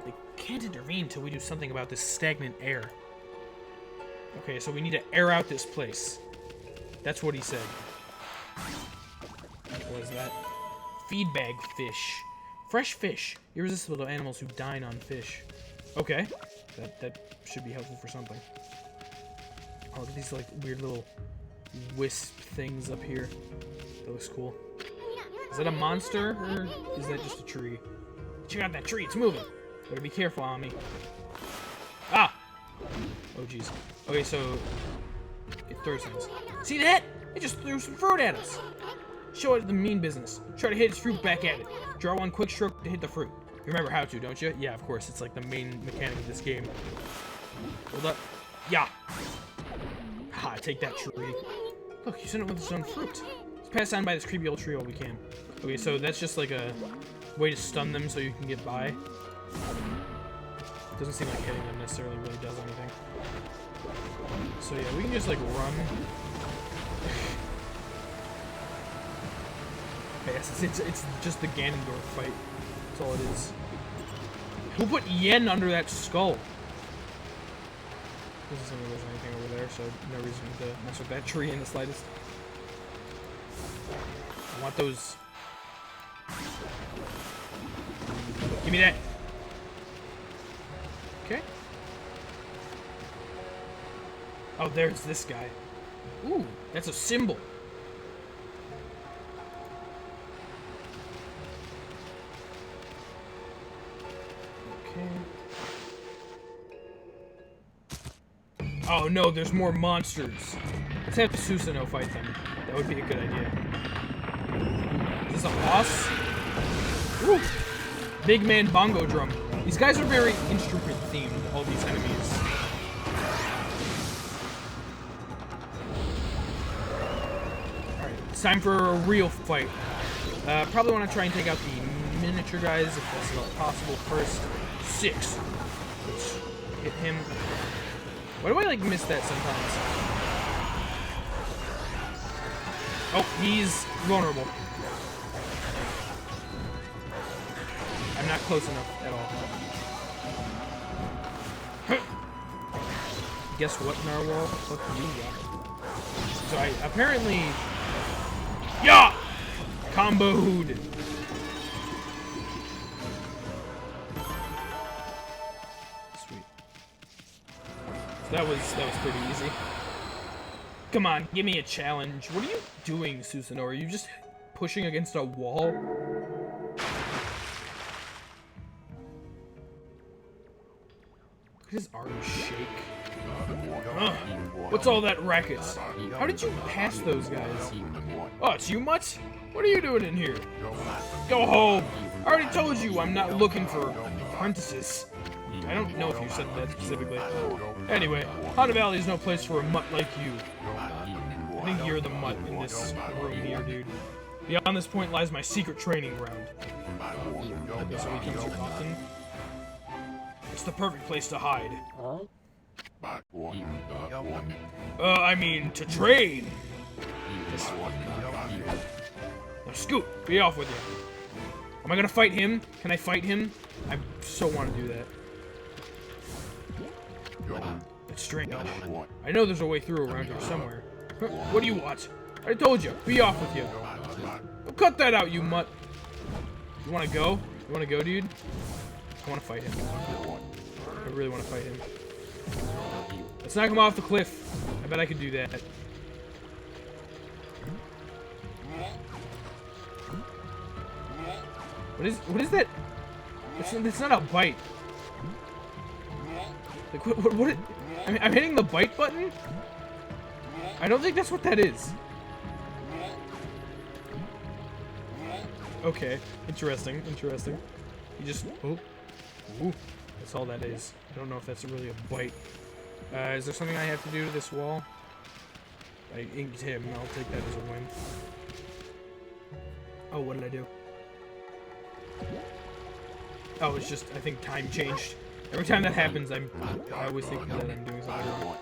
They can't intervene until we do something about this stagnant air. Okay, so we need to air out this place. That's what he said. What was that? Feedbag fish. Fresh fish. Irresistible to animals who dine on fish. Okay. That should be helpful for something. Oh, look at these like weird little wisp things up here. That looks cool. Is that a monster or is that just a tree? Check out that tree, it's moving. Better be careful, Ami. Ah! Oh jeez. Okay, so it throws things. See that? It just threw some fruit at us. Show it the mean business. Try to hit its fruit back at it. Draw one quick stroke to hit the fruit. You remember how to, don't you? Yeah, of course. It's like the main mechanic of this game. Hold up. Yeah. Ha, take that tree. Look, you sent it with its own fruit. Let's pass on by this creepy old tree while we can. Okay, so that's just like a way to stun them so you can get by. Doesn't seem like hitting them necessarily really does anything. So yeah, we can just like run. Yes, it's just the Ganondorf fight. That's all it is. Who put yen under that skull? Doesn't seem like there's anything over there, so no reason to mess with that tree in the slightest. I want those. Give me that. Okay. Oh, there's this guy. Ooh, that's a symbol. Oh no, there's more monsters. Let's have Susanoo fight them. That would be a good idea. Is this a boss? Woo! Big man bongo drum. These guys are very instrument themed, all these enemies. Alright, it's time for a real fight. Probably want to try and take out the miniature guys if that's at all possible first. 6. Let's hit him. Why do I like miss that sometimes? Oh, he's vulnerable. I'm not close enough at all. Guess what, Narwhal? Fuck you, yeah. So I apparently... Yeah! Comboed! That was pretty easy. Come on, give me a challenge. What are you doing, Susanoo? Are you just pushing against a wall? Look at his arms shake. Ugh. What's all that racket? How did you pass those guys? Oh, it's you, Mutt? What are you doing in here? Go home! I already told you I'm not looking for apprentices. I don't know if you said that specifically. Anyway, Haunted Valley is no place for a mutt like you. I think you're the mutt in this room here, dude. Beyond this point lies my secret training ground. Okay, so we come here often. It's the perfect place to hide. I mean, to train! Now scoot, be off with you. Am I gonna fight him? Can I fight him? I so want to do that. It's strange. I know there's a way through around here somewhere. What do you want? I told you, be off with you. Well, cut that out, you mutt. You wanna go? You wanna go, dude? I wanna fight him. I really wanna fight him. Let's knock him off the cliff. I bet I could do that. What is that? It's not a bite. Like, what I'm hitting the bite button? I don't think that's what that is. Okay, interesting. You just, oh, Ooh, that's all that is. I don't know if that's really a bite. Is there something I have to do to this wall? I inked him. I'll take that as a win. Oh, what did I do? Oh, it's just, I think time changed. Every time that happens, I always think that I'm doing something wrong.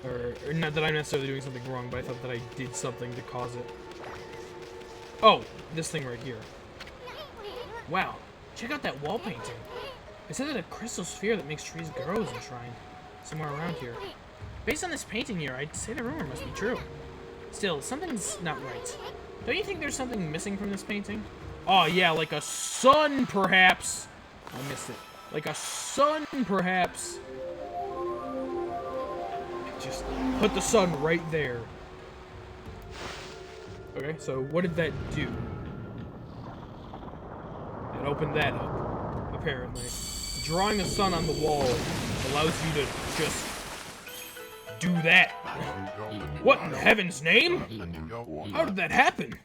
Or not that I'm necessarily doing something wrong, but I thought that I did something to cause it. Oh, this thing right here. Wow, check out that wall painting. It said that a crystal sphere that makes trees grow is enshrined somewhere around here. Based on this painting here, I'd say the rumor must be true. Still, something's not right. Don't you think there's something missing from this painting? Oh, yeah, like a sun, perhaps. I missed it. Like a sun, perhaps. Just put the sun right there. Okay, so what did that do? It opened that up, apparently. Drawing the sun on the wall allows you to just do that. What in heaven's name? How did that happen?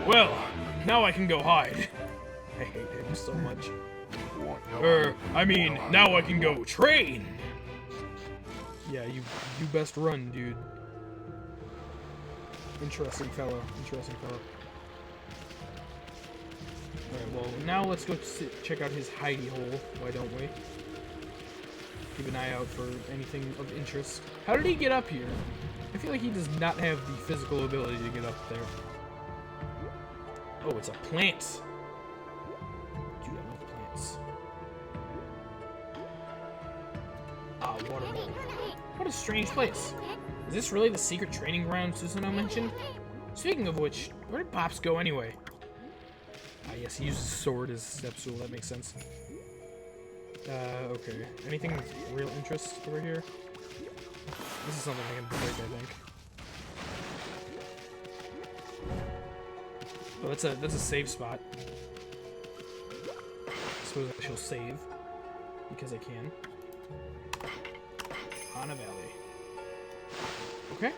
Well, now I can go hide. I hate him so much. I mean, now I can go train. Yeah, you best run, dude. Interesting fellow. Interesting fellow. Alright, well, now let's go check out his hidey hole. Why don't we? Keep an eye out for anything of interest. How did he get up here? I feel like he does not have the physical ability to get up there. Oh, it's a plant. Dude, I love plants. Ah, water bowl. What a strange place. Is this really the secret training ground Susanoo mentioned? Speaking of which, where did Pops go anyway? Ah, yes, he uses his sword as step stool. That makes sense. Okay. Anything of real interest over here? This is something I can break, I think. Oh, that's a save spot. I suppose I shall save because I can. Hana Valley. Okay.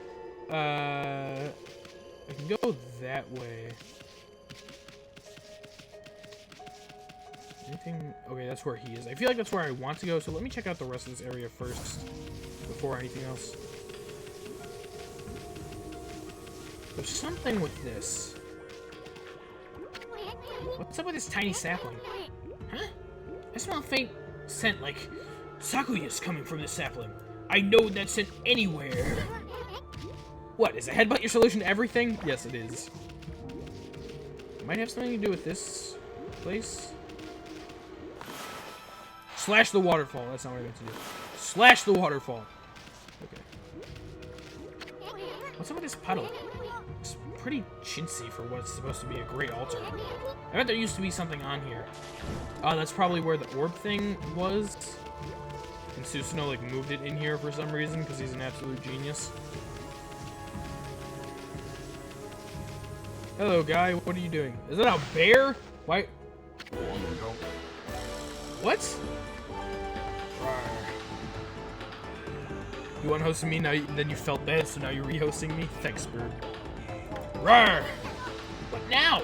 I can go that way. Anything? Okay, that's where he is. I feel like that's where I want to go, so let me check out the rest of this area first before anything else. There's something with this. What's up with this tiny sapling? Huh? I smell a faint scent like Sakuya's coming from this sapling. I know that scent anywhere. What, is a headbutt your solution to everything? Yes, it is. It might have something to do with this place. Slash the waterfall. That's not what I meant to do. Slash the waterfall. Okay. What's up with this puddle? It's pretty chintzy for what's supposed to be a great altar. I bet there used to be something on here. Oh, that's probably where the orb thing was. And Susanoo, like, moved it in here for some reason, because he's an absolute genius. Hello, guy. What are you doing? Is that a bear? Why? What? You want hosting me now? Then you felt bad, so now you're re-hosting me. Thanks, bird. Rawr! What now?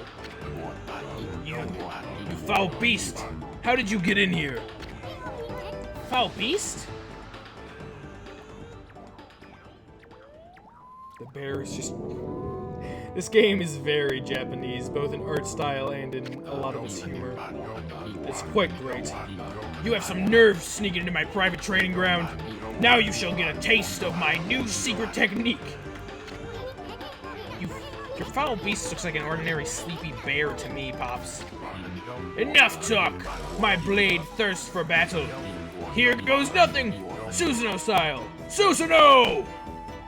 You foul beast! How did you get in here? Foul beast? The bear is just... This game is very Japanese, both in art style and in a lot of its humor. It's quite great. You have some nerve sneaking into my private training ground. Now you shall get a taste of my new secret technique. Your foul beast looks like an ordinary sleepy bear to me, Pops. Enough talk! My blade thirsts for battle. Here goes nothing! Susanoo style! Susanoo!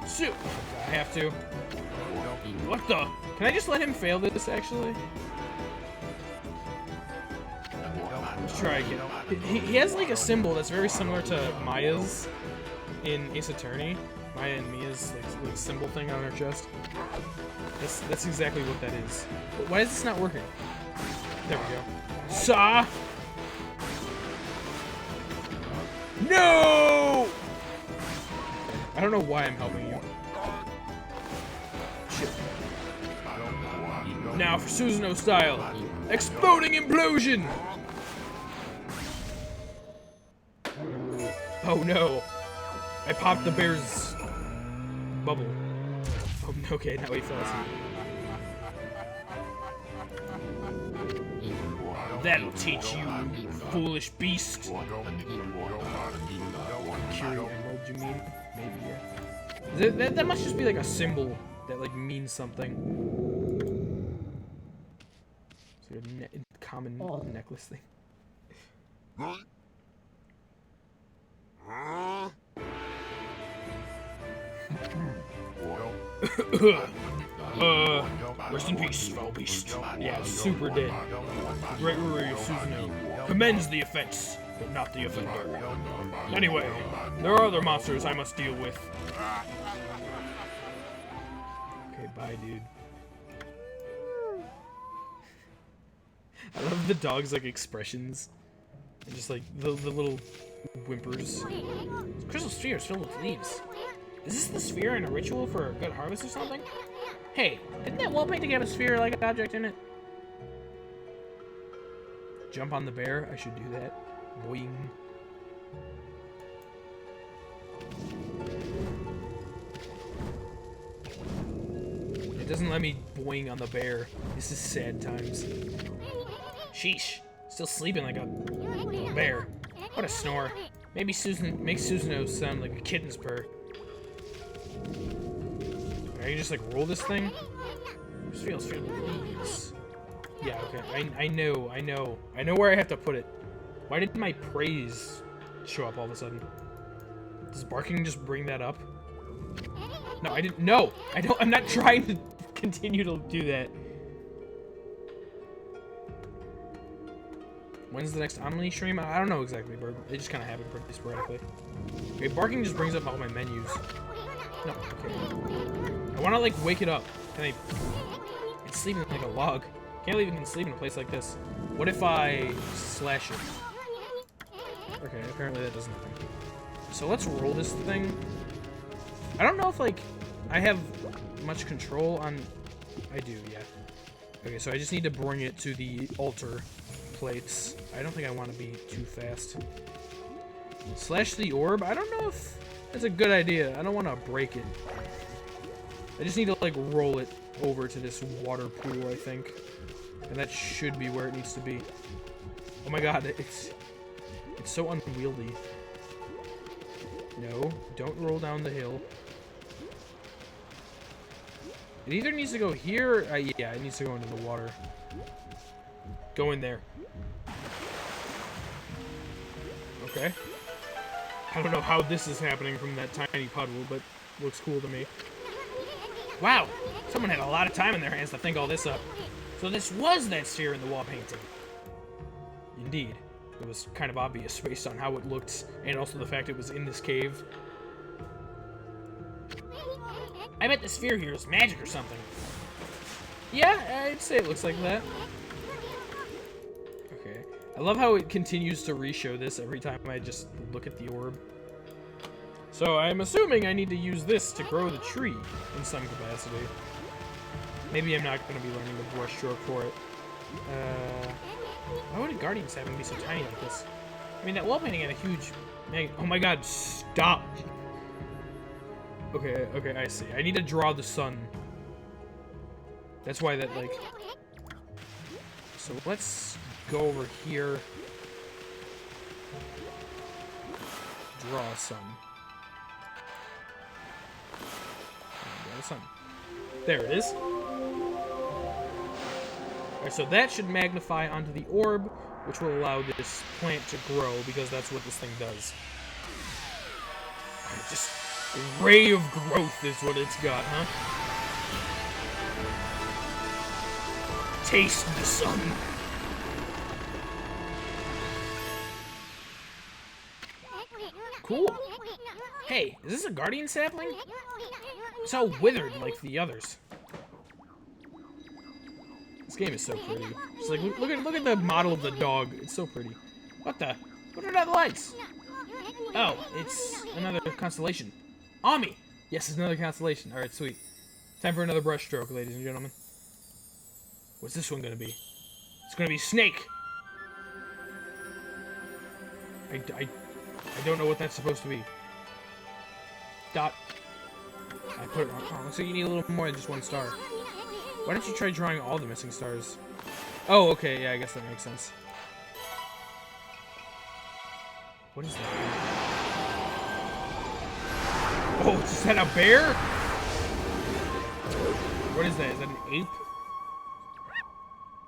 I have to. What the? Can I just let him fail this, actually? Let's try again. He has, like, a symbol that's very similar to Maya's in Ace Attorney. Maya and Mia's, like symbol thing on her chest. That's exactly what that is. But why is this not working? There we go. Saw! No! I don't know why I'm helping you. Shit. Now for Susanoo style. Exploding implosion! Oh no! I popped the bear's bubble. Oh, okay, now he fell asleep. That'll teach you, you foolish beast. Curie Emerald, you mean? Maybe, yeah. That must just be like a symbol that like means something. It's like a common necklace thing. Rest in peace, foul beast. Yeah, super dead. The great warrior Susanoo commends the offense, but not the offender. Anyway, there are other monsters I must deal with. Okay, bye, dude. I love the dog's, like, expressions. And just, like, the little whimpers. This crystal sphere is filled with leaves. Is this the sphere in a ritual for a good harvest or something? Hey, didn't that wall painting have a sphere-like object in it? Jump on the bear? I should do that. Boing. It doesn't let me boing on the bear. This is sad times. Sheesh. Still sleeping like a bear. What a snore. Maybe Susanoo sound like a kitten's purr. Can you just like roll this thing? This feels filled with leaves. Yeah, okay. I know where I have to put it. Why did my praise show up all of a sudden? Does barking just bring that up? No, I didn't. No, I don't. I'm not trying to continue to do that. When's the next Omni stream? I don't know exactly, but it just kind of happened pretty sporadically. Okay, barking just brings up all my menus. No, okay. I want to like wake it up. It's sleeping like a log. Can't believe it can sleep in a place like this. What if I slash it? Okay, apparently that does nothing. So let's roll this thing. I don't know if like I have much control on. I do, yeah. Okay, so I just need to bring it to the altar plates. I don't think I want to be too fast. Slash the orb. I don't know if that's a good idea. I don't want to break it. I just need to like roll it over to this water pool, I think. And that should be where it needs to be. Oh my god, it's so unwieldy. No, don't roll down the hill. It either needs to go here, yeah, it needs to go into the water. Go in there. Okay. I don't know how this is happening from that tiny puddle, but looks cool to me. Wow, someone had a lot of time in their hands to think all this up. So this was that sphere in the wall painting. Indeed. It was kind of obvious based on how it looked, and also the fact it was in this cave. I bet the sphere here is magic or something. Yeah, I'd say it looks like that. Okay. I love how it continues to re-show this every time I just look at the orb. So I'm assuming I need to use this to grow the tree in some capacity. Maybe I'm not going to be learning the brushstroke for it. Why would a guardian sapling be so tiny like this? I mean, that wall painting had a huge... Oh my god, stop! Okay, okay, I see. I need to draw the sun. That's why that, like... So let's go over here. Draw a sun. Draw the sun. There it is. Alright, so that should magnify onto the orb, which will allow this plant to grow, because that's what this thing does. Just a ray of growth is what it's got, huh? Taste the sun. Cool. Hey, is this a guardian sapling? It's all withered like the others. This game is so pretty. It's like look at the model of the dog. It's so pretty. What the? What are the lights? Oh, it's another constellation. Ōkami! Yes, it's another constellation. Alright, sweet. Time for another brushstroke, ladies and gentlemen. What's this one gonna be? It's gonna be Snake! I don't know what that's supposed to be. Dot. I put it wrong. So you need a little more than just one star. Why don't you try drawing all the missing stars? Oh, okay, yeah, I guess that makes sense. What is that? Oh, is that a bear? What is that? Is that an ape?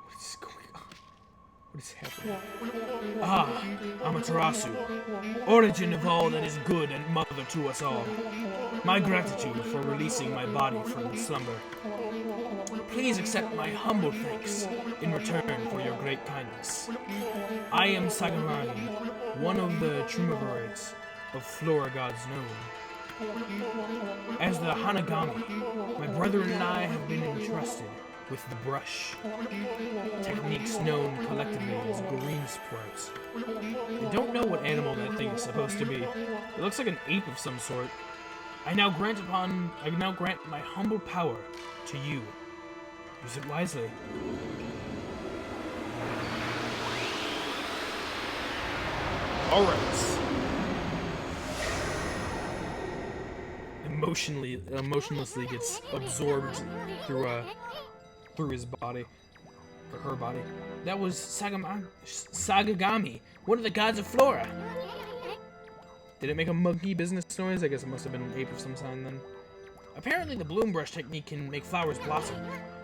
What is going on? What is happening? Ah, Amaterasu, origin of all that is good and mother to us all. My gratitude for releasing my body from slumber. Please accept my humble thanks in return for your great kindness. I am Sagamani, one of the triumvirs of Flora gods known. As the Hanagami, my brother and I have been entrusted with the brush, techniques known collectively as green sprouts. I don't know what animal that thing is supposed to be. It looks like an ape of some sort. I now grant my humble power to you. Use it wisely. Alright. Emotionlessly gets absorbed through his body. Or her body. That was Sagagami, one of the gods of Flora. Did it make a monkey business noise? I guess it must have been an ape of some sign then. Apparently the bloom brush technique can make flowers blossom,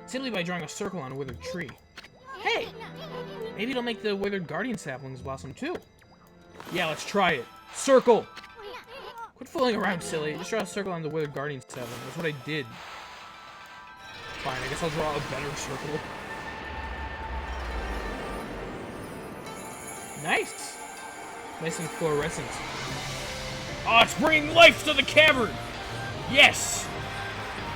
simply by drawing a circle on a withered tree. Hey! Maybe it'll make the withered guardian saplings blossom too. Yeah, let's try it. Circle! Quit fooling around, silly. Just draw a circle on the withered guardian sapling. That's what I did. Fine, I guess I'll draw a better circle. Nice! Nice and fluorescent. Oh, it's bringing life to the cavern! Yes!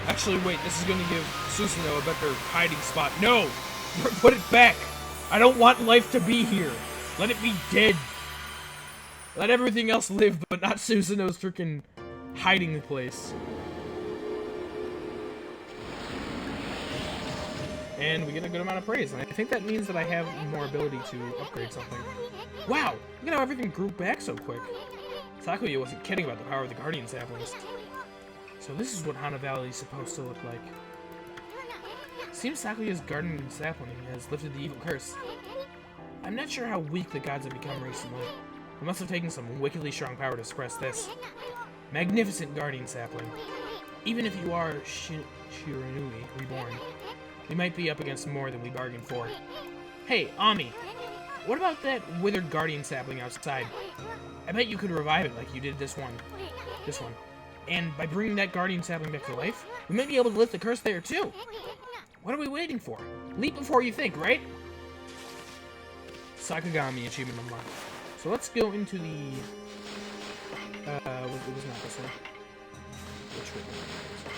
Actually, wait, this is going to give Susanoo a better hiding spot. No! Put it back! I don't want life to be here! Let it be dead! Let everything else live, but not Susanoo's freaking hiding place. And we get a good amount of praise, and I think that means that I have more ability to upgrade something. Wow! Look at how everything grew back so quick. Sakuya wasn't kidding about the power of the guardian saplings. So this is what Hana Valley is supposed to look like. Seems Sakuya's guardian sapling has lifted the evil curse. I'm not sure how weak the gods have become recently. It must have taken some wickedly strong power to suppress this. Magnificent guardian sapling. Even if you are Shiranui reborn, we might be up against more than we bargained for. Hey, Ami, what about that withered guardian sapling outside? I bet you could revive it like you did this one. And by bringing that guardian sapling back to life, we might be able to lift the curse there too. What are we waiting for? Leap before you think, right? Sakagami achievement unlocked. So let's go into the... it was not this one. Which one?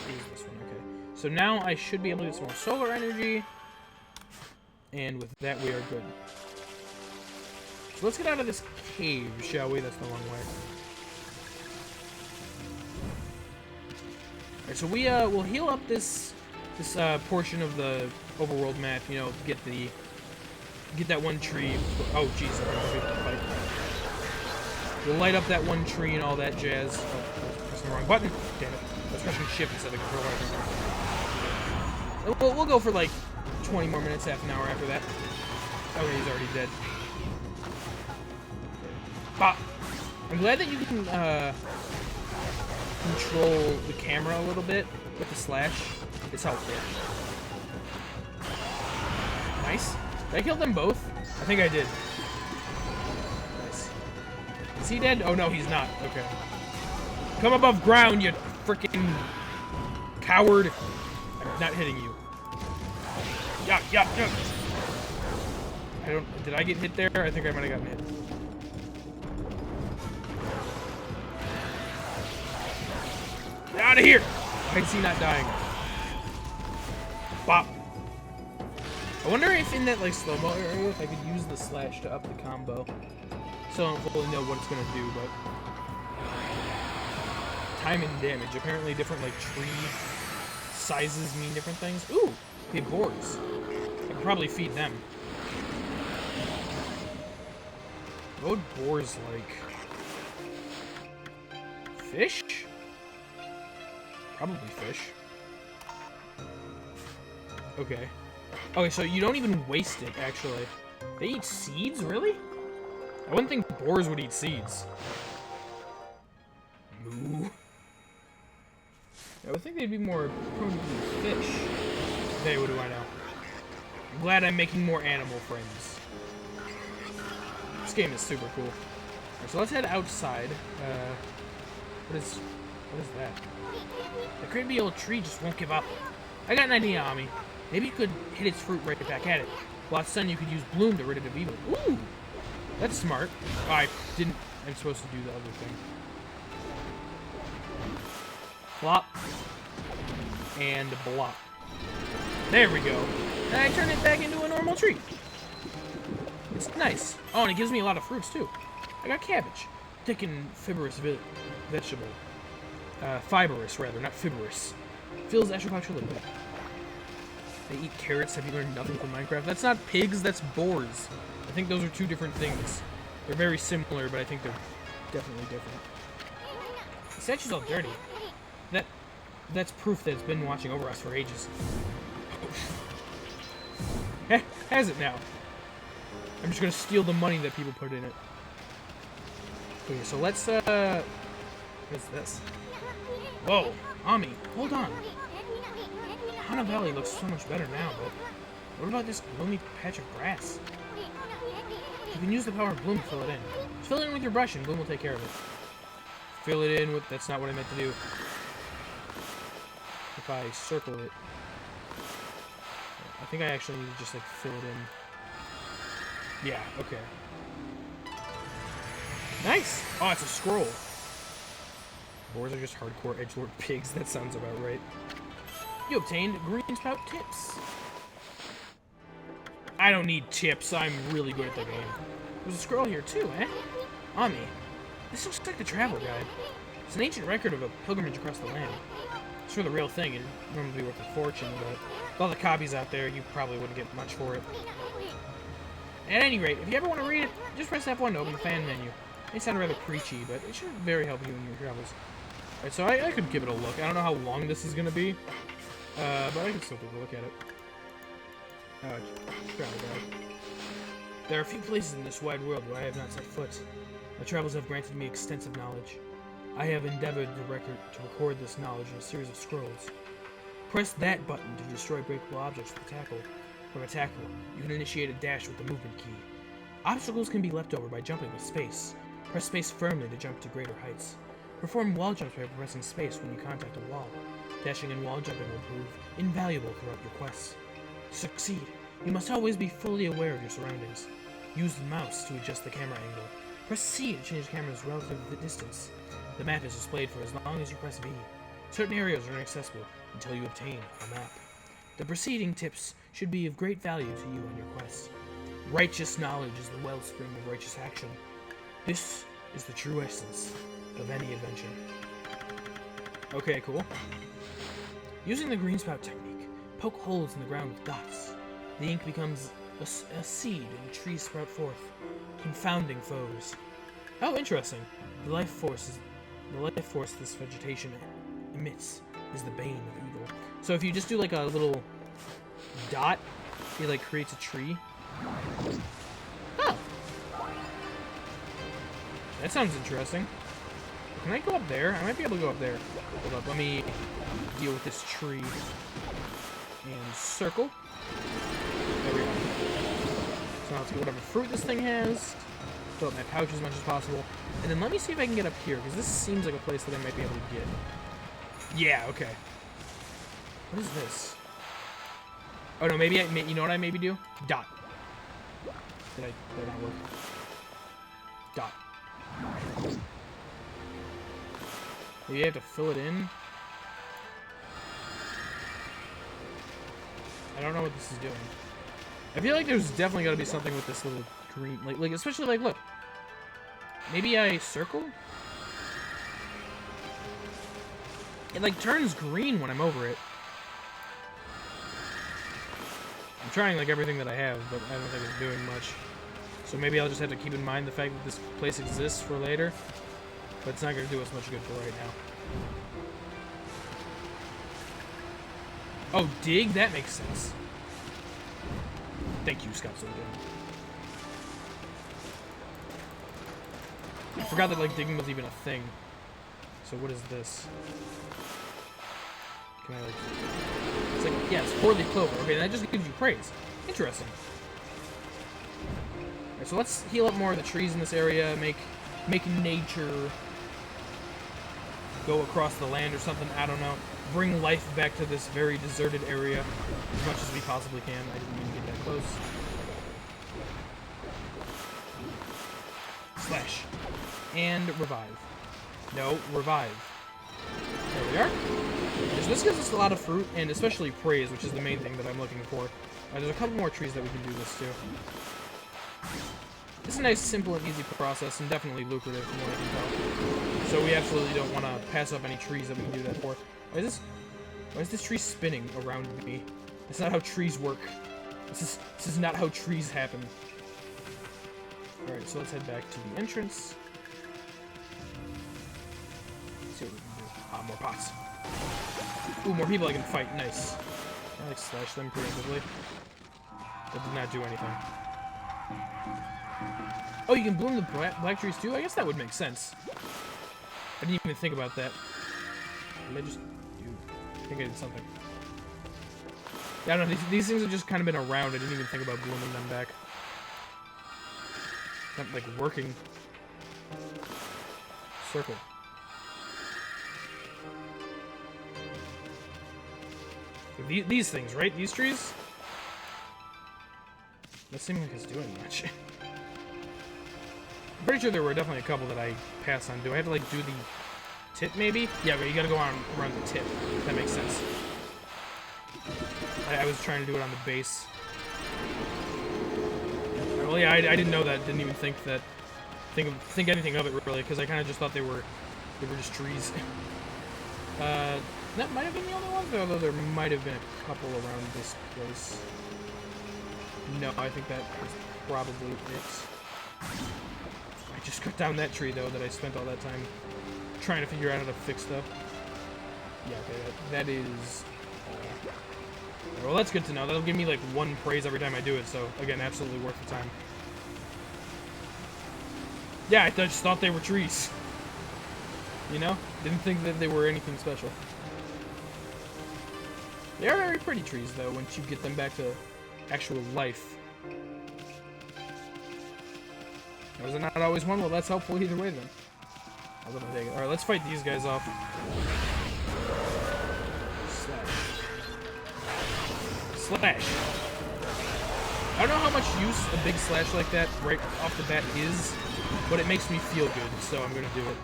It was this one, okay. So now I should be able to get some more solar energy. And with that, we are good. So let's get out of this cave, shall we? That's the long way. Alright, so we'll heal up this portion of the overworld map, you know, get that one tree. Oh, jeez, I'm gonna be able to fight. We'll light up that one tree and all that jazz. Oh, I was pressing the wrong button. Damn it. I was pressing shift instead of control. We'll go for like 20 more minutes, half an hour after that. Okay, he's already dead. Bop! I'm glad that you can control the camera a little bit with the slash. It's helpful. Nice. Did I kill them both? I think I did. Nice. Is he dead? Oh no, he's not. Okay. Come above ground, you freaking coward. I'm not hitting you. Yeah. Did I get hit there? I think I might have gotten hit. Get out of here! Why is he not dying? Bop. I wonder if in that like slow-mo area, if I could use the slash to up the combo. So I don't fully know what it's gonna do, but time and damage. Apparently different like tree sizes mean different things. Ooh, big boars. I could probably feed them. What would boars like? Fish? Probably fish. Okay. Okay, so you don't even waste it, actually. They eat seeds? Really? I wouldn't think boars would eat seeds. Moo. I would think they'd be more prone to fish. Hey, what do I know? I'm glad I'm making more animal friends. This game is super cool. Right, so let's head outside. What is that? The creepy old tree just won't give up. I got an idea, Ami. Maybe you could hit its fruit right back at it. While it's done, you could use bloom to rid it of evil. Ooh! That's smart. Oh, I'm supposed to do the other thing. Flop. And blop. There we go. And I turn it back into a normal tree. It's nice. Oh, and it gives me a lot of fruits, too. I got cabbage. Thick and fibrous vegetable. Fibrous, rather, not fibrous. Fills extra popularity. They eat carrots. Have you learned nothing from Minecraft? That's not pigs, that's boars. I think those are two different things. They're very similar, but I think they're definitely different. The statue's all dirty. That's proof that it's been watching over us for ages. Has it now? I'm just gonna steal the money that people put in it. Okay, so let's, what is this? Whoa, Ami, hold on. Hana Valley looks so much better now, but what about this gloomy patch of grass? You can use the power of bloom to fill it in. Just fill it in with your brush and bloom will take care of it. Fill it in with, that's not what I meant to do. If I circle it. I think I actually need to just like fill it in. Yeah, okay. Nice! Oh, it's a scroll. Boars are just hardcore edgelord pigs, that sounds about right. You obtained green spout tips. I don't need tips, I'm really good at the game. There's a scroll here too, eh? Ami, this looks like the travel guide. It's an ancient record of a pilgrimage across the land. It's for the real thing, it'd normally be worth a fortune, but with all the copies out there, you probably wouldn't get much for it. At any rate, if you ever want to read it, just press F1 to open the fan menu. It may sound rather preachy, but it should very help you in your travels. Alright, so I could give it a look. I don't know how long this is going to be, but I can still take a look at it. Travel guide. There are a few places in this wide world where I have not set foot. My travels have granted me extensive knowledge. I have endeavored to record this knowledge in a series of scrolls. Press that button to destroy breakable objects with the tackle. From a tackle, you can initiate a dash with the movement key. Obstacles can be leapt over by jumping with space. Press space firmly to jump to greater heights. Perform wall jumps by pressing space when you contact a wall. Dashing and wall jumping will prove invaluable throughout your quests. To succeed, you must always be fully aware of your surroundings. Use the mouse to adjust the camera angle. Press C to change the camera's relative distance. The map is displayed for as long as you press V. Certain areas are inaccessible until you obtain a map. The preceding tips should be of great value to you on your quest. Righteous knowledge is the wellspring of righteous action. This is the true essence of any adventure. Okay, cool. Using the green spout technique, poke holes in the ground with dots. The ink becomes a seed and trees sprout forth, confounding foes. Oh, interesting. The life force this vegetation emits is the bane of evil. So if you just do like a little dot, it like creates a tree. Oh! That sounds interesting. Can I go up there? I might be able to go up there. Hold up, let me deal with this tree. And circle. There we go. So now let's get whatever fruit this thing has. Fill up my pouch as much as possible. And then let me see if I can get up here, because this seems like a place that I might be able to get. Yeah, okay. What is this? Oh no, maybe you know what I maybe do? Dot. Did not work? Dot. Maybe you have to fill it in. I don't know what this is doing. I feel like there's definitely got to be something with this little green, like especially like look. Maybe I circle. It like turns green when I'm over it. I'm trying like everything that I have, but I don't think it's doing much. So maybe I'll just have to keep in mind the fact that this place exists for later. but it's not going to do us much good for right now. Oh, dig? That makes sense. Thank you, Scout Soldier. I forgot that, like, digging was even a thing. So what is this? Can I, like... It's like, yeah, it's 4-leaf clover. Okay, that just gives you praise. Interesting. Alright, so let's heal up more of the trees in this area, make nature go across the land or something, I don't know. Bring life back to this very deserted area as much as we possibly can. I didn't even get that close. Slash. And revive. No, revive. There we are. So this gives us a lot of fruit, and especially praise, which is the main thing that I'm looking for. There's a couple more trees that we can do this to. It's a nice, simple, and easy process, and definitely lucrative from what I can tell. So we absolutely don't want to pass up any trees that we can do that for. Why is this tree spinning around me? That's not how trees work. This is not how trees happen. Alright, so let's head back to the entrance. Let's see what we can do. Ah, more pots. Ooh, more people I can fight. Nice. I like slash them preemptively. That did not do anything. Oh, you can bloom the black trees too? I guess that would make sense. I didn't even think about that. Did I just do? I think I did something. Yeah, I don't know. These things have just kind of been around. I didn't even think about blooming them back. Not like working. Circle. These things, right? These trees? That seems like it's doing much. I'm pretty sure there were definitely a couple that I passed on. Do I have to, like, do the tip, maybe? Yeah, but you gotta go on around the tip. That makes sense. I was trying to do it on the base. Well, yeah, I didn't know that. Didn't even think anything of it, really, because I kind of just thought they were just trees. That might have been the only ones, although there might have been a couple around this place. No, I think that is probably it. I just cut down that tree, though, that I spent all that time trying to figure out how to fix stuff. Yeah, okay, that is... well, that's good to know. That'll give me, like, 1 praise every time I do it, so, again, absolutely worth the time. Yeah, I just thought they were trees. You know? Didn't think that they were anything special. They are very pretty trees, though, once you get them back to actual life. Was it not always one? Well, that's helpful either way, then. Alright, let's fight these guys off. Slash. I don't know how much use a big slash like that right off the bat is, but it makes me feel good, so I'm gonna do it.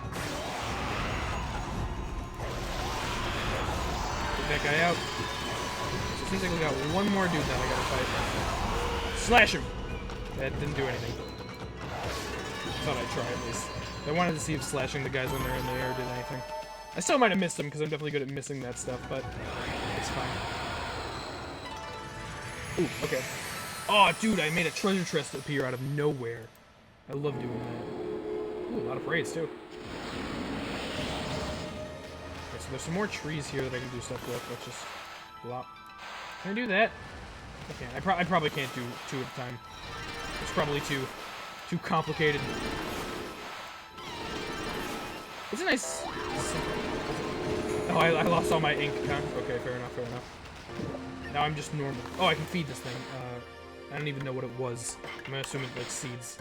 Get that guy out. So it seems like we got one more dude that I gotta fight. Slash him! That didn't do anything. Thought I'd try at least. I wanted to see if slashing the guys when they're in the air did anything. I still might have missed them, because I'm definitely good at missing that stuff, but it's fine. Ooh, okay. Oh, dude, I made a treasure chest appear out of nowhere. I love doing that. Ooh, a lot of praise, too. Okay, so there's some more trees here that I can do stuff with. Let's just blop. Can I do that? Okay, I probably can't do 2 at a time. It's probably too complicated. It's a nice... Oh, I lost all my ink, huh? Okay, fair enough, fair enough. Now I'm just normal. Oh, I can feed this thing. I don't even know what it was. I'm gonna assume it's like seeds.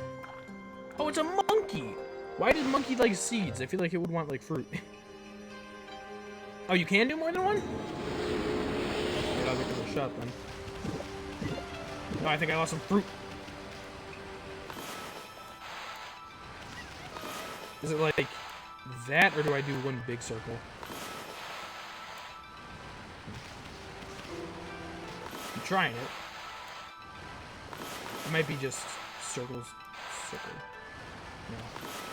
Oh, it's a monkey! Why did monkey like seeds? I feel like it would want like fruit. Oh, you can do more than one? Yeah, I'll give it a shot then. Oh, I think I lost some fruit. Is it like that, or do I do 1 big circle? I'm trying it. It might be just circles. Circle. No.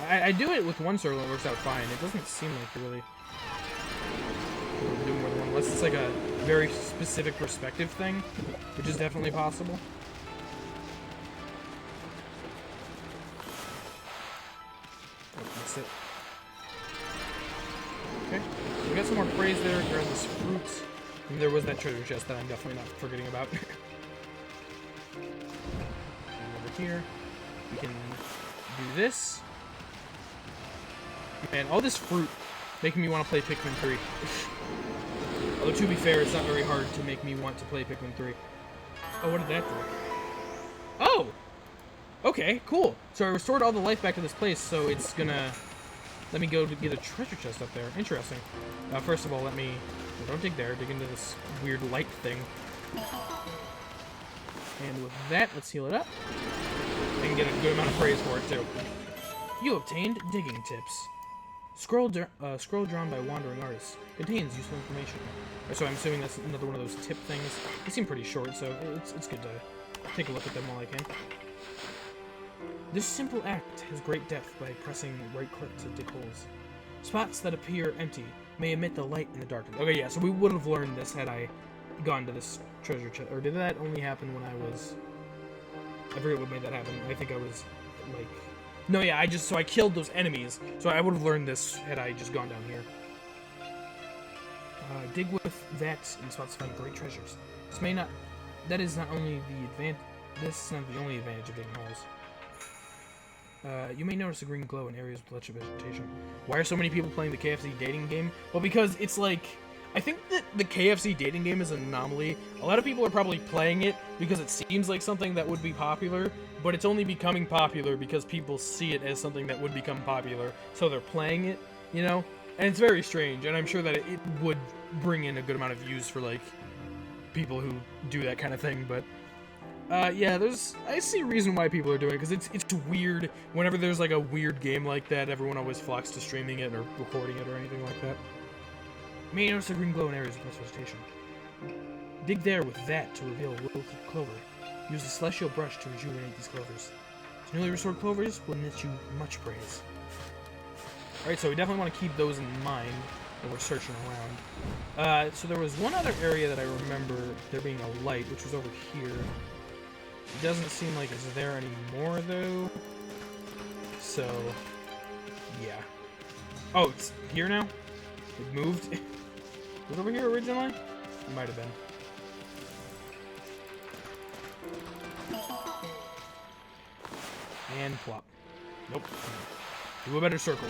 I do it with 1 circle and it works out fine. It doesn't seem like you really do more than 1, unless it's like a very specific perspective thing, which is definitely possible. Oh, that's it. Okay. We got some more praise there. Grab this fruit. And there was that treasure chest that I'm definitely not forgetting about. And over here, we can do this. Man, all this fruit making me want to play Pikmin 3. Although, to be fair, it's not very hard to make me want to play Pikmin 3. Oh, what did that do? Oh! Okay, cool. So I restored all the life back to this place, so it's gonna let me go to get a treasure chest up there. Interesting. First of all, let me... Well, don't dig there. Dig into this weird light thing. And with that, let's heal it up. And get a good amount of praise for it, too. You obtained digging tips. Scroll drawn by wandering artists. Contains useful information. So I'm assuming that's another one of those tip things. They seem pretty short, so it's good to take a look at them while I can. This simple act has great depth by pressing right-click to dig holes. Spots that appear empty may emit the light in the darkness. Okay, yeah, so we would have learned this had I gone to this treasure chest. Or did that only happen when I was... I forget what made that happen. I think I was, like... No, yeah, I killed those enemies, so I would have learned this had I just gone down here. Dig with that in spots to find great treasures. That is not only the only advantage of digging holes. You may notice a green glow in areas with lots of vegetation. Why are so many people playing the KFC dating game? Well, because it's like... I think that the KFC dating game is an anomaly. A lot of people are probably playing it because it seems like something that would be popular, but it's only becoming popular because people see it as something that would become popular, so they're playing it, you know? And it's very strange, and I'm sure that it would bring in a good amount of views for, like, people who do that kind of thing, but... yeah, I see a reason why people are doing it, because it's weird. Whenever there's, like, a weird game like that, everyone always flocks to streaming it or recording it or anything like that. You may notice a green glow in areas of less vegetation. Dig there with that to reveal a wilted clover. Use the celestial brush to rejuvenate these clovers. These newly restored clovers will net you much praise. Alright, so we definitely want to keep those in mind when we're searching around. So there was one other area that I remember there being a light, which was over here. It doesn't seem like it's there anymore, though. So, yeah. Oh, it's here now? It moved? Was it over here originally? It might have been. And plop. Nope. Do a better circle.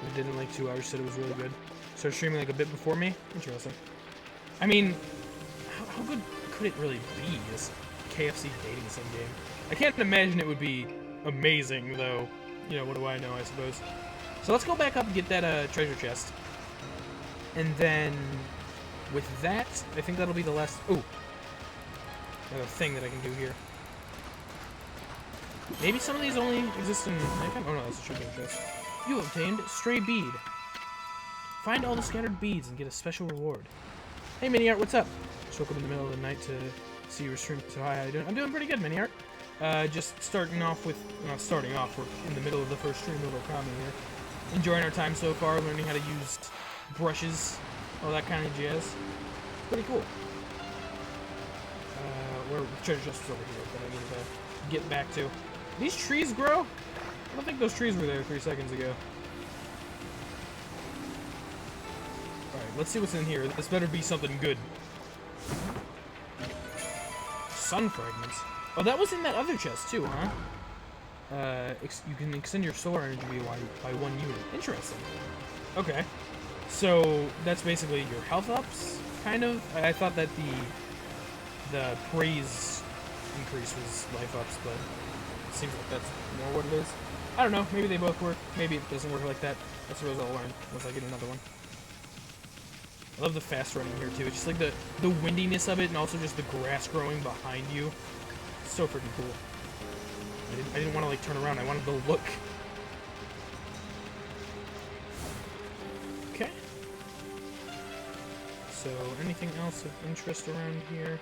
We did in like 2 hours, said it was really good. Started streaming like a bit before me. Interesting. I mean, how good could it really be, this KFC dating sim game? I can't imagine it would be amazing, though. You know, what do I know, I suppose. So let's go back up and get that treasure chest. And then, with that, I think that'll be the last... Ooh! Another thing that I can do here. Maybe some of these only exist in nighttime? Oh no, that's a treasure chest. You obtained Stray Bead. Find all the scattered beads and get a special reward. Hey, Miniart, what's up? Just woke up in the middle of the night to see your stream. So hi, how you doing? I'm doing pretty good, Miniart. Just starting off with... Not starting off, we're in the middle of the first stream of Ōkami here. Enjoying our time so far, learning how to use brushes, all that kind of jazz. Pretty cool. Where the treasure chest is over here that I need to get back to. These trees grow? I don't think those trees were there 3 seconds ago. Alright, let's see what's in here. This better be something good. Sun fragments. Oh, that was in that other chest too, huh? You can extend your solar energy by 1 unit. Interesting. Okay. So, that's basically your health ups, kind of? I thought that the praise increase was life ups, but it seems like that's more what it is. I don't know, maybe they both work. Maybe it doesn't work like that. I suppose I'll learn once I get another one. I love the fast running here too. It's just like the windiness of it, and also just the grass growing behind you. It's so freaking cool. I didn't want to like turn around. I wanted to look. Okay. So anything else of interest around here?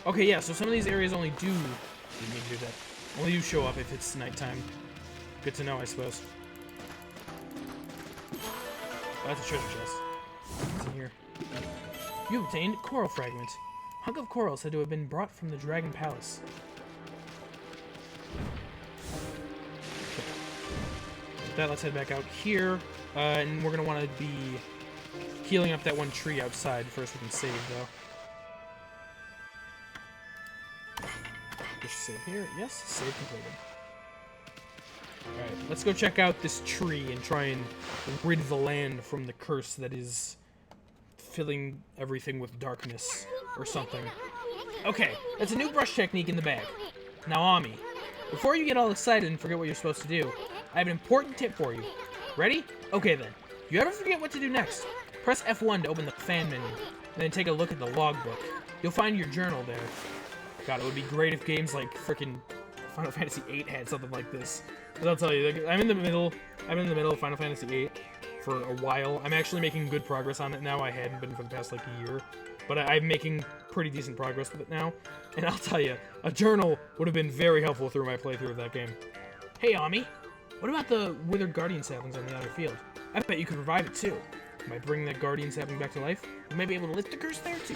Okay, yeah. So some of these areas only do. Didn't need to do that. Only do show up if it's nighttime. Good to know, I suppose. Oh, that's a treasure chest. What's in here? You obtained coral fragment. Hunk of coral said to have been brought from the Dragon Palace. that, let's head back out here. And we're going to want to be healing up that one tree outside. First we can save, though. Just save here. Yes, save completed. Alright, let's go check out this tree and try and rid the land from the curse that is filling everything with darkness or something. Okay, that's a new brush technique in the bag. Now, Ami, before you get all excited and forget what you're supposed to do, I have an important tip for you. Ready? Okay then. If you ever forget what to do next, press F1 to open the fan menu, and then take a look at the logbook. You'll find your journal there. God, it would be great if games like frickin' Final Fantasy VIII had something like this. But I'll tell you, like, I'm in the middle of Final Fantasy VIII for a while. I'm actually making good progress on it now. I hadn't been for the past, like, a year. But I'm making pretty decent progress with it now. And I'll tell you, a journal would have been very helpful through my playthrough of that game. Hey, Ami, what about the withered guardian saplings on the outer field? I bet you could revive it, too. By bringing that guardian sapling back to life, you may be able to lift the curse there, too.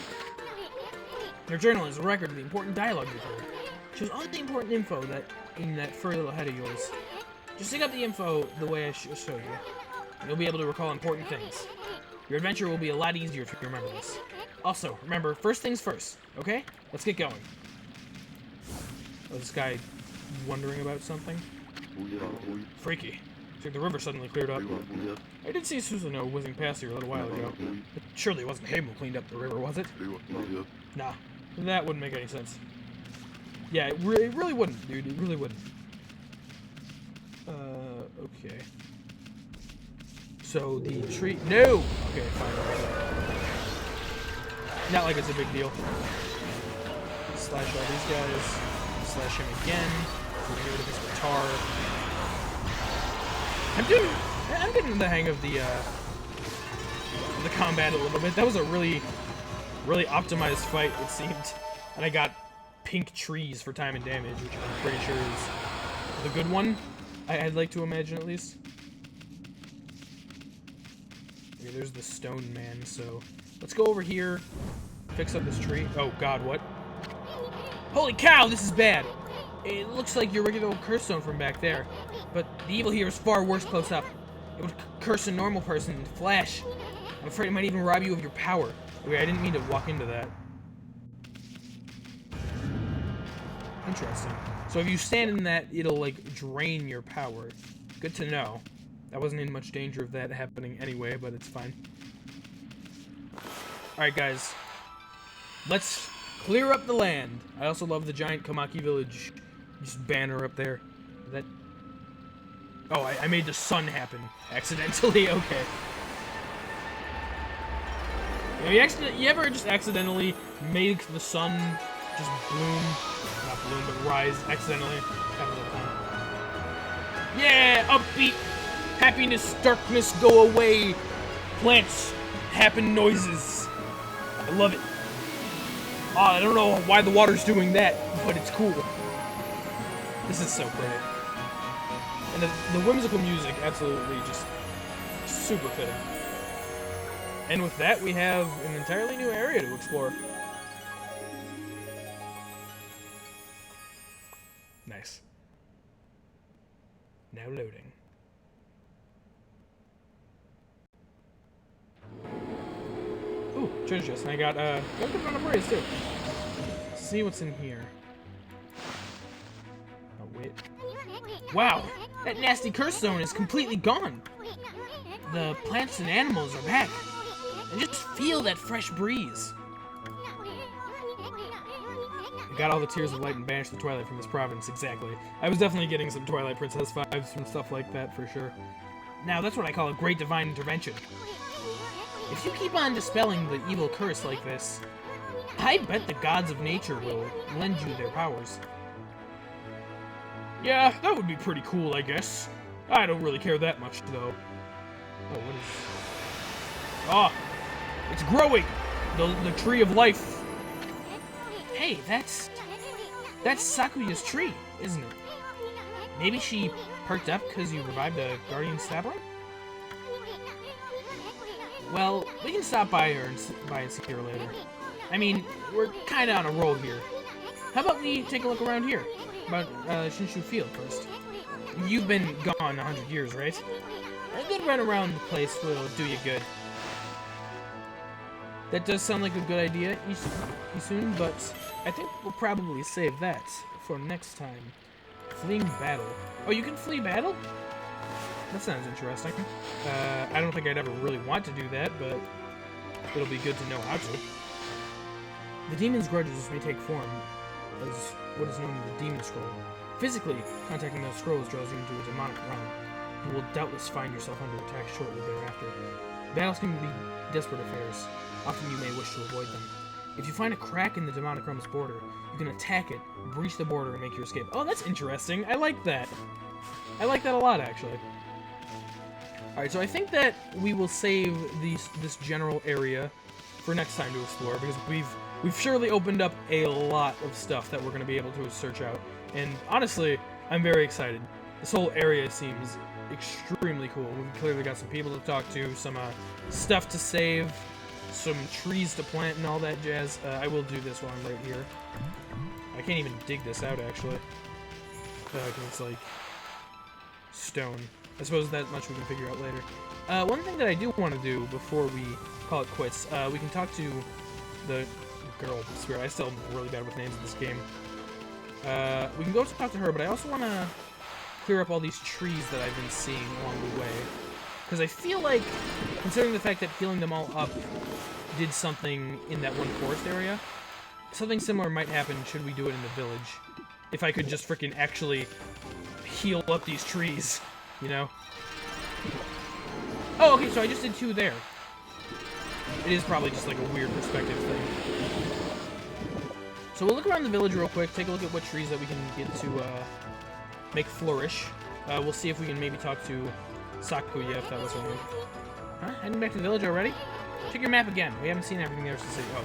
Your journal is a record of the important dialogue you've heard. Shows all the important info in that furry little head of yours. Just dig up the info the way I showed you. You'll be able to recall important things. Your adventure will be a lot easier if you remember this. Also, remember, first things first, okay? Let's get going. Oh, this guy wondering about something? Freaky. It's like the river suddenly cleared up. I did see Susanoo whizzing past here a little while ago. But surely it wasn't him who cleaned up the river, was it? Nah, that wouldn't make any sense. Yeah, it really wouldn't, dude. It really wouldn't. Okay. So, the tree... No! Okay, fine. Not like it's a big deal. Slash all these guys. Slash him again. Get rid of his guitar. I'm getting the hang of the combat a little bit. That was a really optimized fight, it seemed. And I got pink trees for time and damage, which I'm pretty sure is the good one. I'd like to imagine, at least. Okay, there's the stone man, so... Let's go over here, fix up this tree. Oh god, what? Holy cow, this is bad! It looks like your regular old curse stone from back there, but the evil here is far worse close up. It would curse a normal person in a flash. I'm afraid it might even rob you of your power. Okay, I didn't mean to walk into that. Interesting. So if you stand in that, it'll, like, drain your power. Good to know. I wasn't in much danger of that happening anyway, but it's fine. Alright, guys. Let's clear up the land. I also love the giant Komaki Village just banner up there. Is that... Oh, I made the sun happen accidentally. Okay. You ever just accidentally make the sun just bloom? Not bloom, but rise accidentally. Happens all the time. Yeah! Upbeat! Happiness, darkness, go away! Plants, happen noises. I love it. I don't know why the water's doing that, but it's cool. This is so great. And the whimsical music, absolutely just super fitting. And with that, we have an entirely new area to explore. Nice. Now loading. Ooh, treasure chest. And I got a good amount of praise too. Let's see what's in here. Oh, wait. Wow! That nasty curse zone is completely gone! The plants and animals are back. And just feel that fresh breeze. I got all the tears of light and banished the twilight from this province, exactly. I was definitely getting some Twilight Princess vibes from stuff like that, for sure. Now, that's what I call a great divine intervention. If you keep on dispelling the evil curse like this, I bet the gods of nature will lend you their powers. Yeah, that would be pretty cool, I guess. I don't really care that much, though. Oh, what is... Ah! It's growing! The tree of life. Hey, that's Sakuya's tree, isn't it? Maybe she perked up because you revived a guardian sapling? Well, we can stop by her and see her later. I mean, we're kinda on a roll here. How about we take a look around here? About Shinshu Field first. you've been gone 100 years, right? A good run around the place will do you good. That does sound like a good idea, Isun, but I think we'll probably save that for next time. Fleeing battle. Oh, you can flee battle? That sounds interesting. I don't think I'd ever really want to do that, but it'll be good to know how to. The demon's grudges may take form as what is known as the demon scroll. Physically, contacting those scrolls draws you into a demonic realm. You will doubtless find yourself under attack shortly thereafter. Battles can be desperate affairs. Often you may wish to avoid them. If you find a crack in the demonic realm's border, you can attack it, breach the border, and make your escape. Oh, that's interesting. I like that. I like that a lot, actually. Alright, so I think that we will save this general area for next time to explore, because we've surely opened up a lot of stuff that we're going to be able to search out. And honestly, I'm very excited. This whole area seems extremely cool. We've clearly got some people to talk to, some stuff to save, some trees to plant and all that jazz. I will do this while I'm right here. I can't even dig this out, actually. Because it's like stone. I suppose that much we can figure out later. One thing that I do want to do before we call it quits, we can talk to the girl spirit. I still am really bad with names in this game. We can go to talk to her, but I also want to clear up all these trees that I've been seeing along the way. Because I feel like, considering the fact that healing them all up did something in that one forest area, something similar might happen should we do it in the village. If I could just freaking actually heal up these trees, you know? Oh, okay, so I just did 2 there. It is probably just like a weird perspective thing. So we'll look around the village real quick, take a look at what trees that we can get to make flourish. We'll see if we can maybe talk to Sakuya, if that was her name. Huh? Heading back to the village already? Check your map again. We haven't seen everything there to see. Oh,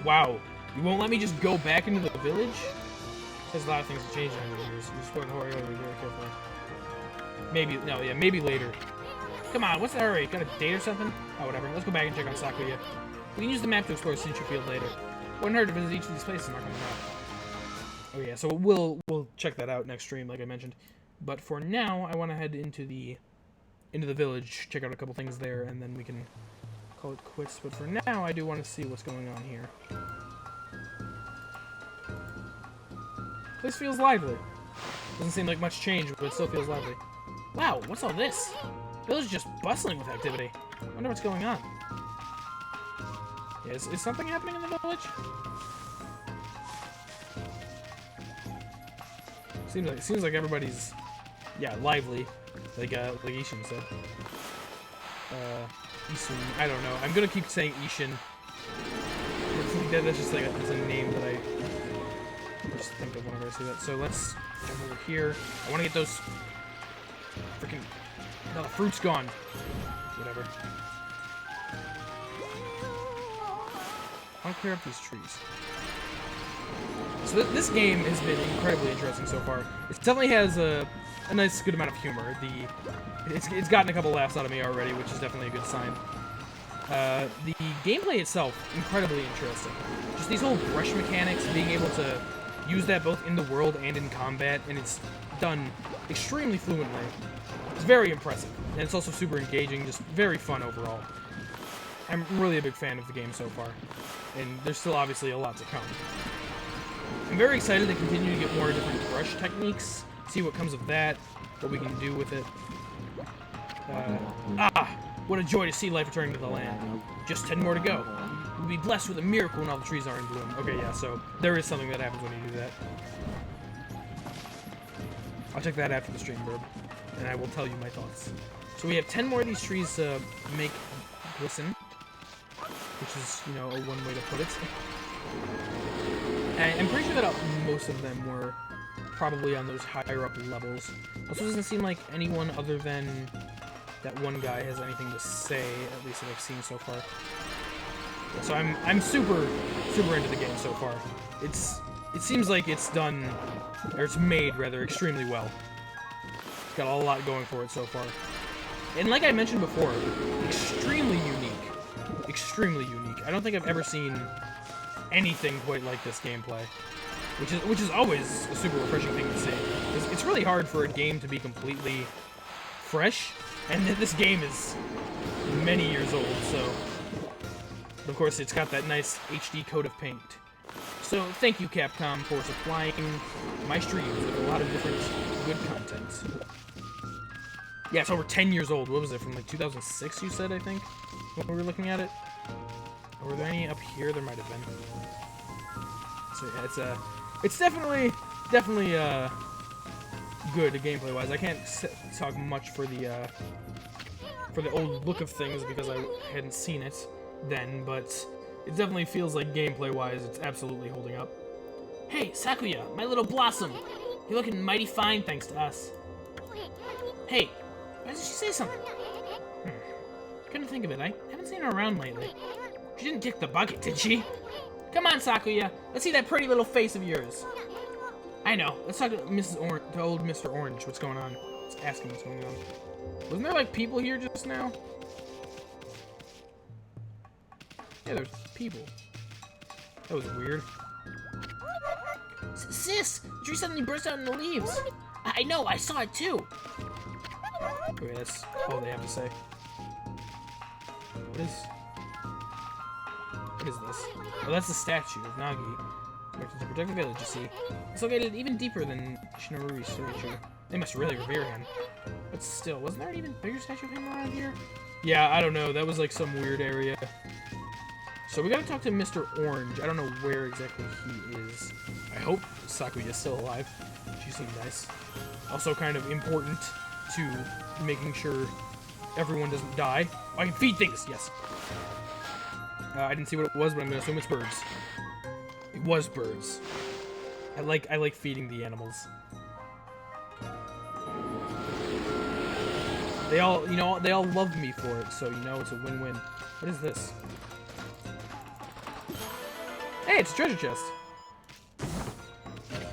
wow. You won't let me just go back into the village? There's a lot of things to change over the years. You just want to hurry over very carefully. Maybe, no, yeah, maybe later. Come on, what's the hurry? Got a date or something? Oh, whatever. Let's go back and check on Sakuya. We can use the map to explore Sinchu Field later. Wouldn't hurt to visit each of these places marked on the map. Oh yeah, so we'll check that out next stream, like I mentioned. But for now, I want to head into the village, check out a couple things there, and then we can call it quits. But for now, I do want to see what's going on here. This feels lively. Doesn't seem like much change, but it still feels lively. Wow, what's all this? The village is just bustling with activity. I wonder what's going on. Yeah, is something happening in the village? Seems like everybody's, yeah, lively, like Ishin said. Isun, I don't know. I'm gonna keep saying Ishin. That's just like it's a name that I just think of whenever I see that. So let's jump over here. I want to get those freaking. No, the fruit's gone. Whatever. I want to clear up these trees. So this game has been incredibly interesting so far. It definitely has a nice, good amount of humor. It's gotten a couple laughs out of me already, which is definitely a good sign. The gameplay itself, incredibly interesting. Just these whole brush mechanics, being able to use that both in the world and in combat, and it's done extremely fluently. It's very impressive, and it's also super engaging, just very fun overall. I'm really a big fan of the game so far, and there's still obviously a lot to come. I'm very excited to continue to get more different brush techniques, see what comes of that, what we can do with it. What a joy to see life returning to the land. Just 10 more to go. We'll be blessed with a miracle when all the trees are in bloom. Okay, yeah, so there is something that happens when you do that. I'll check that after the stream, Burb, and I will tell you my thoughts. So we have 10 more of these trees to make glisten, which is, you know, one way to put it. And I'm pretty sure that most of them were probably on those higher up levels. Also, doesn't seem like anyone other than that one guy has anything to say, at least that I've seen so far. So I'm super into the game so far. It seems like it's done, or it's made rather, extremely well. It's got a lot going for it so far. And like I mentioned before, extremely unique. Extremely unique. I don't think I've ever seen anything quite like this gameplay. which is always a super refreshing thing to see. It's really hard for a game to be completely fresh, and this game is many years old, so... But of course, it's got that nice HD coat of paint. So, thank you, Capcom, for supplying my streams with a lot of different good content. Yeah, it's over 10 years old. What was it, from like 2006, you said, I think? When we were looking at it? Or were there any up here? There might have been. So yeah, it's definitely good gameplay-wise. I can't talk much for the old look of things because I hadn't seen it then, but it definitely feels like gameplay-wise it's absolutely holding up. Hey, Sakuya, my little blossom. You're looking mighty fine thanks to us. Hey, why did she say something? Couldn't think of it. I haven't seen her around lately. She didn't kick the bucket, did she? Come on, Sakuya. Let's see that pretty little face of yours. I know. Let's talk to to old Mr. Orange. What's going on? Let's ask him what's going on. Wasn't there like people here just now? Yeah, there's people. That was weird. Sis, the tree suddenly burst out in the leaves. I know, I saw it too. Okay, that's all they have to say. What is this? Oh, that's the statue of Nagi. To protect the village, you see. It's located even deeper than Shinaruri's statue. They must really revere him. But still, wasn't there an even bigger statue of him around here? Yeah, I don't know. That was like some weird area. So we gotta talk to Mr. Orange. I don't know where exactly he is. I hope Sakuya's still alive. She seemed nice. Also kind of important to making sure everyone doesn't die. Oh, I can feed things! Yes. I didn't see what it was, but I'm gonna assume it's birds. It was birds. I like feeding the animals. They all love me for it, so it's a win-win. What is this? Hey, it's a treasure chest.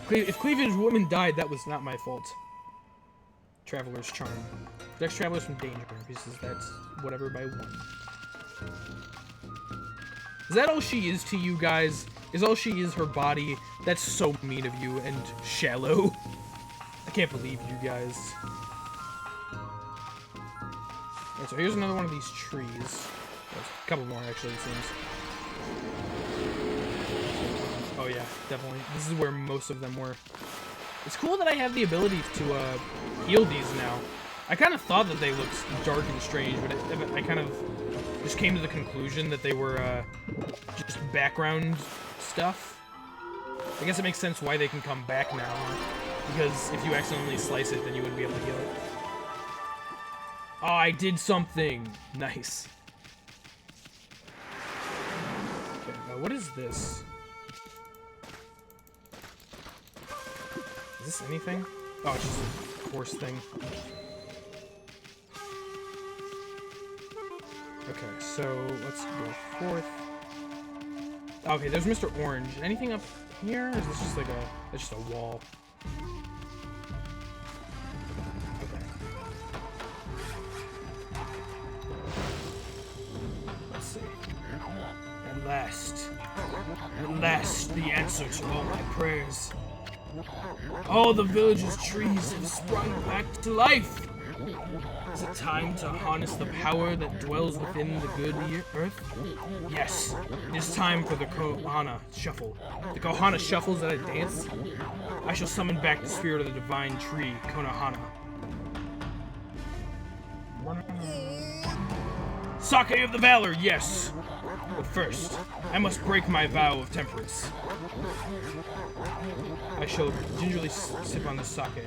If Cleaver's woman died, that was not my fault. Traveler's charm. Protects travelers from danger. Increases that's whatever by 1. Is that all she is to you guys? Is all she is her body? That's so mean of you and shallow. I can't believe you guys. Alright, so here's another one of these trees. There's a couple more actually, it seems. Oh yeah, definitely. This is where most of them were. It's cool that I have the ability to heal these now. I kind of thought that they looked dark and strange, but I kind of just came to the conclusion that they were just background stuff. I guess it makes sense why they can come back now, because if you accidentally slice it, then you wouldn't be able to heal it. Oh, I did something! Nice. Okay, what is this? Is this anything? Oh, it's just a horse thing. Okay, so let's go forth. Okay, there's Mr. Orange. Anything up here? Or is this just like that's just a wall? Okay. Let's see. At last, the answer to all my prayers. All the village's trees have sprung back to life. Is it time to harness the power that dwells within the good earth? Yes, it is time for the Kohana Shuffle. The Kohana shuffles at a dance. I shall summon back the spirit of the divine tree, Konohana. Sake of the Valor, yes! But first, I must break my vow of temperance. I shall gingerly sip on the sake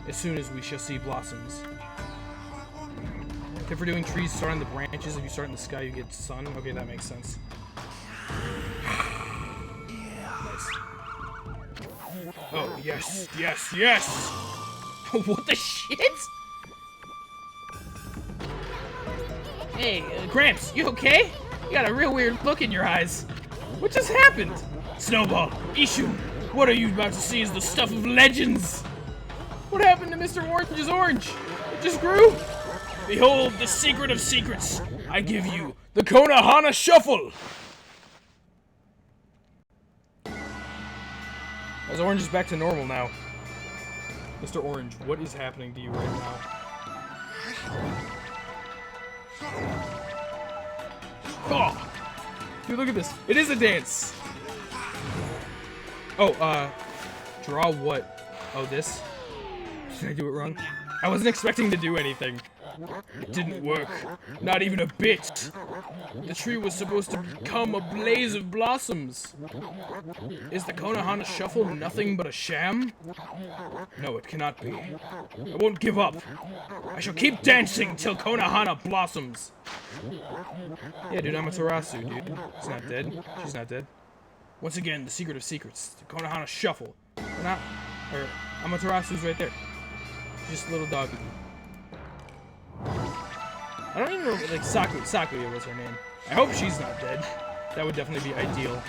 as soon as we shall see blossoms. If we're doing trees, start on the branches. If you start in the sky, you get sun. Okay, that makes sense. Nice. Oh, yes, yes, yes! What the shit? Hey, Gramps, you okay? You got a real weird look in your eyes. What just happened? Snowball, Ishu, what are you about to see is the stuff of legends. What happened to Mr. Orange's orange? It just grew? Behold the secret of secrets. I give you the Konohana Shuffle. As Orange is back to normal now. Mr. Orange, what is happening to you right now? Oh! Dude, look at this. It is a dance! Oh, draw what? Oh, this? Did I do it wrong? I wasn't expecting to do anything. It didn't work. Not even a bit. The tree was supposed to become a blaze of blossoms. Is the Konohana Shuffle nothing but a sham? No, it cannot be. I won't give up. I shall keep dancing till Konohana blossoms. Yeah, dude, Amaterasu, dude. She's not dead. She's not dead. Once again, the secret of secrets. The Konohana Shuffle. Amaterasu's right there. Just a little doggy. I don't even know, like, Sakuya was her name. I hope she's not dead. That would definitely be ideal.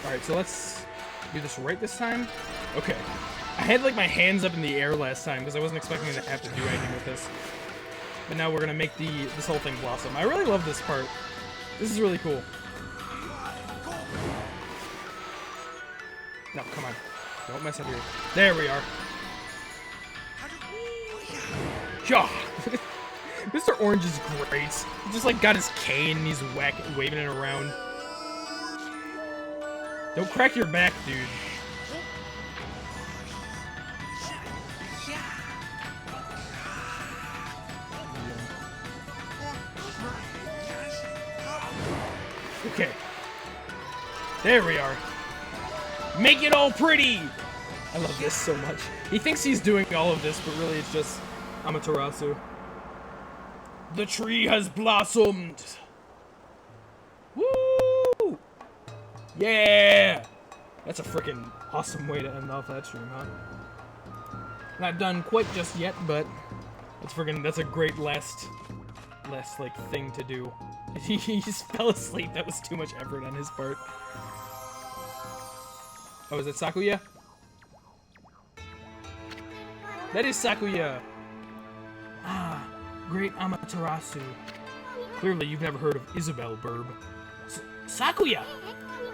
Alright, so let's do this right this time. Okay. I had, like, my hands up in the air last time because I wasn't expecting to have to do anything with this. But now we're gonna make this whole thing blossom. I really love this part. This is really cool. No, come on. Don't mess up here. There we are. Yeah. Mr. Orange is great. He just like got his cane and he's waving it around. Don't crack your back, dude. Okay. There we are. Make it all pretty! I love this so much. He thinks he's doing all of this, but really it's just Amaterasu. The tree has blossomed! Woo! Yeah! That's a freaking awesome way to end off that stream, huh? Not done quite just yet, but that's a great last like thing to do. He just fell asleep. That was too much effort on his part. Oh, is that Sakuya? That is Sakuya! Ah, great Amaterasu. Clearly you've never heard of Isabel, Burb. Sakuya!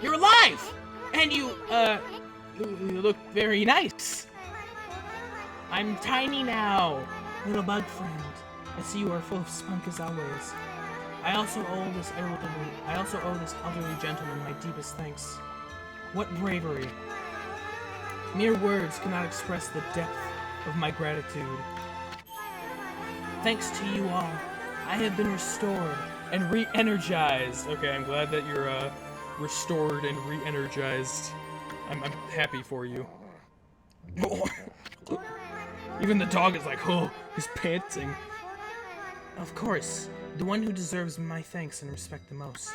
You're alive! And you look very nice. I'm tiny now. Little bug friend. I see you are full of spunk as always. I also owe this elderly gentleman my deepest thanks. What bravery. Mere words cannot express the depth of my gratitude. Thanks to you all, I have been restored and re-energized. Okay, I'm glad that you're restored and re-energized. I'm happy for you. Even the dog is like, oh, he's panting. Of course, the one who deserves my thanks and respect the most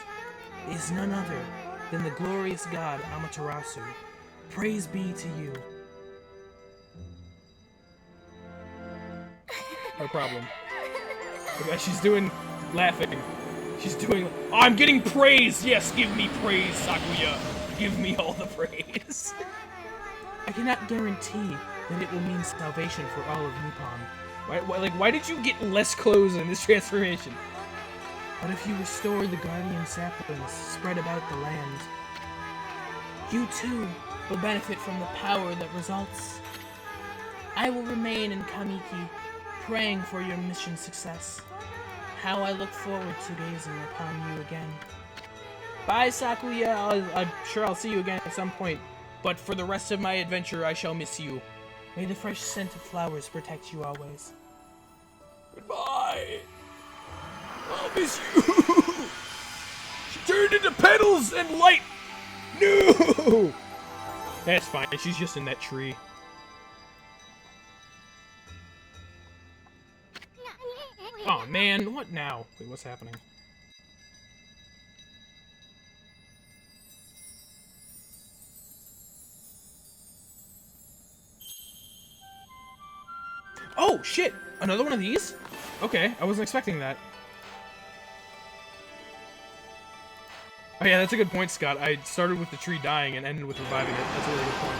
is none other than the glorious god Amaterasu. Praise be to you. No problem. Okay, she's laughing. She's doing, oh, I'm getting praise! Yes, give me praise, Sakuya! Give me all the praise. I cannot guarantee that it will mean salvation for all of Nippon. Why did you get less clothes in this transformation? But if you restore the guardian saplings spread about the land, you too will benefit from the power that results. I will remain in Kamiki, praying for your mission success. How I look forward to gazing upon you again. Bye, Sakuya. I'm sure I'll see you again at some point. But for the rest of my adventure, I shall miss you. May the fresh scent of flowers protect you always. Goodbye. I'll miss you. She turned into petals and light. No. That's fine. She's just in that tree. Oh man, what now? Wait, what's happening? Oh shit! Another one of these? Okay, I wasn't expecting that. Oh yeah, that's a good point, Scott. I started with the tree dying and ended with reviving it. That's a really good point.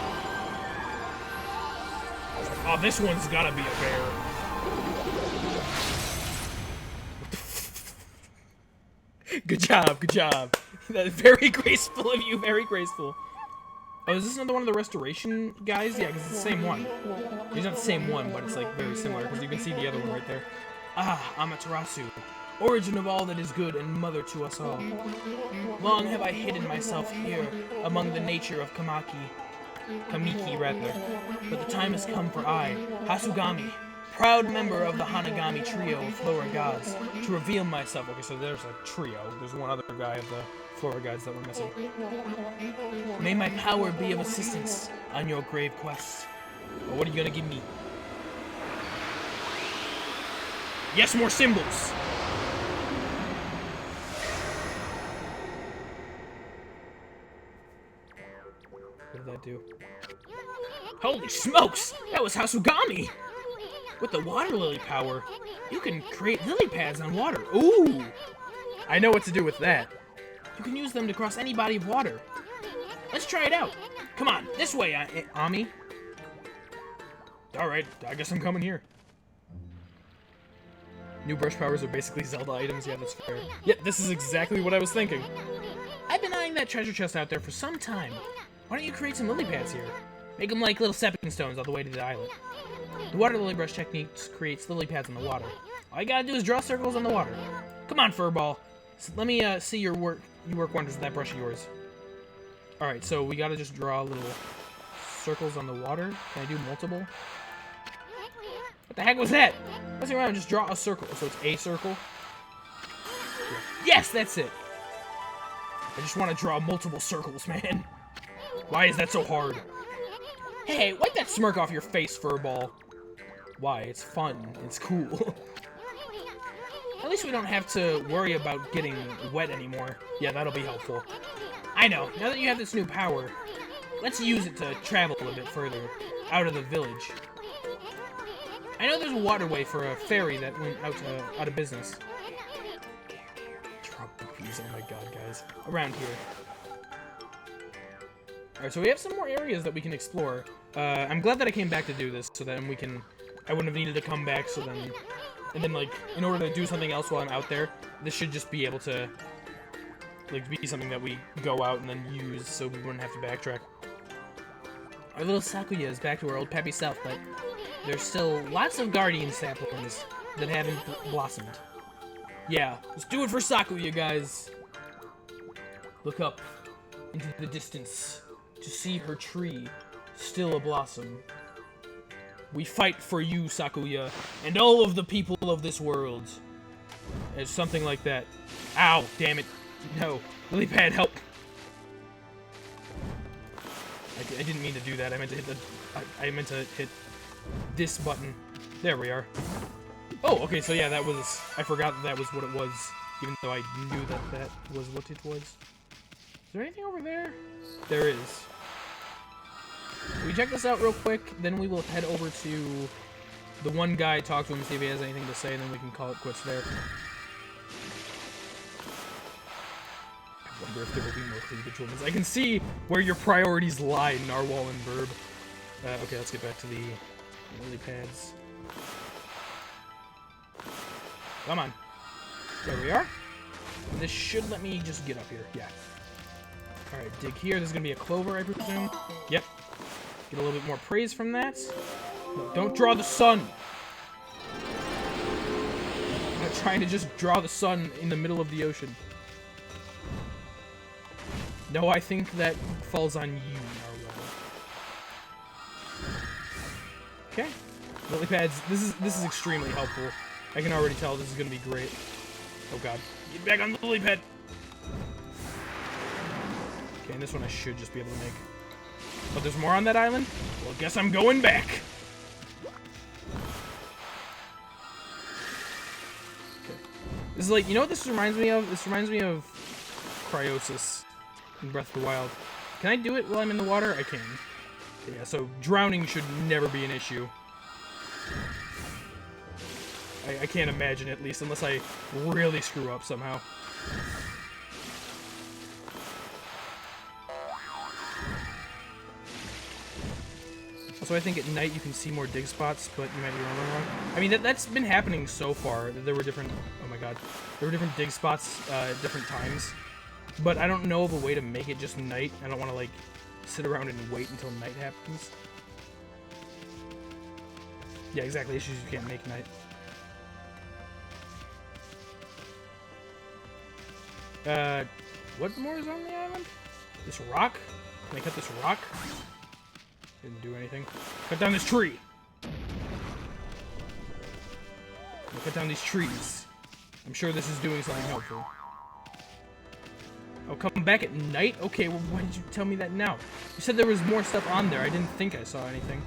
Oh, this one's gotta be a bear. Good job, good job. That's very graceful of you, very graceful. Oh, is this another one of the restoration guys? Yeah, because it's the same one. He's not the same one, but it's like very similar, because you can see the other one right there. Ah, Amaterasu, origin of all that is good and mother to us all. Long have I hidden myself here, among the nature of Kamiki rather. But the time has come for I, Hasugami, proud member of the Hanagami trio of Flora gods, to reveal myself. Okay, so there's a trio. There's one other guy of the Flora gods that we're missing. May my power be of assistance on your grave quest. Well, what are you gonna give me? Yes, more symbols! What did that do? Holy smokes! That was Hasugami! With the water lily power, you can create lily pads on water. Ooh! I know what to do with that. You can use them to cross any body of water. Let's try it out. Come on, this way, Ami. Alright, I guess I'm coming here. New brush powers are basically Zelda items. Yeah, that's fair. Yep, this is exactly what I was thinking. I've been eyeing that treasure chest out there for some time. Why don't you create some lily pads here? Make them like little stepping stones on the way to the island. The water lily brush technique creates lily pads in the water. All you gotta do is draw circles on the water. Come on, Furball. So let me see your work. You work wonders with that brush of yours. Alright, so we gotta just draw little circles on the water. Can I do multiple? What the heck was that? Let's go around and just draw a circle. So it's a circle. Yes, that's it. I just want to draw multiple circles, man. Why is that so hard? Hey, wipe that smirk off your face, Furball. Why? It's fun. It's cool. At least we don't have to worry about getting wet anymore. Yeah, that'll be helpful. I know. Now that you have this new power, let's use it to travel a bit further out of the village. I know there's a waterway for a ferry that went out of business. Drop puppies, oh my god, guys. Around here. Alright, so we have some more areas that we can explore. I'm glad that I came back to do this, so then we can... I wouldn't have needed to come back, so then... And then, like, in order to do something else while I'm out there, this should just be able to... like, be something that we go out and then use, so we wouldn't have to backtrack. Our little Sakuya is back to her old peppy self, but... there's still lots of guardian saplings that haven't blossomed. Yeah, let's do it for Sakuya, guys. Look up into the distance to see her tree still a blossom. We fight for you, Sakuya, and all of the people of this world. It's something like that. Ow, damn it. No, lily pad, help. I didn't mean to do that. I meant to hit the... I meant to hit... this button. There we are. Oh, okay, so yeah, that was... I forgot that was what it was, even though I knew that that was what it was. Is there anything over there? There is. We check this out real quick, then we will head over to the one guy, talk to him, see if he has anything to say, and then we can call it quits there. I wonder if there will be more cleavage moments. I can see where your priorities lie, Narwhal and Verb. Okay, let's get back to the lily pads. Come on. There we are. This should let me just get up here. Yeah. Alright, dig here. This is going to be a clover, I presume. Yep. Get a little bit more praise from that. No, don't draw the sun! I'm not trying to just draw the sun in the middle of the ocean. No, I think that falls on you, Narwhal. Okay. Lily pads. This is extremely helpful. I can already tell this is going to be great. Oh god. Get back on the lily pad! Okay, and this one I should just be able to make. But there's more on that island? Well, guess I'm going back! Okay. This is like, you know what this reminds me of? This reminds me of Cryosis in Breath of the Wild. Can I do it while I'm in the water? I can. Okay, yeah, so drowning should never be an issue. I can't imagine, at least, unless I really screw up somehow. Also, I think at night you can see more dig spots, but you might be wrong. I mean, that's been happening so far. There were different... Oh my god. There were different dig spots at different times. But I don't know of a way to make it just night. I don't want to, like, sit around and wait until night happens. Yeah, exactly. Issues you can't make night. What more is on the island? This rock? Can I cut this rock? Didn't do anything. Cut down this tree! Cut down these trees. I'm sure this is doing something helpful. Oh, come back at night? Okay, well, why did you tell me that now? You said there was more stuff on there. I didn't think I saw anything.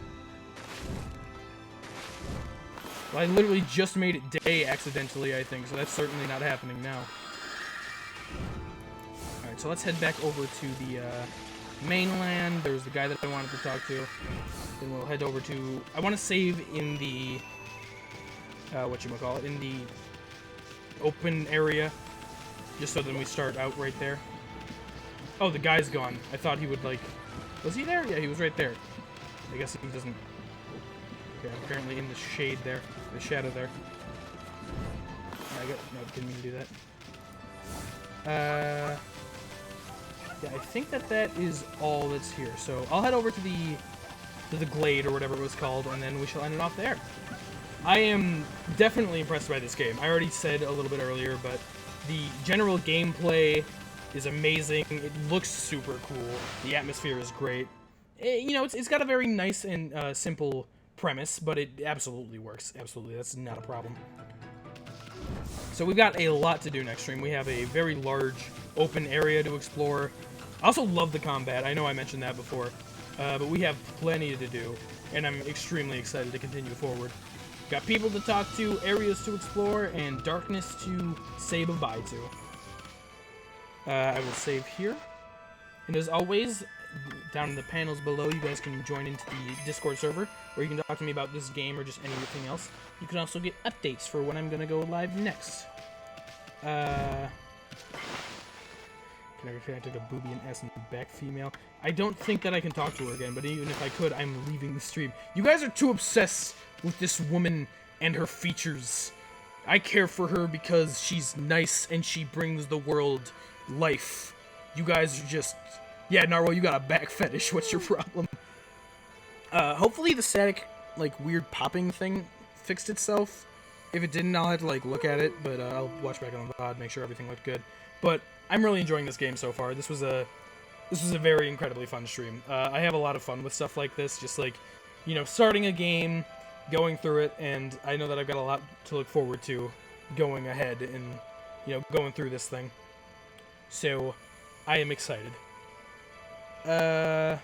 Well, I literally just made it day accidentally, I think, so that's certainly not happening now. Alright, so let's head back over to the mainland. There's the guy that I wanted to talk to. Then we'll head over to... I want to save in the... whatchamacallit? In the open area. Just so then we start out right there. Oh, the guy's gone. I thought he would, like... Was he there? Yeah, he was right there. I guess he doesn't... Okay, I'm apparently in the shade there. The shadow there. No, didn't mean to do that. Yeah, I think that is all that's here. So I'll head over to the glade or whatever it was called, and then we shall end it off there. I am definitely impressed by this game. I already said a little bit earlier, but the general gameplay is amazing. It looks super cool. The atmosphere is great. You know, it's got a very nice and simple premise, but it absolutely works. Absolutely, that's not a problem. So we've got a lot to do next stream. We have a very large open area to explore. I also love the combat. I know I mentioned that before, but we have plenty to do, and I'm extremely excited to continue forward. Got people to talk to, areas to explore, and darkness to say bye-bye to. I will save here. And as always, down in the panels below, you guys can join into the Discord server, where you can talk to me about this game or just anything else. You can also get updates for when I'm going to go live next. Can I retract a booby and S and back female? I don't think that I can talk to her again, but even if I could, I'm leaving the stream. You guys are too obsessed with this woman and her features. I care for her because she's nice and she brings the world life. You guys are just... Yeah, Narwhal, you got a back fetish. What's your problem? Hopefully the static, like, weird popping thing fixed itself. If it didn't, I'll have to, like, look at it, but I'll watch back on the VOD, make sure everything looked good. But I'm really enjoying this game so far. This was a very incredibly fun stream. I have a lot of fun with stuff like this, just, like, you know, starting a game, going through it, and I know that I've got a lot to look forward to going ahead and, you know, going through this thing. So, I am excited. I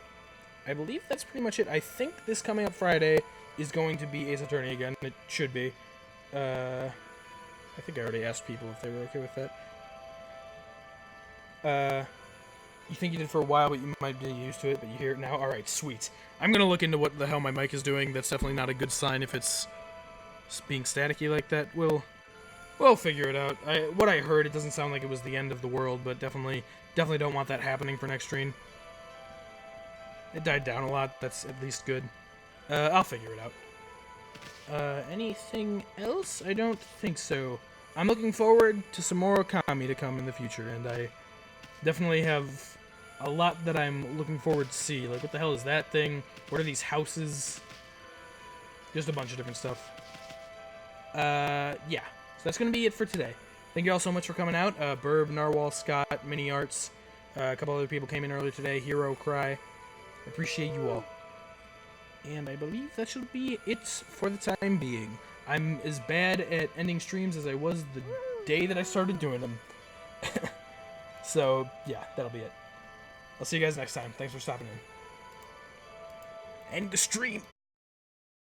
believe that's pretty much it. I think this coming up Friday is going to be Ace Attorney again. It should be. I think I already asked people if they were okay with that. You think you did for a while, but you might be used to it, but you hear it now? Alright, sweet. I'm gonna look into what the hell my mic is doing. That's definitely not a good sign if it's being staticky like that. We'll figure it out. What I heard, it doesn't sound like it was the end of the world, but definitely don't want that happening for next stream. It died down a lot. That's at least good. I'll figure it out. Anything else? I don't think so. I'm looking forward to some more Ōkami to come in the future, and I definitely have a lot that I'm looking forward to see. Like, what the hell is that thing? What are these houses? Just a bunch of different stuff. Yeah. So that's going to be it for today. Thank you all so much for coming out. Burb, Narwhal, Scott, Mini Arts, a couple other people came in earlier today. Hero Cry. I appreciate you all. And I believe that should be it for the time being. I'm as bad at ending streams as I was the day that I started doing them. So, yeah, that'll be it. I'll see you guys next time. Thanks for stopping in. End the stream!